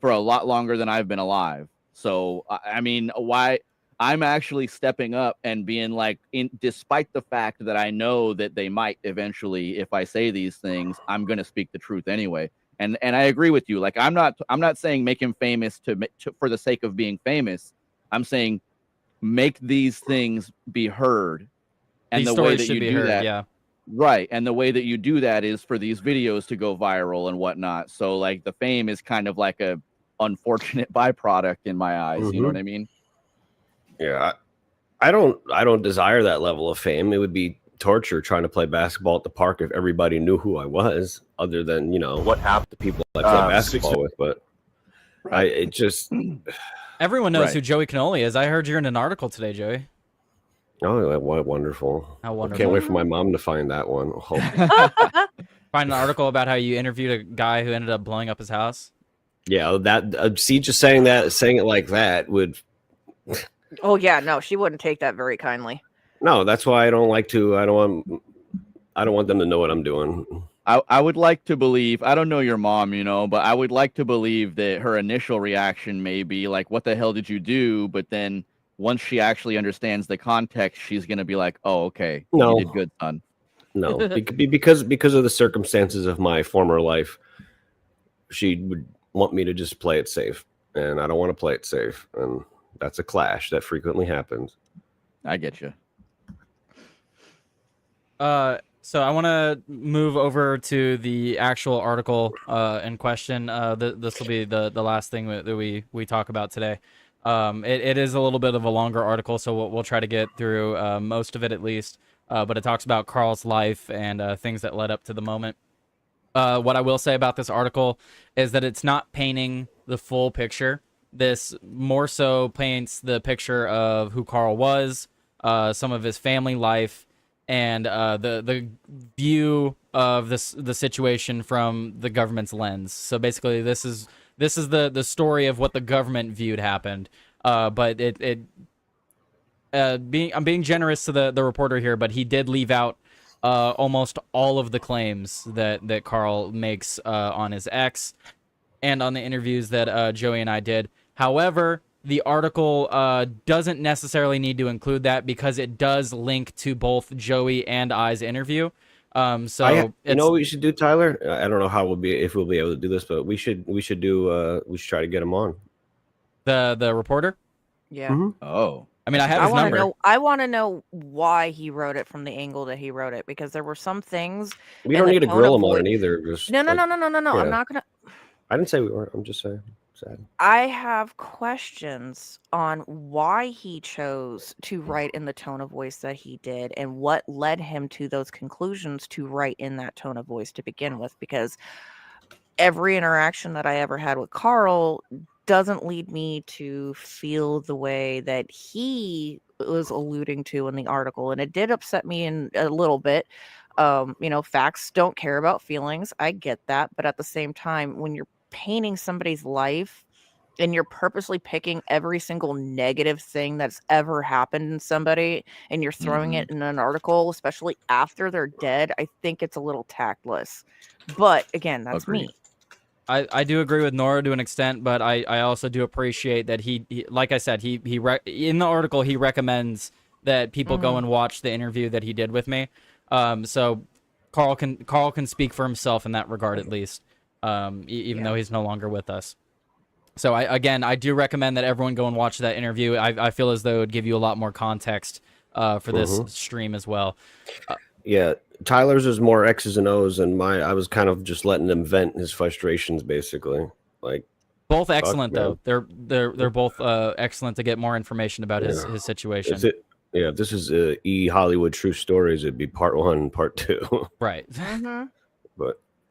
for a lot longer than I've been alive. So, I mean, why I'm actually stepping up and being like, despite the fact that I know that they might eventually, if I say these things, I'm going to speak the truth anyway. And I agree with you. Like, I'm not saying make him famous for the sake of being famous. I'm saying make these things be heard. And These the way stories that should you be do heard, that, yeah. right. And the way that you do that is for these videos to go viral and whatnot. So like the fame is kind of like a unfortunate byproduct in my eyes. You know what I mean? Yeah. I don't desire that level of fame. It would be torture trying to play basketball at the park if everybody knew who I was, other than, you know, what half the people I play basketball with. But it just Everyone knows who Joey Cannoli is. I heard you're in an article today, Joey. Oh, what wonderful. How wonderful. I can't wait for my mom to find that one. Oh. Find an article about how you interviewed a guy who ended up blowing up his house. Yeah, that see, just saying it like that would. Oh yeah, no, she wouldn't take that very kindly. No, that's why I don't like to. I don't want them to know what I'm doing. I would like to believe, I don't know your mom, you know, but I would like to believe that her initial reaction may be like, what the hell did you do? But then once she actually understands the context, she's going to be like, oh, okay, No. you did good, son. No, because of the circumstances of my former life, she would want me to just play it safe, and I don't want to play it safe, and that's a clash that frequently happens. I get you. So I want to move over to the actual article in question. This will be the last thing that we talk about today. It is a little bit of a longer article, so we'll try to get through most of it at least. But it talks about Karl's life and things that led up to the moment. What I will say about this article is that it's not painting the full picture. This more so paints the picture of who Karl was, some of his family life, and the view of the situation from the government's lens. So basically, this is the story of what the government viewed happened. But I'm being generous to the reporter here, but he did leave out almost all of the claims that Karl makes on his ex and on the interviews that Joey and I did. However, the article doesn't necessarily need to include that because it does link to both Joey and I's interview. So you know what we should do, Tyler? I don't know how we'll be able to do this, but we should try to get him on. The reporter. Yeah. Mm-hmm. Oh. I mean, I have his number. I want to know why he wrote it from the angle that he wrote it, because there were some things. We don't need to grill him on it either. Just No. yeah. I'm not gonna. I didn't say we weren't. I'm just saying. Sad. I have questions on why he chose to write in the tone of voice that he did and what led him to those conclusions to write in that tone of voice to begin with, because every interaction that I ever had with Karl doesn't lead me to feel the way that he was alluding to in the article. And it did upset me in a little bit. Facts don't care about feelings. I get that. But at the same time, when you're painting somebody's life and you're purposely picking every single negative thing that's ever happened in somebody and you're throwing it in an article, especially after they're dead, I think it's a little tactless. But again, that's me. I do agree with Nora to an extent, but I also do appreciate that he like I said, he in the article he recommends that people go and watch the interview that he did with me. So Karl can speak for himself in that regard at least, even though he's no longer with us. So I do recommend that everyone go and watch that interview. I feel as though it would give you a lot more context for this stream as well. Yeah. Tyler's is more X's and O's, and I was kind of just letting him vent his frustrations, basically. Like both excellent though. They're both excellent to get more information about his situation. If this is E Hollywood True Stories, it'd be part 1 and part 2. Right.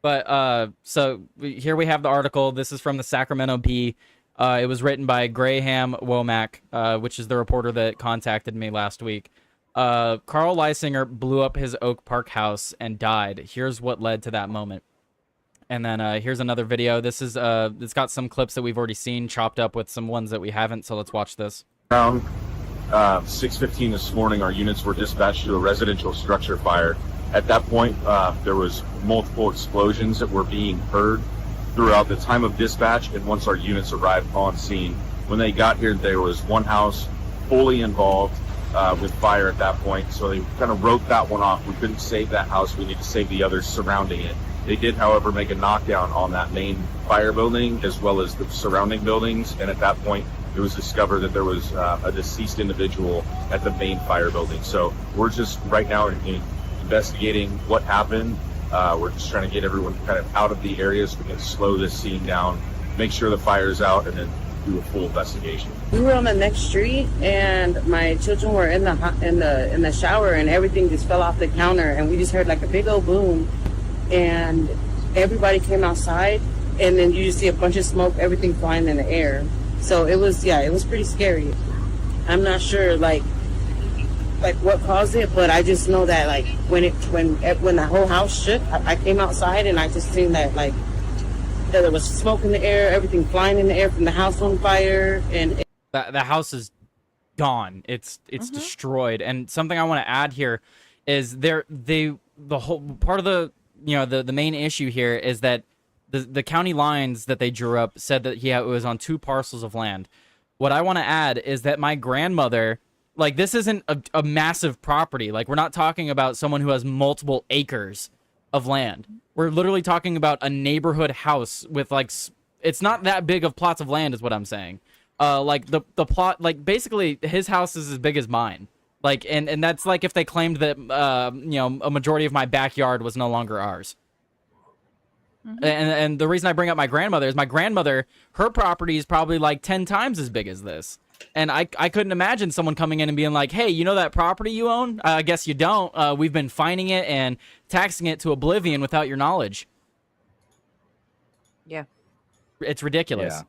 But so here we have the article. This is from the Sacramento Bee. It was written by Graham Womack, which is the reporter that contacted me last week. Karl Lysinger blew up his Oak Park house and died. Here's what led to that moment. And then here's another video. This is it's got some clips that we've already seen chopped up with some ones that we haven't. So let's watch this. Around 6:15 this morning, our units were dispatched to a residential structure fire. At that point, there was multiple explosions that were being heard throughout the time of dispatch, and once our units arrived on scene. When they got here, there was one house fully involved with fire at that point, so they kind of wrote that one off. We couldn't save that house. We need to save the others surrounding it. They did, however, make a knockdown on that main fire building as well as the surrounding buildings, and at that point, it was discovered that there was a deceased individual at the main fire building. So we're just right now investigating what happened. We're just trying to get everyone kind of out of the area so we can slow this scene down, make sure the fire's out, and then do a full investigation. We were on the next street, and my children were in the shower, and everything just fell off the counter, and we just heard like a big old boom, and everybody came outside, and then you just see a bunch of smoke, everything flying in the air. So it was pretty scary. I'm not sure like what caused it, but I just know that like when the whole house shook, I came outside and I just seen that like that there was smoke in the air, everything flying in the air from the house on fire, and the house is gone. It's destroyed. And something I want to add here is the whole part of the main issue here is that the county lines that they drew up said that it was on 2 parcels of land. What I want to add is that my grandmother, like, this isn't a massive property. Like, we're not talking about someone who has multiple acres of land. We're literally talking about a neighborhood house with, like, it's not that big of plots of land is what I'm saying. Like, the plot, like, basically, his house is as big as mine. Like, and that's like if they claimed that, a majority of my backyard was no longer ours. And the reason I bring up my grandmother is my grandmother, her property is probably like 10 times as big as this. And I couldn't imagine someone coming in and being like, hey, you know that property you own? I guess you don't. We've been fining it and taxing it to oblivion without your knowledge. Yeah. It's ridiculous.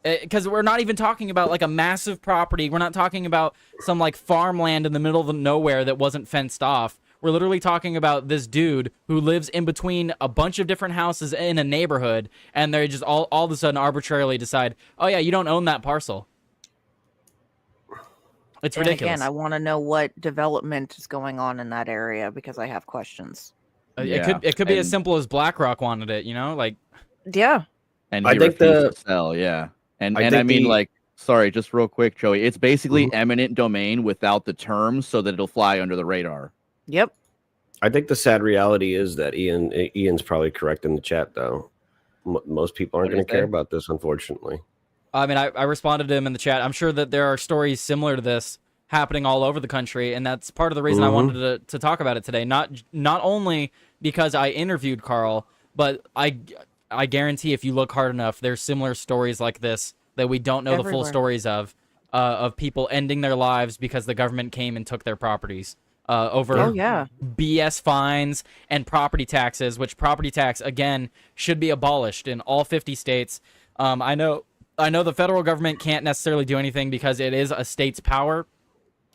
Because we're not even talking about like a massive property. We're not talking about some like farmland in the middle of nowhere that wasn't fenced off. We're literally talking about this dude who lives in between a bunch of different houses in a neighborhood, and they just all of a sudden arbitrarily decide, oh yeah, you don't own that parcel. It's ridiculous. Again, I want to know what development is going on in that area because I have questions. It could be as simple as BlackRock wanted it, like. Yeah. And he refused to sell, yeah. And I mean, like, sorry, just real quick, Joey. It's basically eminent domain without the terms so that it'll fly under the radar. Yep. I think the sad reality is that Ian's probably correct in the chat, though. Most people aren't going to care about this, unfortunately. I mean, I responded to him in the chat. I'm sure that there are stories similar to this happening all over the country, and that's part of the reason I wanted to talk about it today. Not only because I interviewed Karl, but I guarantee if you look hard enough, there's similar stories like this that we don't know the full stories of people ending their lives because the government came and took their properties. Over BS fines and property taxes, which property tax, again, should be abolished in all 50 states. I know the federal government can't necessarily do anything because it is a state's power,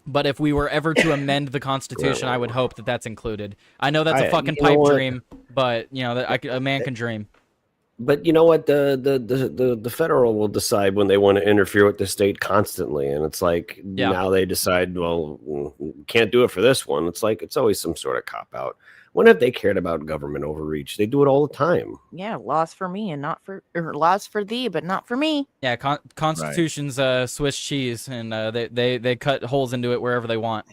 but if we were ever to amend the Constitution, I would hope that that's included. I know that's a fucking pipe dream, but, a man can dream. But you know what? The federal will decide when they want to interfere with the state constantly, and it's like now they decide, well, can't do it for this one. It's like it's always some sort of cop out. When have they cared about government overreach? They do it all the time. Yeah, laws for me and not for, or laws for thee, but not for me. Yeah, Constitution's Swiss cheese, and they cut holes into it wherever they want.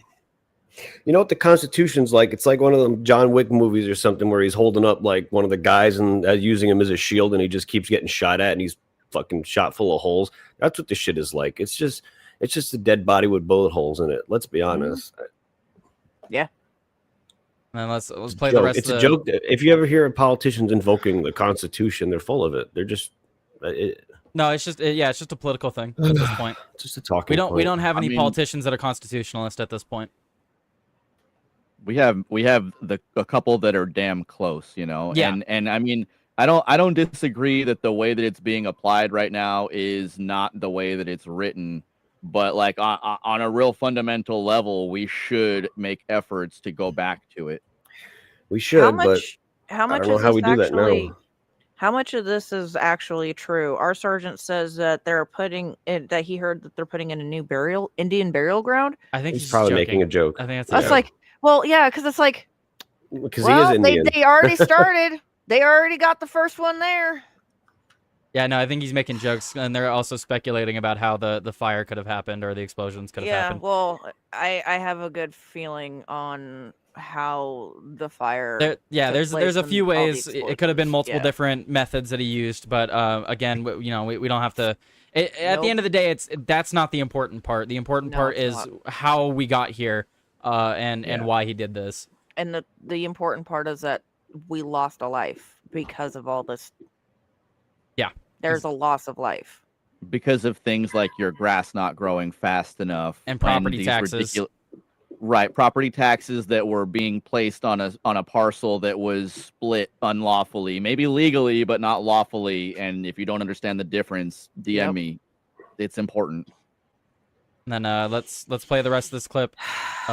You know what the Constitution's like? It's like one of them John Wick movies or something where he's holding up like one of the guys and using him as a shield, and he just keeps getting shot at, and he's fucking shot full of holes. That's what this shit is like. It's just a dead body with bullet holes in it. Let's be honest. Yeah. And let's play the rest. It's a joke. If you ever hear of politicians invoking the Constitution, they're full of it. They're just. No, it's just a political thing at this point. Just a talking. We don't have any politicians that are constitutionalist at this point. We have a couple that are damn close, Yeah. And I mean, I don't disagree that the way that it's being applied right now is not the way that it's written, but like on a real fundamental level, we should make efforts to go back to it. We should, but how much I don't know how we do that now. How much of this is actually true? Our sergeant says that they're putting in, that he heard that they're putting in a new Indian burial ground. I think He's probably making a joke. I think that's like, well, yeah, because it's like, because well, he is Indian. they already started. They already got the first one there. Yeah, no, I think he's making jokes, and they're also speculating about how the fire could have happened or the explosions could have happened. Well, I have a good feeling on how the fire. There's a few ways it could have been multiple different methods that he used, but again, we don't have to. At the end of the day, that's not the important part. The important part is how we got here, and why he did this. And the important part is that we lost a life because of all this. Yeah. There's a loss of life. Because of things like your grass not growing fast enough. And property taxes. Right, property taxes that were being placed on a parcel that was split unlawfully, maybe legally, but not lawfully. And if you don't understand the difference, DM me. It's important. And then let's play the rest of this clip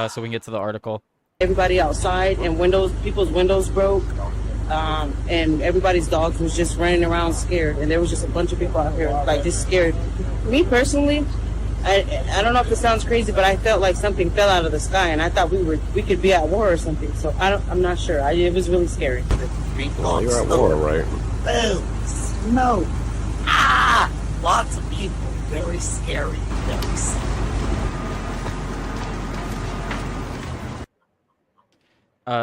so we can get to the article. Everybody outside and people's windows broke. And everybody's dogs was just running around scared, and there was just a bunch of people out here like just scared. Me personally, I don't know if it sounds crazy, but I felt like something fell out of the sky, and I thought we could be at war or something. So I'm not sure. It was really scary. Oh, you're at war, right? Boom, smoke, lots of people, very scary, very scary.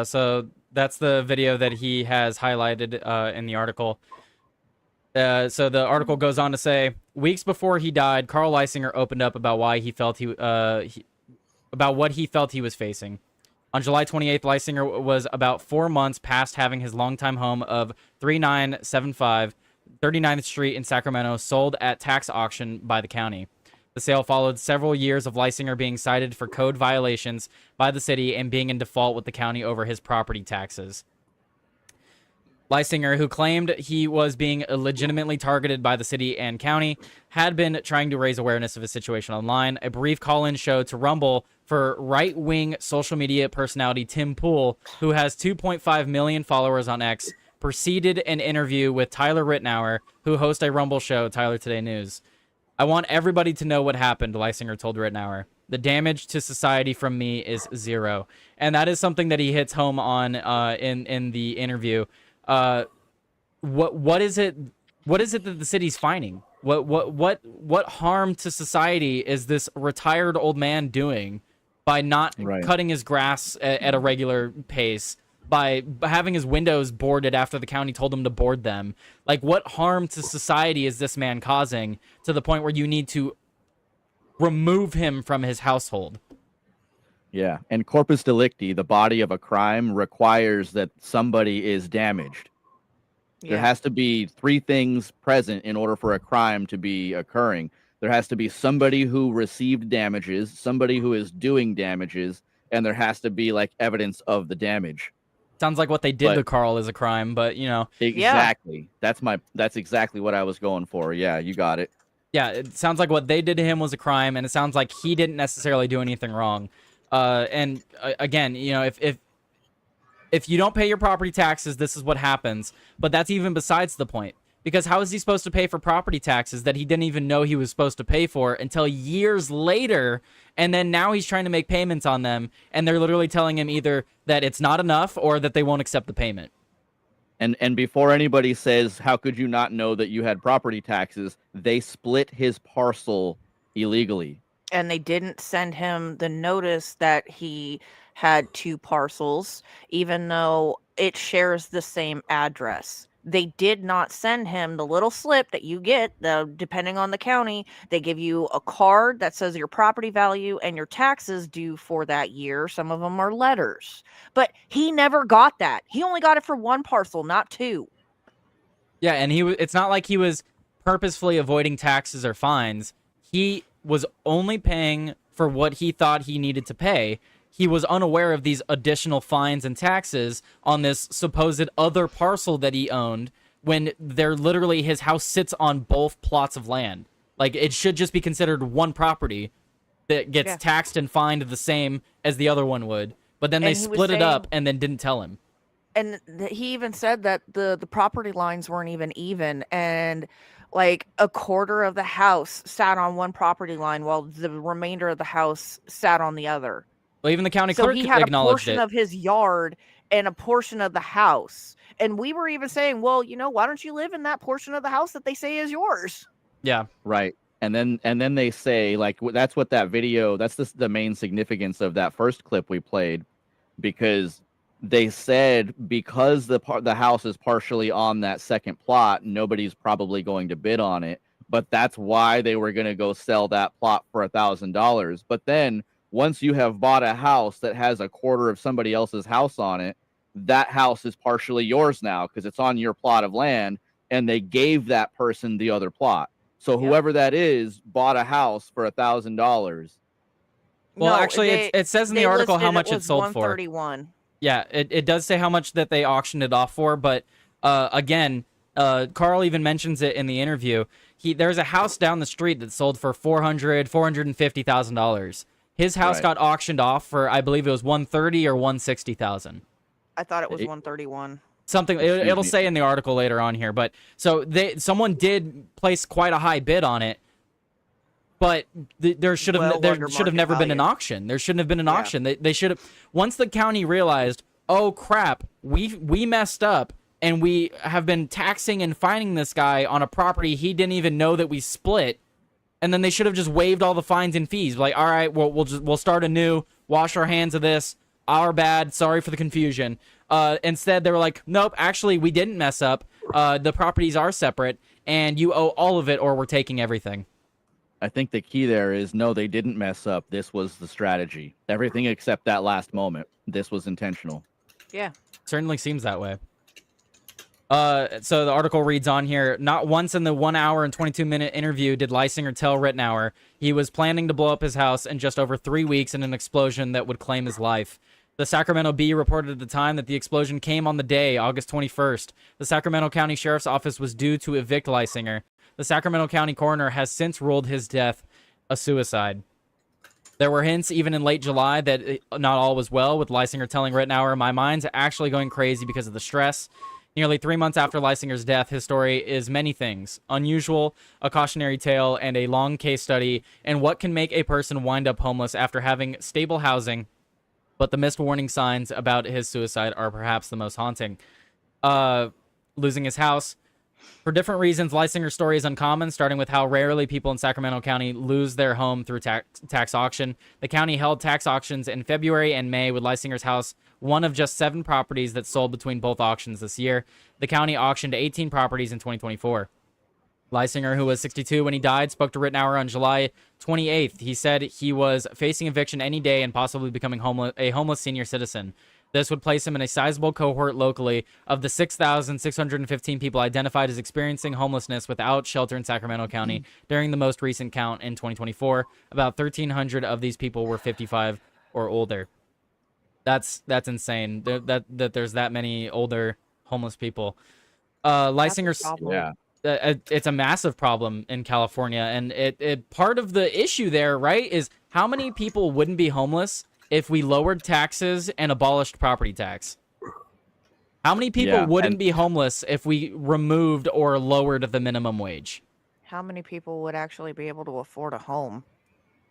So that's the video that he has highlighted in the article. So the article goes on to say, weeks before he died, Karl Lysinger opened up about why he felt about what he felt he was facing. On July 28th, Lysinger was about 4 months past having his longtime home of 3975 39th Street in Sacramento sold at tax auction by the county. The sale followed several years of Lysinger being cited for code violations by the city and being in default with the county over his property taxes. Lysinger, who claimed he was being legitimately targeted by the city and county, had been trying to raise awareness of his situation online. A brief call-in show to Rumble for right-wing social media personality Tim Pool, who has 2.5 million followers on X, preceded an interview with Tyler Ritenour, who hosts a Rumble show, Tyler Today News. I want everybody to know what happened, Lysinger told Ritenour. The damage to society from me is zero. And that is something that he hits home on in the interview. What is it that the city's finding? What harm to society is this retired old man doing by not cutting his grass at a regular pace, by having his windows boarded after the county told him to board them? Like, what harm to society is this man causing to the point where you need to remove him from his household? Yeah, and corpus delicti, the body of a crime, requires that somebody is damaged. Yeah. There has to be three things present in order for a crime to be occurring. There has to be somebody who received damages, somebody who is doing damages, and there has to be like evidence of the damage. Sounds like what they did to Karl is a crime, but you know. Exactly. Yeah. That's exactly what I was going for. Yeah, you got it. Yeah, it sounds like what they did to him was a crime, and it sounds like he didn't necessarily do anything wrong. And again, you know, if you don't pay your property taxes, this is what happens. But that's even besides the point. Because how is he supposed to pay for property taxes that he didn't even know he was supposed to pay for until years later? And then now he's trying to make payments on them, and they're literally telling him either that it's not enough or that they won't accept the payment. And before anybody says, how could you not know that you had property taxes, they split his parcel illegally. And they didn't send him the notice that he had two parcels, even though it shares the same address. They did not send him the little slip that you get, depending on the county. They give you a card that says your property value and your taxes due for that year. Some of them are letters. But he never got that. He only got it for one parcel, not two. Yeah, and it's not like he was purposefully avoiding taxes or fines. He was only paying for what he thought he needed to pay. He was unaware of these additional fines and taxes on this supposed other parcel that he owned, when they're literally, his house sits on both plots of land. Like, it should just be considered one property that gets taxed and fined the same as the other one would. But then they split it up and then didn't tell him. and he even said that the property lines weren't even, and like a quarter of the house sat on one property line while the remainder of the house sat on the other. Well, even the county So clerk he had a acknowledged portion it. of his yard and a portion of the house. And we were even saying, well, why don't you live in that portion of the house that they say is yours? Yeah. Right. And then they say, like, that's what that video, that's the main significance of that first clip we played, because they said because the house is partially on that second plot, nobody's probably going to bid on it. But that's why they were going to go sell that plot for $1,000. But then once you have bought a house that has a quarter of somebody else's house on it, that house is partially yours now because it's on your plot of land, and they gave that person the other plot. So whoever that is bought a house for $1,000. Well, actually, it says in the article how much it sold for. $131. Yeah, it does say how much that they auctioned it off for, but again, Karl even mentions it in the interview. There's a house down the street that sold for $450,000. His house got auctioned off for, I believe it was $130,000 or $160,000. I thought it was 131. Something it'll say in the article later on here, but so someone did place quite a high bid on it, but there should have never been an auction. There shouldn't have been an auction. They should have, once the county realized, oh crap, we messed up and we have been taxing and fining this guy on a property he didn't even know that we split, and then they should have just waived all the fines and fees. Like, all right, we'll start anew, wash our hands of this. Our bad. Sorry for the confusion. Instead, they were like, nope, actually, we didn't mess up. The properties are separate, and you owe all of it or we're taking everything. I think the key there is, no, they didn't mess up. This was the strategy. Everything except that last moment. This was intentional. Yeah. Certainly seems that way. So the article reads on here, not once in the 1 hour and 22-minute interview did Lysinger tell Rittenauer he was planning to blow up his house in just over 3 weeks in an explosion that would claim his life. The Sacramento Bee reported at the time that the explosion came on the day, August 21st. The Sacramento County Sheriff's Office was due to evict Lysinger. The Sacramento County coroner has since ruled his death a suicide. There were hints even in late July that not all was well, with Lysinger telling Rittenauer, my mind's actually going crazy because of the stress. Nearly 3 months after Lysinger's death, his story is many things. Unusual, a cautionary tale, and a long case study in what can make a person wind up homeless after having stable housing. But the missed warning signs about his suicide are perhaps the most haunting. Losing his house. For different reasons, Lysinger's story is uncommon, starting with how rarely people in Sacramento County lose their home through tax auction. The county held tax auctions in February and May, with Lysinger's house one of just 7 properties that sold between both auctions this year. The county auctioned 18 properties in 2024. Lysinger, who was 62 when he died, spoke to Rittenauer on July 28th. He said he was facing eviction any day and possibly becoming a homeless senior citizen. This would place him in a sizable cohort locally of the 6,615 people identified as experiencing homelessness without shelter in Sacramento County during the most recent count in 2024. About 1,300 of these people were 55 or older. That's insane. That there's that many older homeless people. Lysinger's, it's a massive problem in California, and it part of the issue there, right, is how many people wouldn't be homeless if we lowered taxes and abolished property tax? How many people wouldn't be homeless if we removed or lowered the minimum wage? How many people would actually be able to afford a home?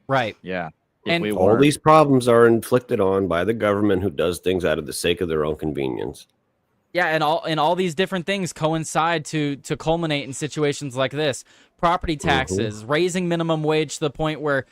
Right. Yeah. And all these problems are inflicted on by the government, who does things out of the sake of their own convenience. Yeah, and all these different things coincide to culminate in situations like this. Property taxes, raising minimum wage to the point where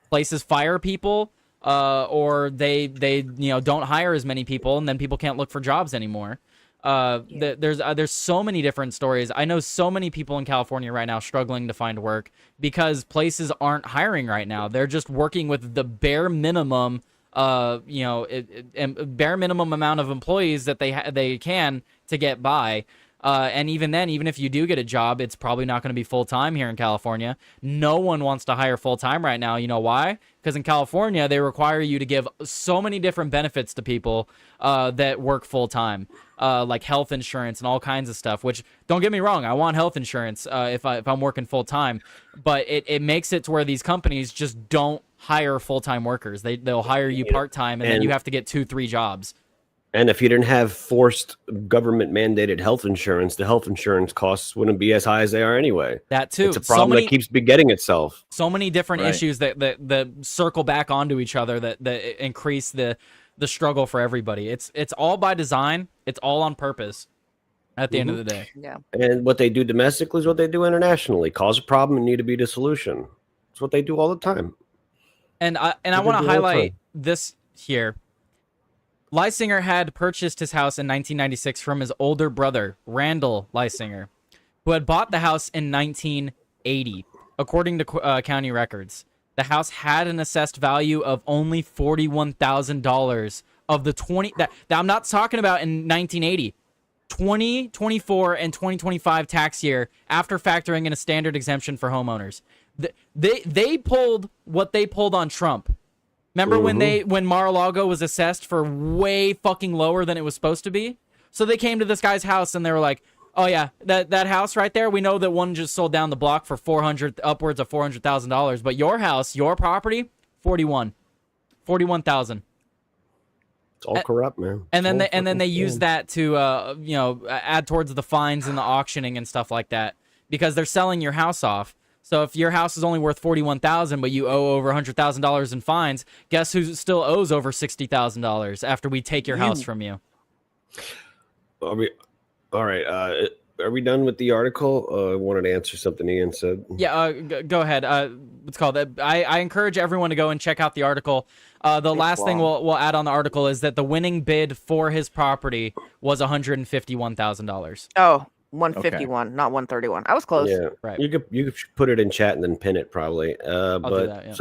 places fire people, or they don't hire as many people, and then people can't look for jobs anymore. There's so many different stories. I know so many people in California right now struggling to find work because places aren't hiring right now. They're just working with the bare minimum, bare minimum amount of employees that they can to get by. And even then, even if you do get a job, it's probably not going to be full-time here in California. No one wants to hire full-time right now. You know why? Because in California, they require you to give so many different benefits to people that work full-time, like health insurance and all kinds of stuff, which, don't get me wrong, I want health insurance if I'm working full-time. But it makes it to where these companies just don't hire full-time workers. They'll hire you part-time, and then you have to get 2-3 jobs. And if you didn't have forced government mandated health insurance, the health insurance costs wouldn't be as high as they are anyway. That too. It's a problem that keeps begetting itself. So many different Right. issues that circle back onto each other that increase the struggle for everybody. It's all by design. It's all on purpose at the end of the day. Yeah. And what they do domestically is what they do internationally. Cause a problem and need to be the solution. It's what they do all the time. And I They want do to all the highlight time. this here. Lysinger had purchased his house in 1996 from his older brother, Randall Lysinger, who had bought the house in 1980, according to county records. The house had an assessed value of only $41,000 of the 20 that I'm not talking about in 1980. 2024 and 2025 tax year after factoring in a standard exemption for homeowners. They pulled what they pulled on Trump. Remember when Mar-a-Lago was assessed for way fucking lower than it was supposed to be? So they came to this guy's house and they were like, "Oh yeah, that house right there, we know that one just sold down the block for upwards of $400,000, but your house, your property, 41,000." It's all corrupt, man. And then they use that to add towards the fines and the auctioning and stuff like that, because they're selling your house off. So if your house is only worth 41,000, but you owe over $100,000 in fines, guess who still owes over $60,000 after we take your house from you? All right. Are we done with the article? I wanted to answer something Ian said. Yeah, go ahead. What's called? I encourage everyone to go and check out the article. The last thing we'll add on the article is that the winning bid for his property was $151,000. Oh, 151, not 131. I was close. Yeah, right. You could put it in chat and then pin it probably. do But that, yeah.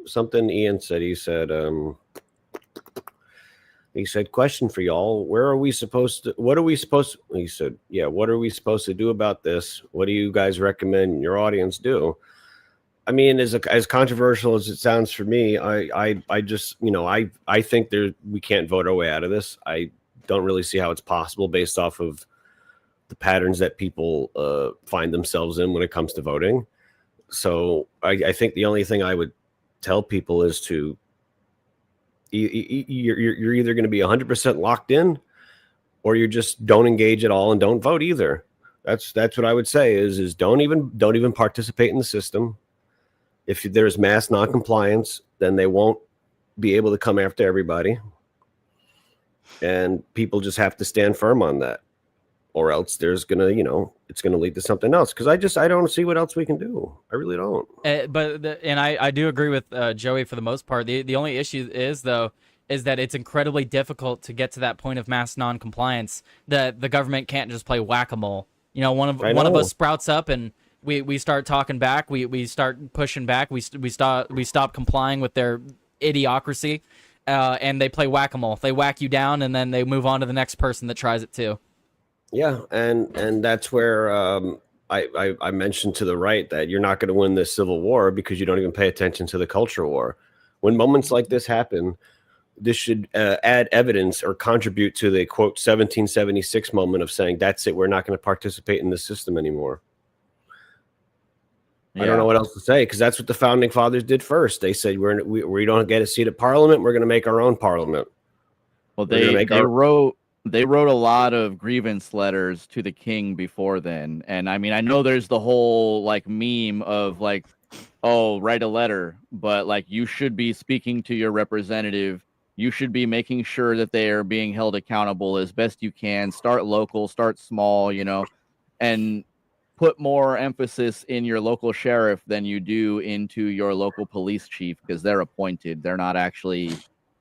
something Ian said. He said, "Question for y'all: what are we supposed to? He said, yeah. What are we supposed to do about this? What do you guys recommend your audience do?" I mean, as controversial as it sounds for me, I just I think we can't vote our way out of this. I don't really see how it's possible based off of the patterns that people find themselves in when it comes to voting. So I think the only thing I would tell people is to you're either going to be 100% locked in, or you just don't engage at all and don't vote either. That's what I would say is don't even participate in the system. If there's mass noncompliance, then they won't be able to come after everybody, and people just have to stand firm on that, or else there's gonna it's gonna lead to something else. Because I don't see what else we can do. I really don't. I do agree with Joey for the most part. The only issue is that it's incredibly difficult to get to that point of mass non-compliance. That the government can't just play whack-a-mole. One of us sprouts up and we start talking back. We start pushing back. We stop complying with their idiocracy, and they play whack-a-mole. They whack you down and then they move on to the next person that tries it too. Yeah, and that's where I mentioned to the right that you're not going to win this civil war because you don't even pay attention to the culture war. When moments like this happen, this should add evidence or contribute to the quote 1776 moment of saying that's it. We're not going to participate in this system anymore. I don't know what else to say, because that's what the founding fathers did first. They said we don't get a seat at parliament. We're going to make our own parliament. Well, they wrote a lot of grievance letters to the king before then. And I mean, I know there's the whole meme of write a letter, but you should be speaking to your representative. You should be making sure that they are being held accountable as best you can. Start local, start small, and put more emphasis in your local sheriff than you do into your local police chief, because they're appointed. They're not actually,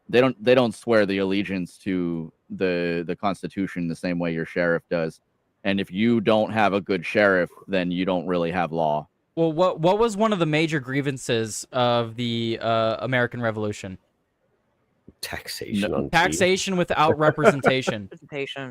they don't swear the allegiance to the Constitution the same way your sheriff does. And if you don't have a good sheriff, then you don't really have law. Well, what was one of the major grievances of the American Revolution? Taxation without representation.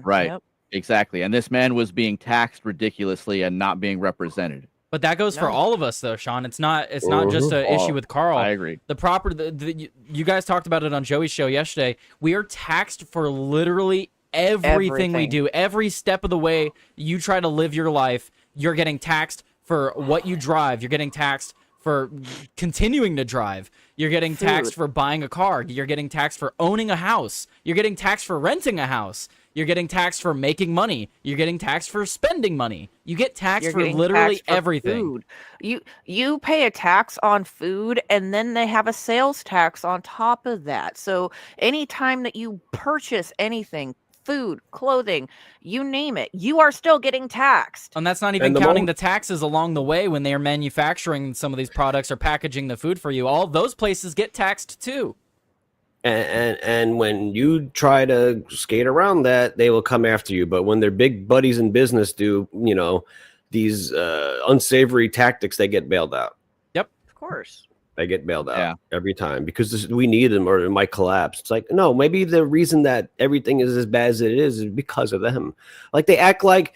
Right. Yep. Exactly. And this man was being taxed ridiculously and not being represented. But that goes for all of us, though, Sean. It's not just an issue with Karl. I agree. You guys talked about it on Joey's show yesterday. We are taxed for literally everything we do. Every step of the way you try to live your life, you're getting taxed for what you drive. You're getting taxed for continuing to drive. You're getting taxed for buying a car. You're getting taxed for owning a house. You're getting taxed for renting a house. You're getting taxed for making money. You're getting taxed for spending money. You get taxed for literally everything. Food. You pay a tax on food, and then they have a sales tax on top of that. So anytime that you purchase anything, food, clothing, you name it, you are still getting taxed. And that's not even counting the taxes along the way when they are manufacturing some of these products or packaging the food for you. All those places get taxed too. And when you try to skate around that, they will come after you. But when their big buddies in business do, these unsavory tactics, they get bailed out. Yep. Of course. They get bailed out every time because we need them or it might collapse. It's like, no, maybe the reason that everything is as bad as it is because of them. Like they act like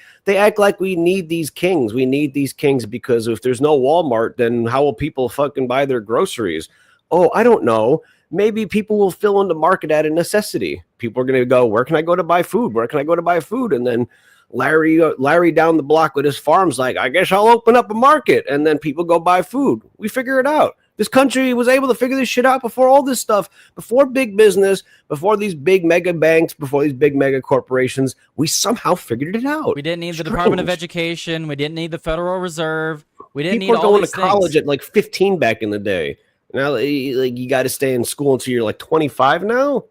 we need these kings. We need these kings because if there's no Walmart, then how will people fucking buy their groceries? Oh, I don't know. Maybe people will fill in the market out of necessity. People are going to go, where can I go to buy food? Where can I go to buy food? And then Larry down the block with his farm's like, I guess I'll open up a market. And then people go buy food. We figure it out. This country was able to figure this shit out before all this stuff, before big business, before these big mega banks, before these big mega corporations. We somehow figured it out. We didn't need the Department of Education. We didn't need the Federal Reserve. We didn't People need are all going these to college things. at like 15 back in the day. Now, you got to stay in school until you're like 25 now.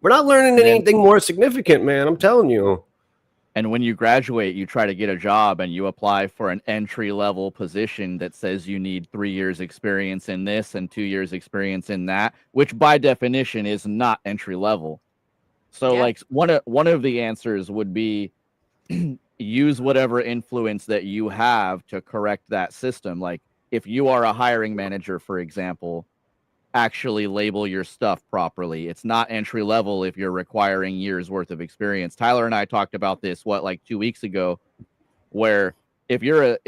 We're not learning anything more significant, man. I'm telling you. And when you graduate, you try to get a job and you apply for an entry-level position that says you need 3 years experience in this and 2 years experience in that, which by definition is not entry-level. So like one of the answers would be use whatever influence that you have to correct that system. Like if you are a hiring manager, for example, actually label your stuff properly. It's not entry level if you're requiring years worth of experience. Tyler and I talked about this like 2 weeks ago, where if you're a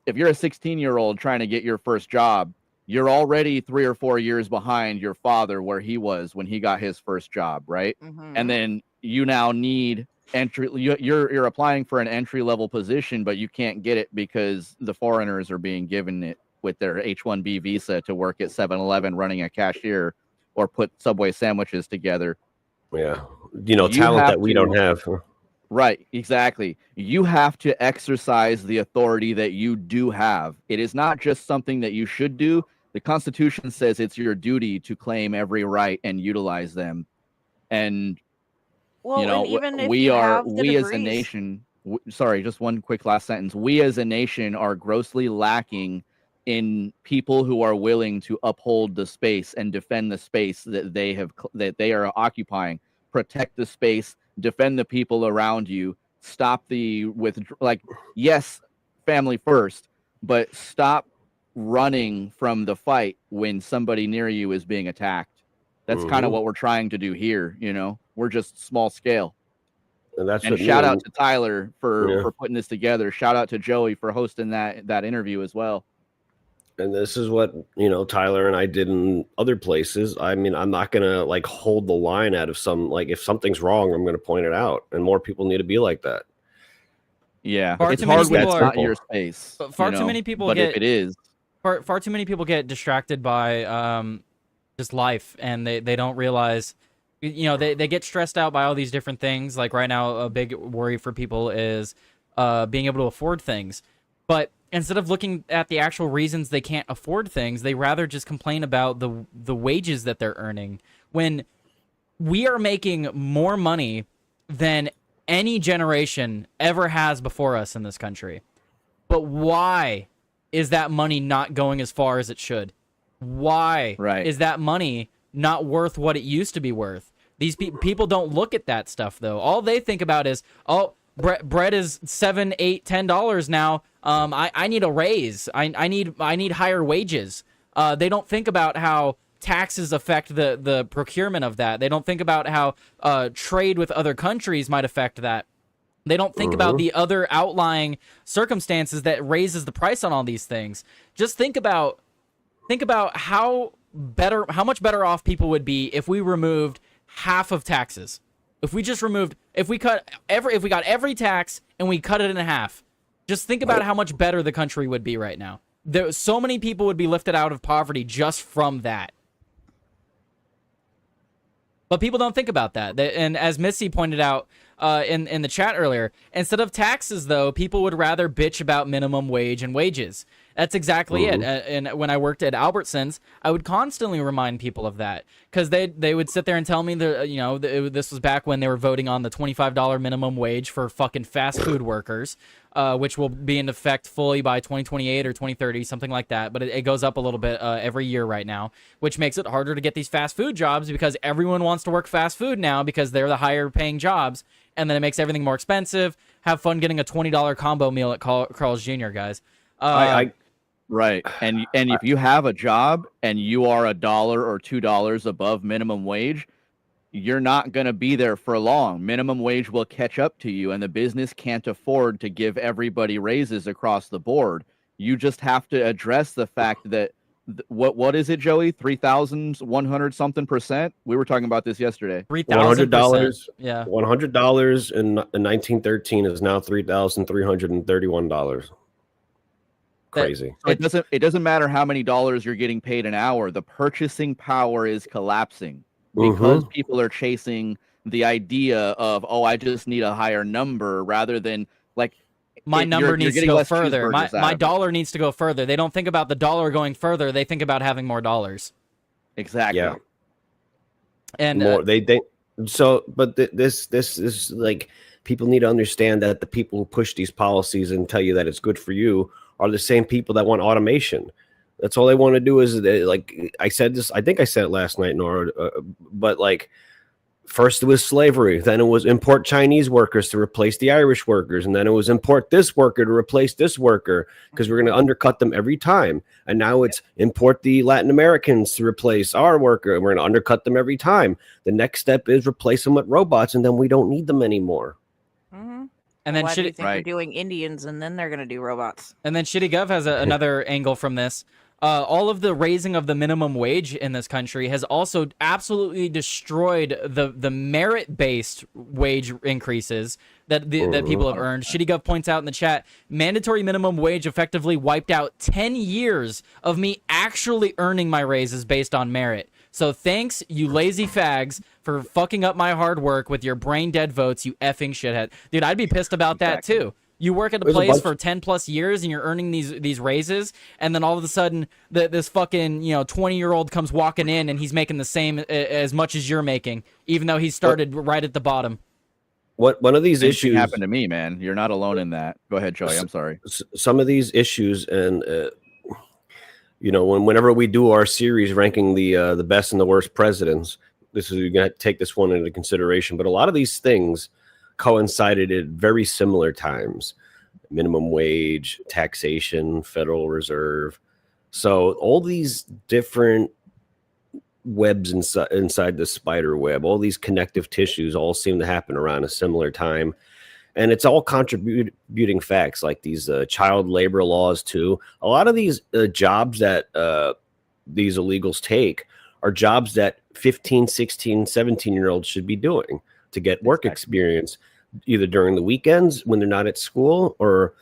16-year-old trying to get your first job, you're already 3 or 4 years behind your father where he was when he got his first job, right? And then you now need you're applying for an entry level position, but you can't get it because the foreigners are being given it with their H-1B visa to work at 7-Eleven running a cashier or put Subway sandwiches together. Yeah. Talent that we don't have. Right, exactly. You have to exercise the authority that you do have. It is not just something that you should do. The Constitution says it's your duty to claim every right and utilize them. And, we as a nation, sorry, just one quick last sentence. We as a nation are grossly lacking in people who are willing to uphold the space and defend the space that they are occupying, protect the space, defend the people around you, stop yes, family first, but stop running from the fight when somebody near you is being attacked. That's kind of what we're trying to do here. We're just small scale. And shout out to Tyler for putting this together. Shout out to Joey for hosting that interview as well. And this is what, Tyler and I did in other places. I mean, I'm not going to hold the line out of if something's wrong, I'm going to point it out. And more people need to be like that. Yeah. It's hard when it's not your space. Far too many people if it is. Far too many people get distracted by just life, and they don't realize, they get stressed out by all these different things. Like right now, a big worry for people is being able to afford things. But instead of looking at the actual reasons they can't afford things, they rather just complain about the wages that they're earning. When we are making more money than any generation ever has before us in this country. But why is that money not going as far as it should? Why is that money not worth what it used to be worth? These people don't look at that stuff, though. All they think about is, bread is $7, $8, $10 now. I need a raise. I need higher wages. They don't think about how taxes affect the procurement of that. They don't think about how trade with other countries might affect that. They don't think about the other outlying circumstances that raises the price on all these things. Just think about how much better off people would be if we removed half of taxes. If we got every tax and we cut it in half. Just think about how much better the country would be right now. so many people would be lifted out of poverty just from that. But people don't think about that. And as Missy pointed out in the chat earlier, instead of taxes, though, people would rather bitch about minimum wage and wages. That's exactly it. And when I worked at Albertsons, I would constantly remind people of that, because they would sit there and tell me this was back when they were voting on the $25 minimum wage for fucking fast food workers, which will be in effect fully by 2028 or 2030, something like that. But it goes up a little bit every year right now, which makes it harder to get these fast food jobs because everyone wants to work fast food now because they're the higher paying jobs. And then it makes everything more expensive. Have fun getting a $20 combo meal at Carl's Jr., guys. Right. And if you have a job and you are $1 or $2 above minimum wage, you're not going to be there for long. Minimum wage will catch up to you, and the business can't afford to give everybody raises across the board. You just have to address the fact that what is it, Joey? 3,100 something %? We were talking about this yesterday. $100. Yeah. $100 in 1913 is now $3,331. Crazy. So it doesn't matter how many dollars you're getting paid an hour. The purchasing power is collapsing because people are chasing the idea of, oh, I just need a higher number, rather than like my number needs to go further. My dollar needs to go further. They don't think about the dollar going further. They think about having more dollars. Exactly. Yeah. And more but this is like, people need to understand that the people who push these policies and tell you that it's good for you are the same people that want automation. That's all they want to do. Is like I said this, I think I said it last night, Nora, but like, first it was slavery, then it was import Chinese workers to replace the Irish workers, and then it was import this worker to replace this worker because we're going to undercut them every time. And now it's import the Latin Americans to replace our worker, and we're going to undercut them every time. The next step is replace them with robots, and then we don't need them anymore. And then why do you think they're doing Indians and then they're going to do robots? And then Shitty Gov has another angle from this. All of the raising of the minimum wage in this country has also absolutely destroyed the merit-based wage increases that people have earned. Shitty Gov points out in the chat, mandatory minimum wage effectively wiped out 10 years of me actually earning my raises based on merit. So thanks, you lazy fags, for fucking up my hard work with your brain-dead votes, you effing shithead. Dude, I'd be pissed about that, too. You work at a place for 10+ years and you're earning these raises, and then all of a sudden this fucking 20-year-old comes walking in and he's making the same as much as you're making, even though he started right at the bottom. One of these issues happened to me, man. You're not alone in that. Go ahead, Joey. I'm sorry. Some of these issues, and whenever we do our series ranking the best and the worst presidents, you're gonna take this one into consideration. But a lot of these things coincided at very similar times: minimum wage, taxation, Federal Reserve. So all these different webs inside the spider web, all these connective tissues all seem to happen around a similar time. And it's all contributing facts, like these child labor laws too. A lot of these jobs that these illegals take are jobs that 15, 16, 17-year-olds should be doing to get work experience, either during the weekends when they're not at school, or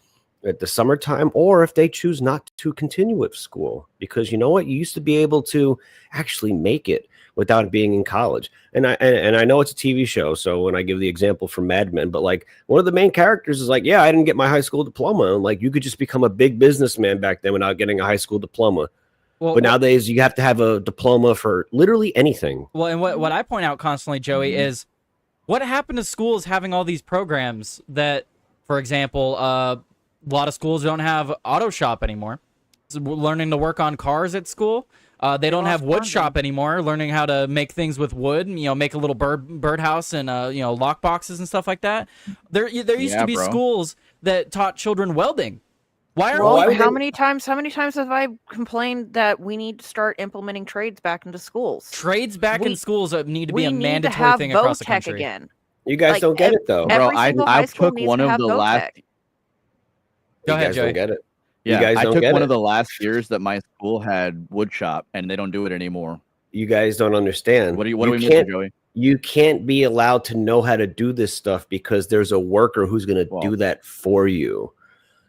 at the summertime, or if they choose not to continue with school. Because you know what? You used to be able to actually make it without being in college. And I know it's a TV show, so when I give the example from Mad Men, but like one of the main characters is like, yeah, I didn't get my high school diploma. And like, you could just become a big businessman back then without getting a high school diploma. But nowadays you have to have a diploma for literally anything. Well, and what I point out constantly, Joey, is what happened to schools having all these programs that, for example, a lot of schools don't have auto shop anymore. So learning to work on cars at school. They don't have wood shop anymore, learning how to make things with wood, make a little birdhouse and lock boxes and stuff like that. There used to be schools that taught children welding. How many times have I complained that we need to start implementing trades back into schools? Trades back in schools need to be a mandatory thing across the country. Again. You guys don't get it though, bro. I took one of the last. Go ahead, Joey. Don't get it. Yeah, I took one of the last years that my school had wood shop, and they don't do it anymore. You guys don't understand. What are we missing, Joey? You can't be allowed to know how to do this stuff because there's a worker who's going to do that for you.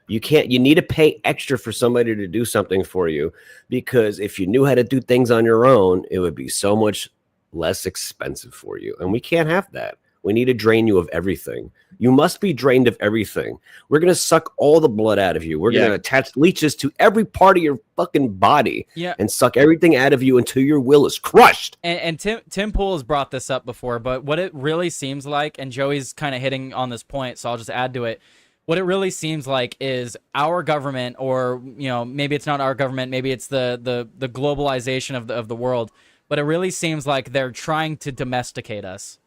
You need to pay extra for somebody to do something for you, because if you knew how to do things on your own, it would be so much less expensive for you. And we can't have that. We need to drain you of everything. You must be drained of everything. We're going to suck all the blood out of you. We're going to attach leeches to every part of your fucking body and suck everything out of you until your will is crushed. And Tim Pool has brought this up before, but what it really seems like, and Joey's kind of hitting on this point, so I'll just add to it. What it really seems like is our government, or maybe it's not our government, maybe it's the globalization of the world, but it really seems like they're trying to domesticate us.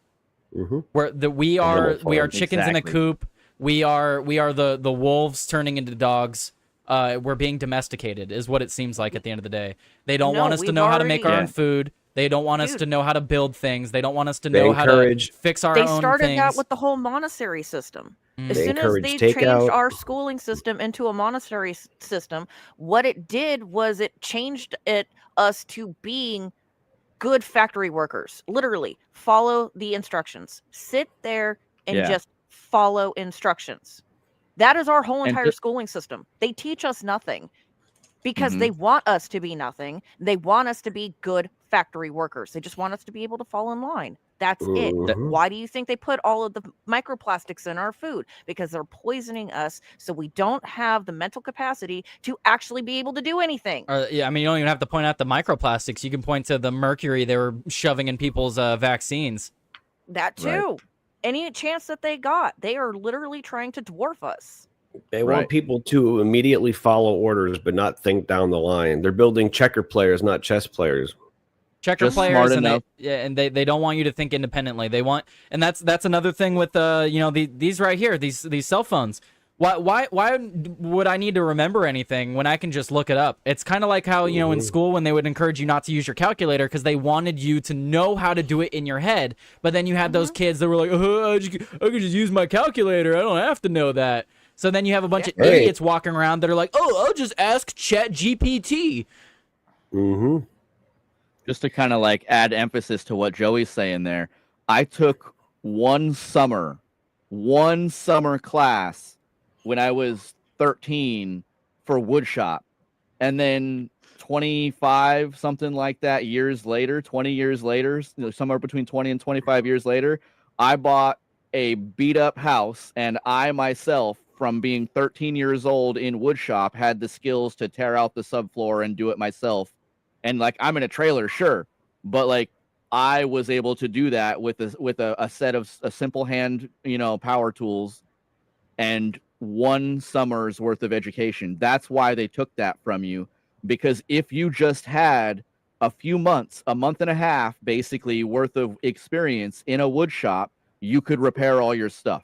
We are chickens in a coop. We are the wolves turning into dogs. We're being domesticated, is what it seems like at the end of the day. They don't want us to know how to make our own food. They don't want us to know how to build things. They don't want us to know how to fix our own things. They started that with the whole monastery system. As soon as they changed our schooling system into a monastery system, what it did was it changed us to being good factory workers. Literally, follow the instructions. Sit there and just follow instructions. That is our whole entire schooling system. They teach us nothing because they want us to be nothing. They want us to be good factory workers. They just want us to be able to fall in line. That's it. Why do you think they put all of the microplastics in our food? Because they're poisoning us, so we don't have the mental capacity to actually be able to do anything. Yeah, I mean, you don't even have to point out the microplastics. You can point to the mercury they were shoving in people's vaccines. That too. Any chance that they got, they are literally trying to dwarf us. They want people to immediately follow orders, but not think down the line. They're building checker players, not chess players. Checker players, and they don't want you to think independently. They want, and that's another thing with these right here, these cell phones. Why would I need to remember anything when I can just look it up? It's kind of like how in school when they would encourage you not to use your calculator because they wanted you to know how to do it in your head. But then you had those kids that were like, I could just use my calculator. I don't have to know that. So then you have a bunch of idiots walking around that are like, oh, I'll just ask Chat GPT. Just to kind of like add emphasis to what Joey's saying there, I took one summer class when I was 13 for woodshop, and then 25 something like that years later, 20 years later, somewhere between 20 and 25 years later, I bought a beat up house, and I myself, from being 13 years old in woodshop, had the skills to tear out the subfloor and do it myself. And like, I'm in a trailer, sure, but like I was able to do that with a set of a simple hand, power tools, and one summer's worth of education. That's why they took that from you, because if you just had a few months, a month and a half, basically worth of experience in a wood shop, you could repair all your stuff.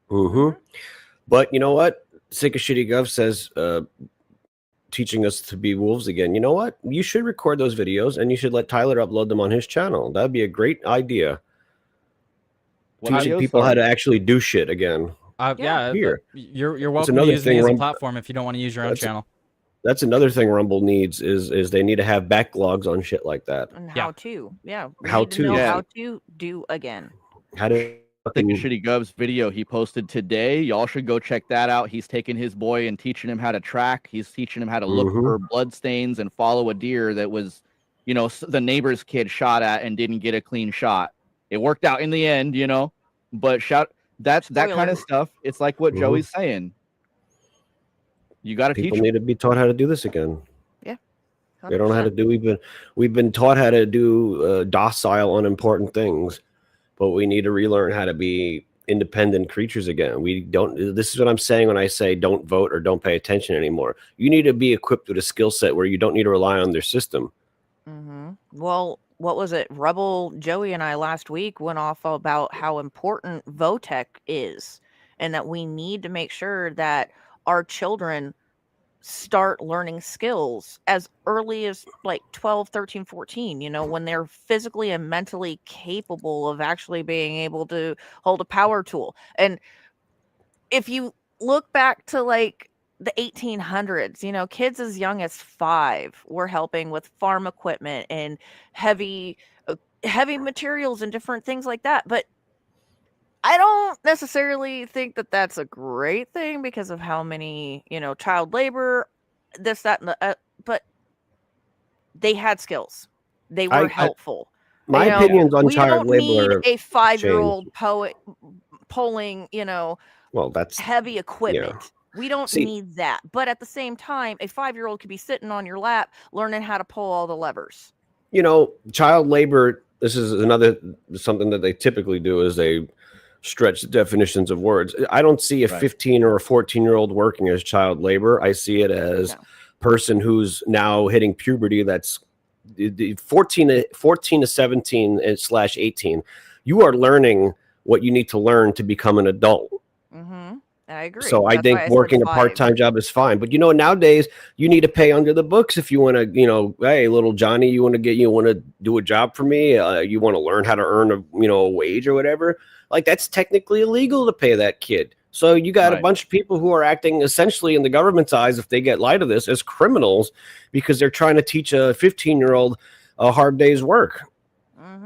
But you know what? Sick of Shitty Gov says, teaching us to be wolves again. You know what? You should record those videos and you should let Tyler upload them on his channel. That'd be a great idea. Teaching people how to actually do shit again. Here. You're welcome to use me as a platform if you don't want to use your own channel. That's another thing Rumble needs is they need to have backlogs on shit like that. And how to. How to. How to do again. How to. Think of Shitty Gov's video he posted today. Y'all should go check that out. He's taking his boy and teaching him how to track. He's teaching him how to look for blood stains and follow a deer that was, the neighbor's kid shot at and didn't get a clean shot. It worked out in the end, but that kind of stuff. It's like what Joey's saying. You got to teach. People need to be taught how to do this again. Yeah, 100%. They don't know how to do. We've been taught how to do docile, unimportant things. But we need to relearn how to be independent creatures again. This is what I'm saying when I say don't vote or don't pay attention anymore. You need to be equipped with a skill set where you don't need to rely on their system. Well, what was it? Rebel Joey and I last week went off about how important Votech is, and that we need to make sure that our children start learning skills as early as like 12, 13, 14, when they're physically and mentally capable of actually being able to hold a power tool. And if you look back to like the 1800s, kids as young as 5 were helping with farm equipment and heavy materials and different things like that. But I don't necessarily think that that's a great thing because of how many, child labor, this, that, and but they had skills. They were helpful. My opinions on We child don't need labor a have 5-year-old changed. pulling, Well, that's heavy yeah. equipment. We don't See, need that. But at the same time, a 5-year-old could be sitting on your lap learning how to pull all the levers. child labor. This is something that they typically do is they stretch the definitions of words. I don't see a Right. 15 or a 14-year-old working as child labor. I see it as person who's now hitting puberty. That's 14 to 17/18. You are learning what you need to learn to become an adult. Mm-hmm. I agree. So I That's why think I said working a 5. part-time job is fine. But nowadays you need to pay under the books if you want to, hey, little Johnny, you want to do a job for me? You want to learn how to earn a wage or whatever? Like that's technically illegal to pay that kid. So you got a bunch of people who are acting essentially in the government's eyes, if they get light of this, as criminals because they're trying to teach a 15-year-old a hard day's work.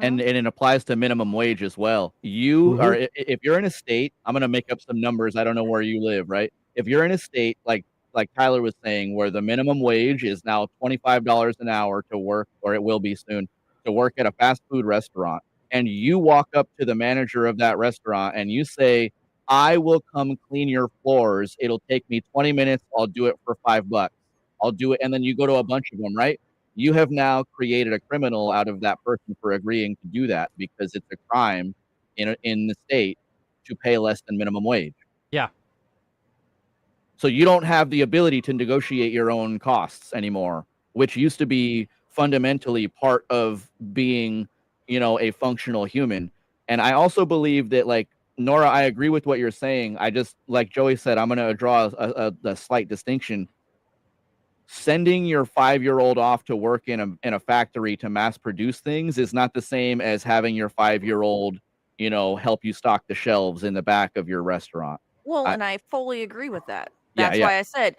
And it applies to minimum wage as well. You are, if you're in a state, I'm going to make up some numbers. I don't know where you live, right? If you're in a state like Tyler was saying, where the minimum wage is now $25 an hour to work, or it will be soon, to work at a fast food restaurant, and you walk up to the manager of that restaurant and you say, I will come clean your floors. It'll take me 20 minutes. I'll do it for $5. I'll do it. And then you go to a bunch of them, right? You have now created a criminal out of that person for agreeing to do that because it's a crime in the state to pay less than minimum wage. Yeah. So you don't have the ability to negotiate your own costs anymore, which used to be fundamentally part of being, a functional human. And I also believe that, like, Nora, I agree with what you're saying. I just, like Joey said, I'm going to draw a slight distinction. Sending your 5-year-old off to work in a factory to mass produce things is not the same as having your 5-year-old, help you stock the shelves in the back of your restaurant. Well, and I fully agree with that. Yeah, That's yeah. why I said,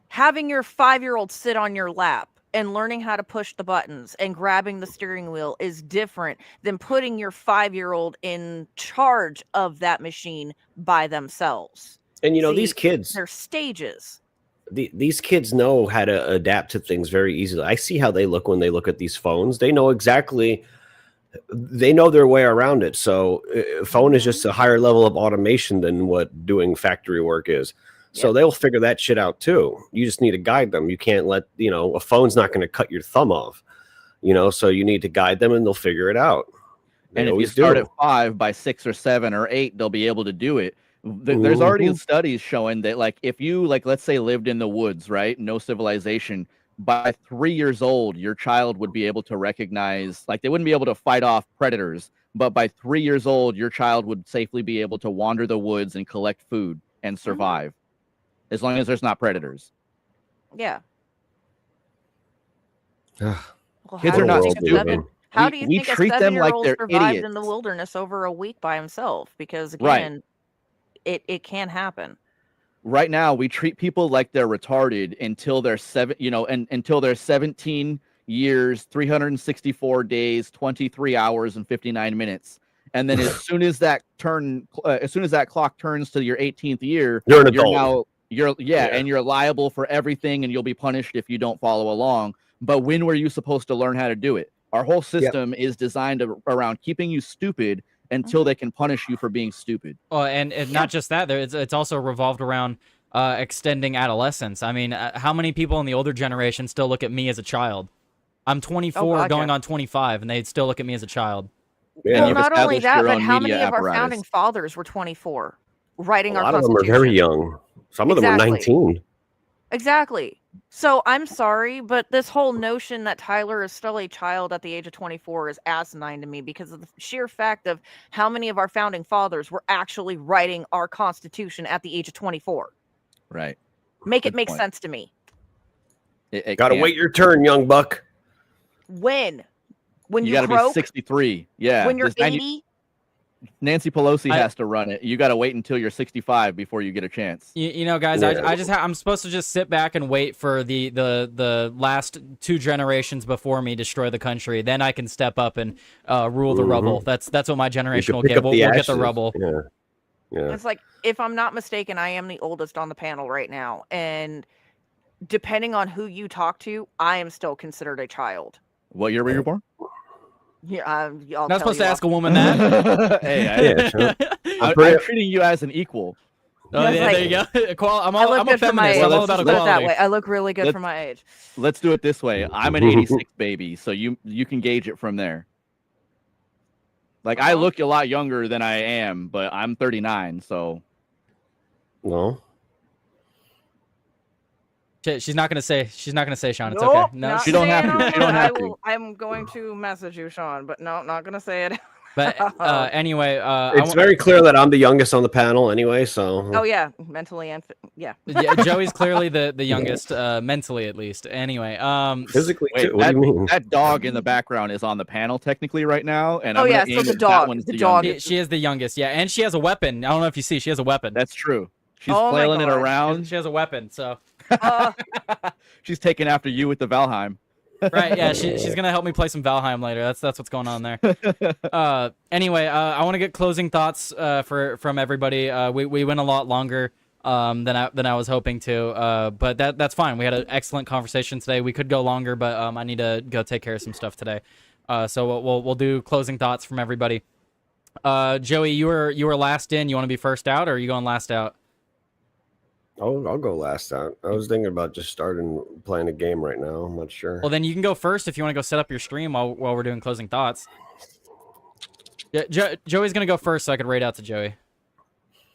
having your 5-year-old sit on your lap and learning how to push the buttons and grabbing the steering wheel is different than putting your 5-year-old in charge of that machine by themselves. And these kids, they're stages. These kids know how to adapt to things very easily. I see how they look when they look at these phones. They know their way around it. So phone is just a higher level of automation than what doing factory work is. So they'll figure that shit out too. You just need to guide them. You can't let, a phone's not going to cut your thumb off, so you need to guide them and they'll figure it out. And if you start at 5, by 6 or 7 or 8, they'll be able to do it. There's already studies showing that, like, if you, let's say, lived in the woods, right? No civilization. By 3 years old, your child would be able to recognize, they wouldn't be able to fight off predators. But by 3 years old, your child would safely be able to wander the woods and collect food and survive. As long as there's not predators. Yeah. Well, kids are not stupid. How do you think a 7-year-old survived idiots in the wilderness over a week by himself? Because again, it can happen. Right now, we treat people like they're retarded until they're until they're 17 years, 364 days, 23 hours, and 59 minutes. And then as soon as that clock turns to your 18th year, you're an adult. And you're liable for everything, and you'll be punished if you don't follow along. But when were you supposed to learn how to do it? Our whole system is designed around keeping you stupid until they can punish you for being stupid. Oh, and not just that, it's also revolved around extending adolescence. I mean, how many people in the older generation still look at me as a child? I'm 24 going on 25, and they still look at me as a child. Yeah. Well, not only that, but how many of our founding fathers were 24 writing our Constitution? A lot of them are very young. Some of them are 19. Exactly. So I'm sorry, but this whole notion that Tyler is still a child at the age of 24 is asinine to me because of the sheer fact of how many of our founding fathers were actually writing our Constitution at the age of 24. Right. Make it make sense to me. Gotta wait your turn, young buck. When you gotta broke? be 63. Yeah. When you're 80? Nancy Pelosi has to run it. You got to wait until you're 65 before you get a chance. You know, guys, I'm supposed to just sit back and wait for the last 2 generations before me destroy the country. Then I can step up and rule the rubble. That's what my generation will get. We'll get the rubble. Yeah. It's like, if I'm not mistaken, I am the oldest on the panel right now, and depending on who you talk to, I am still considered a child. What year were you born? Yeah, I'll not supposed to ask a woman that. Hey, I'm treating you as an equal. Oh, yeah, there you go. I'm a feminist. I'm all about equality. That way. I look really good for my age. Let's do it this way. I'm an 86 baby, so you can gauge it from there. Like, I look a lot younger than I am, but I'm 39, so. No. She's not gonna say. Sean. It's Nope, okay. No, not she don't have saying to. it. She don't have to. I'm going to message you, Sean, but no, not gonna say it. But anyway, it's very clear that I'm the youngest on the panel anyway. So. Oh yeah, mentally and yeah. Joey's clearly the youngest, mentally at least. Anyway, physically. Wait, what do you mean? That dog in the background is on the panel technically right now, and Oh, I'm yeah, gonna so aim the at dog- that one's the the dog youngest. she is the youngest. Yeah, and she has a weapon. I don't know if you see. She has a weapon. That's true. She's Oh my flailing it God. around. She has a weapon. So. She's taking after you with the Valheim. Right, yeah, she's gonna help me play some Valheim later. That's what's going on there. Anyway, I want to get closing thoughts from everybody. We went a lot longer than I was hoping to, but that's fine. We had an excellent conversation today. We could go longer, but I need to go take care of some stuff today. So we'll do closing thoughts from everybody. Joey, you were last in. You want to be first out, or are you going last out? I'll go last out. I was thinking about just starting playing a game right now. I'm not sure. Well, then you can go first if you want to go set up your stream while we're doing closing thoughts. Yeah, Joey's gonna go first, so I could rate out to Joey.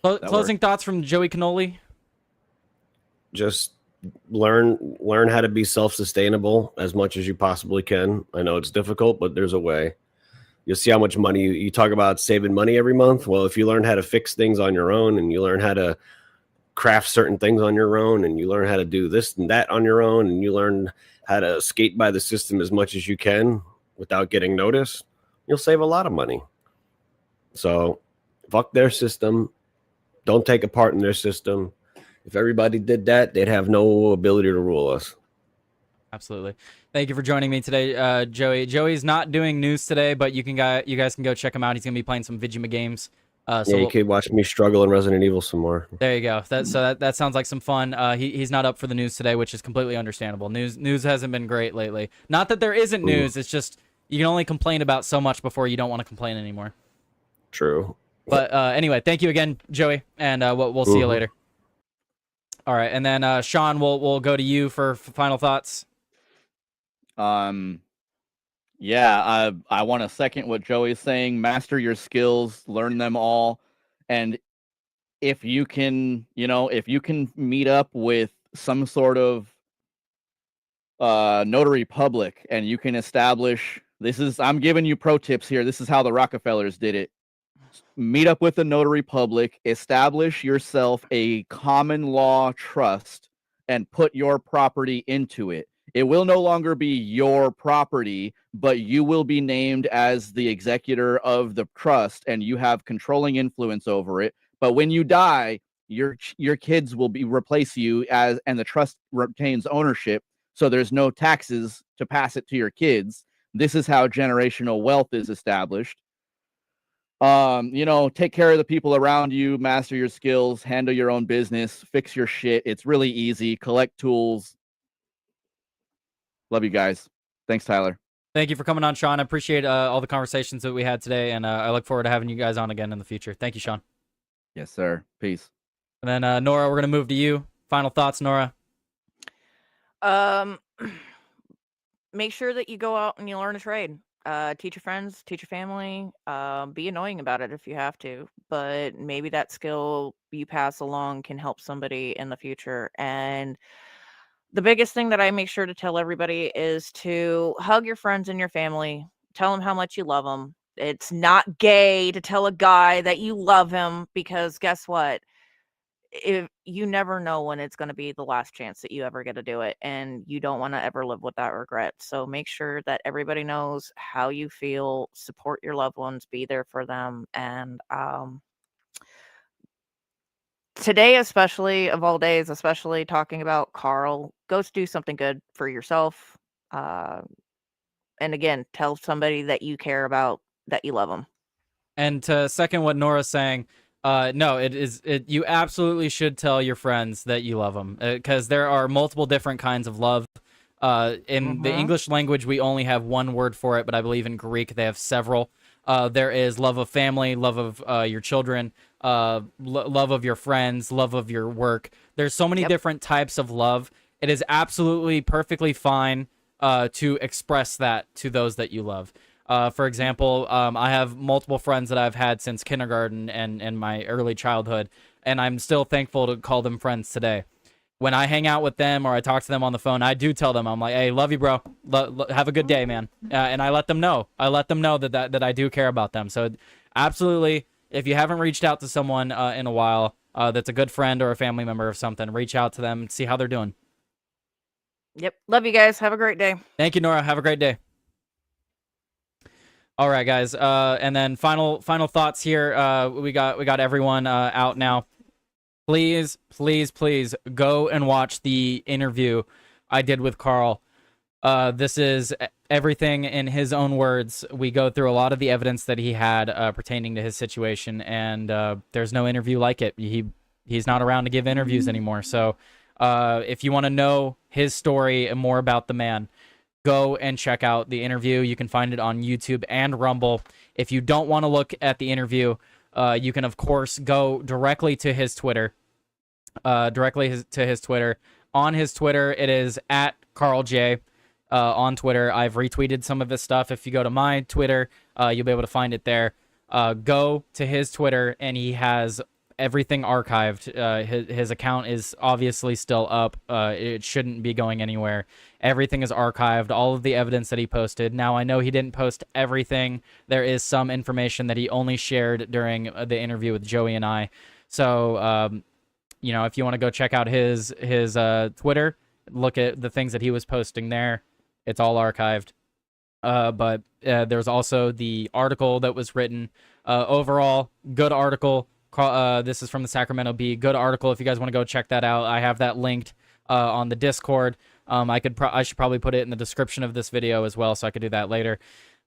Closing thoughts from Joey Cannoli. Just learn how to be self-sustainable as much as you possibly can. I know it's difficult, but there's a way. You'll see how much money you talk about saving money every month. Well, if you learn how to fix things on your own, and you learn how to craft certain things on your own, and you learn how to do this and that on your own, and you learn how to skate by the system as much as you can without getting noticed, you'll save a lot of money. So fuck their system. Don't take a part in their system. If everybody did that, they'd have no ability to rule us. Absolutely. Thank you for joining me today, Joey. Joey's not doing news today, but you guys can go check him out. He's gonna be playing some Vigima games. So you could watch me struggle in Resident Evil some more. There you go. That sounds like some fun. He's not up for the news today, which is completely understandable. News hasn't been great lately. Not that there isn't news. It's just you can only complain about so much before you don't want to complain anymore. True. But anyway, thank you again, Joey, and we'll see you later. All right, and then Sean, we'll go to you for final thoughts. Yeah, I want to second what Joey's saying. Master your skills, learn them all, and if you can meet up with some sort of notary public, and you can establish I'm giving you pro tips here. This is how the Rockefellers did it. Meet up with a notary public, establish yourself a common law trust, and put your property into it. It will no longer be your property, but you will be named as the executor of the trust, and you have controlling influence over it. But when you die, your kids will replace you and the trust retains ownership, so there's no taxes to pass it to your kids. This is how generational wealth is established. Take care of the people around you, master your skills, handle your own business, fix your shit. It's really easy. Collect tools. Love you guys. Thanks, Tyler. Thank you for coming on, Sean. I appreciate all the conversations that we had today, and I look forward to having you guys on again in the future. Thank you, Sean. Yes, sir. Peace. And then Nora, we're going to move to you. Final thoughts, Nora? Make sure that you go out and you learn a trade. Teach your friends, teach your family, be annoying about it if you have to, but maybe that skill you pass along can help somebody in the future. And the biggest thing that I make sure to tell everybody is to hug your friends and your family. Tell them how much you love them. It's not gay to tell a guy that you love him, because guess what? if you never know when it's going to be the last chance that you ever get to do it, and you don't want to ever live with that regret. So make sure that everybody knows how you feel, support your loved ones, be there for them. And today, especially of all days, especially talking about Karl, go do something good for yourself. And again, tell somebody that you care about that you love them. And to second what Nora's saying, no, you absolutely should tell your friends that you love them, because there are multiple different kinds of love. In the English language, we only have one word for it, but I believe in Greek they have several. There is love of family, love of your children, love of your friends, love of your work. There's so many different types of love. It is absolutely perfectly fine to express that to those that you love. For example, I have multiple friends that I've had since kindergarten and my early childhood, and I'm still thankful to call them friends today. When I hang out with them or I talk to them on the phone, I do tell them, I'm like, hey, love you, bro. Have a good day, man. And I let them know. I let them know that I do care about them. So absolutely, if you haven't reached out to someone in a while that's a good friend or a family member of something, reach out to them and see how they're doing. Yep. Love you guys. Have a great day. Thank you, Nora. Have a great day. All right, guys. And then final thoughts here. We got everyone out now. Please, please, please go and watch the interview I did with Karl. This is everything in his own words. We go through a lot of the evidence that he had pertaining to his situation, and there's no interview like it. He's not around to give interviews anymore. So if you want to know his story and more about the man, go and check out the interview. You can find it on YouTube and Rumble. If you don't want to look at the interview, you can, of course, go directly to his Twitter. On his Twitter, it is at Karl J. On Twitter, I've retweeted some of his stuff. If you go to my Twitter, you'll be able to find it there. Go to his Twitter, and he has everything archived. His account is obviously still up. It shouldn't be going anywhere. Everything is archived, all of the evidence that he posted. Now, I know he didn't post everything. There is some information that he only shared during the interview with Joey and I. So, if you want to go check out his Twitter, look at the things that he was posting there. It's all archived. But there's also the article that was written. Overall, good article. This is from the Sacramento Bee. Good article. If you guys want to go check that out, I have that linked on the Discord. I should probably put it in the description of this video as well, so I could do that later.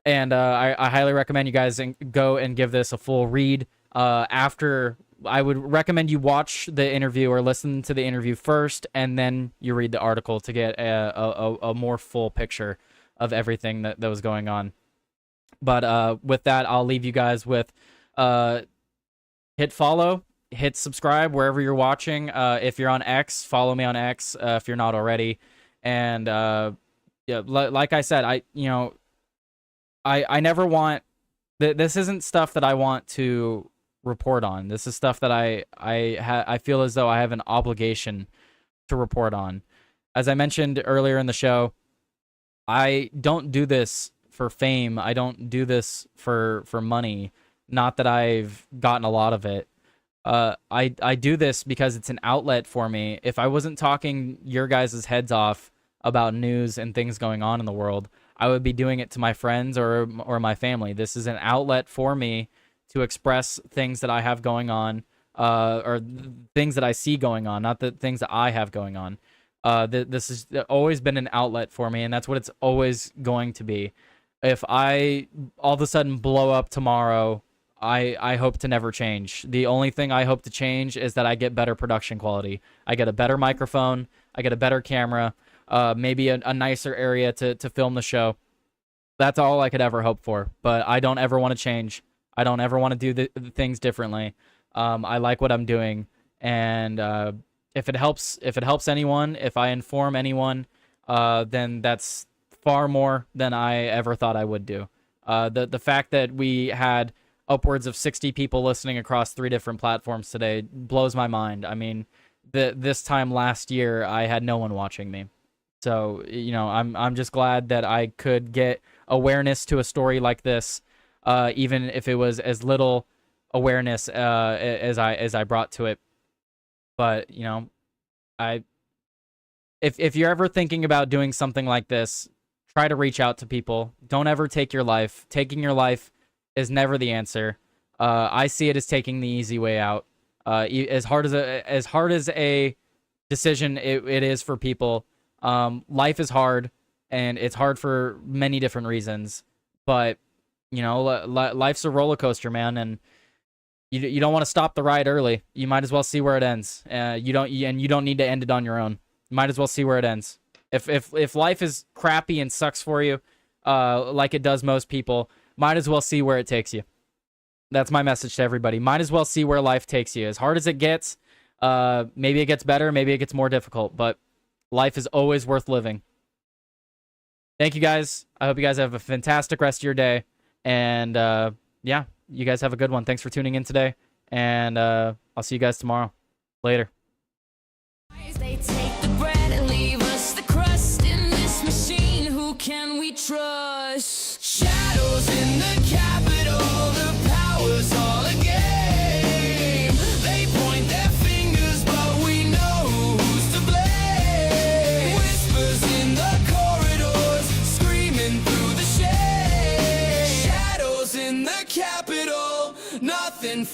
And I highly recommend you guys go and give this a full read. I would recommend you watch the interview or listen to the interview first, and then you read the article to get a more full picture of everything that was going on. But with that, I'll leave you guys with hit follow, hit subscribe wherever you're watching. If you're on X, follow me on X if you're not already. And like I said, I never want this isn't stuff that I want to report on. This is stuff that I feel as though I have an obligation to report on. As I mentioned earlier in the show, I don't do this for fame. I don't do this for money. Not that I've gotten a lot of it. I do this because it's an outlet for me. If I wasn't talking your guys' heads off about news and things going on in the world, I would be doing it to my friends or my family. This is an outlet for me to express things that I have going on, or things that I see going on, not the things that I have going on. This has always been an outlet for me, and that's what it's always going to be. If I all of a sudden blow up tomorrow, I hope to never change. The only thing I hope to change is that I get better production quality. I get a better microphone. I get a better camera. Maybe a nicer area to film the show. That's all I could ever hope for. But I don't ever want to change. I don't ever want to do the things differently. I like what I'm doing, and if it helps anyone, if I inform anyone, then that's far more than I ever thought I would do. The fact that we had upwards of 60 people listening across 3 different platforms today blows my mind. I mean, this time last year, I had no one watching me. So, I'm just glad that I could get awareness to a story like this, even if it was as little awareness as I brought to it. But, you know, if you're ever thinking about doing something like this, try to reach out to people. Don't ever take your life. Taking your life is never the answer. I see it as taking the easy way out. As hard as a decision it is for people. Life is hard, and it's hard for many different reasons. But you know, life's a roller coaster, man, and you don't want to stop the ride early. You might as well see where it ends. You don't need to end it on your own. You might as well see where it ends. If life is crappy and sucks for you, like it does most people, might as well see where it takes you. That's my message to everybody. Might as well see where life takes you. As hard as it gets, maybe it gets better, maybe it gets more difficult, but life is always worth living. Thank you guys. I hope you guys have a fantastic rest of your day. And yeah, you guys have a good one. Thanks for tuning in today. And I'll see you guys tomorrow. Later. They take the bread and leave us the crust in this machine. Who can we trust? Shadows in the Capitol, the power's all a game. They point their fingers, but we know who's to blame. Whispers in the corridors, screaming through the shade. Shadows in the Capitol, nothing.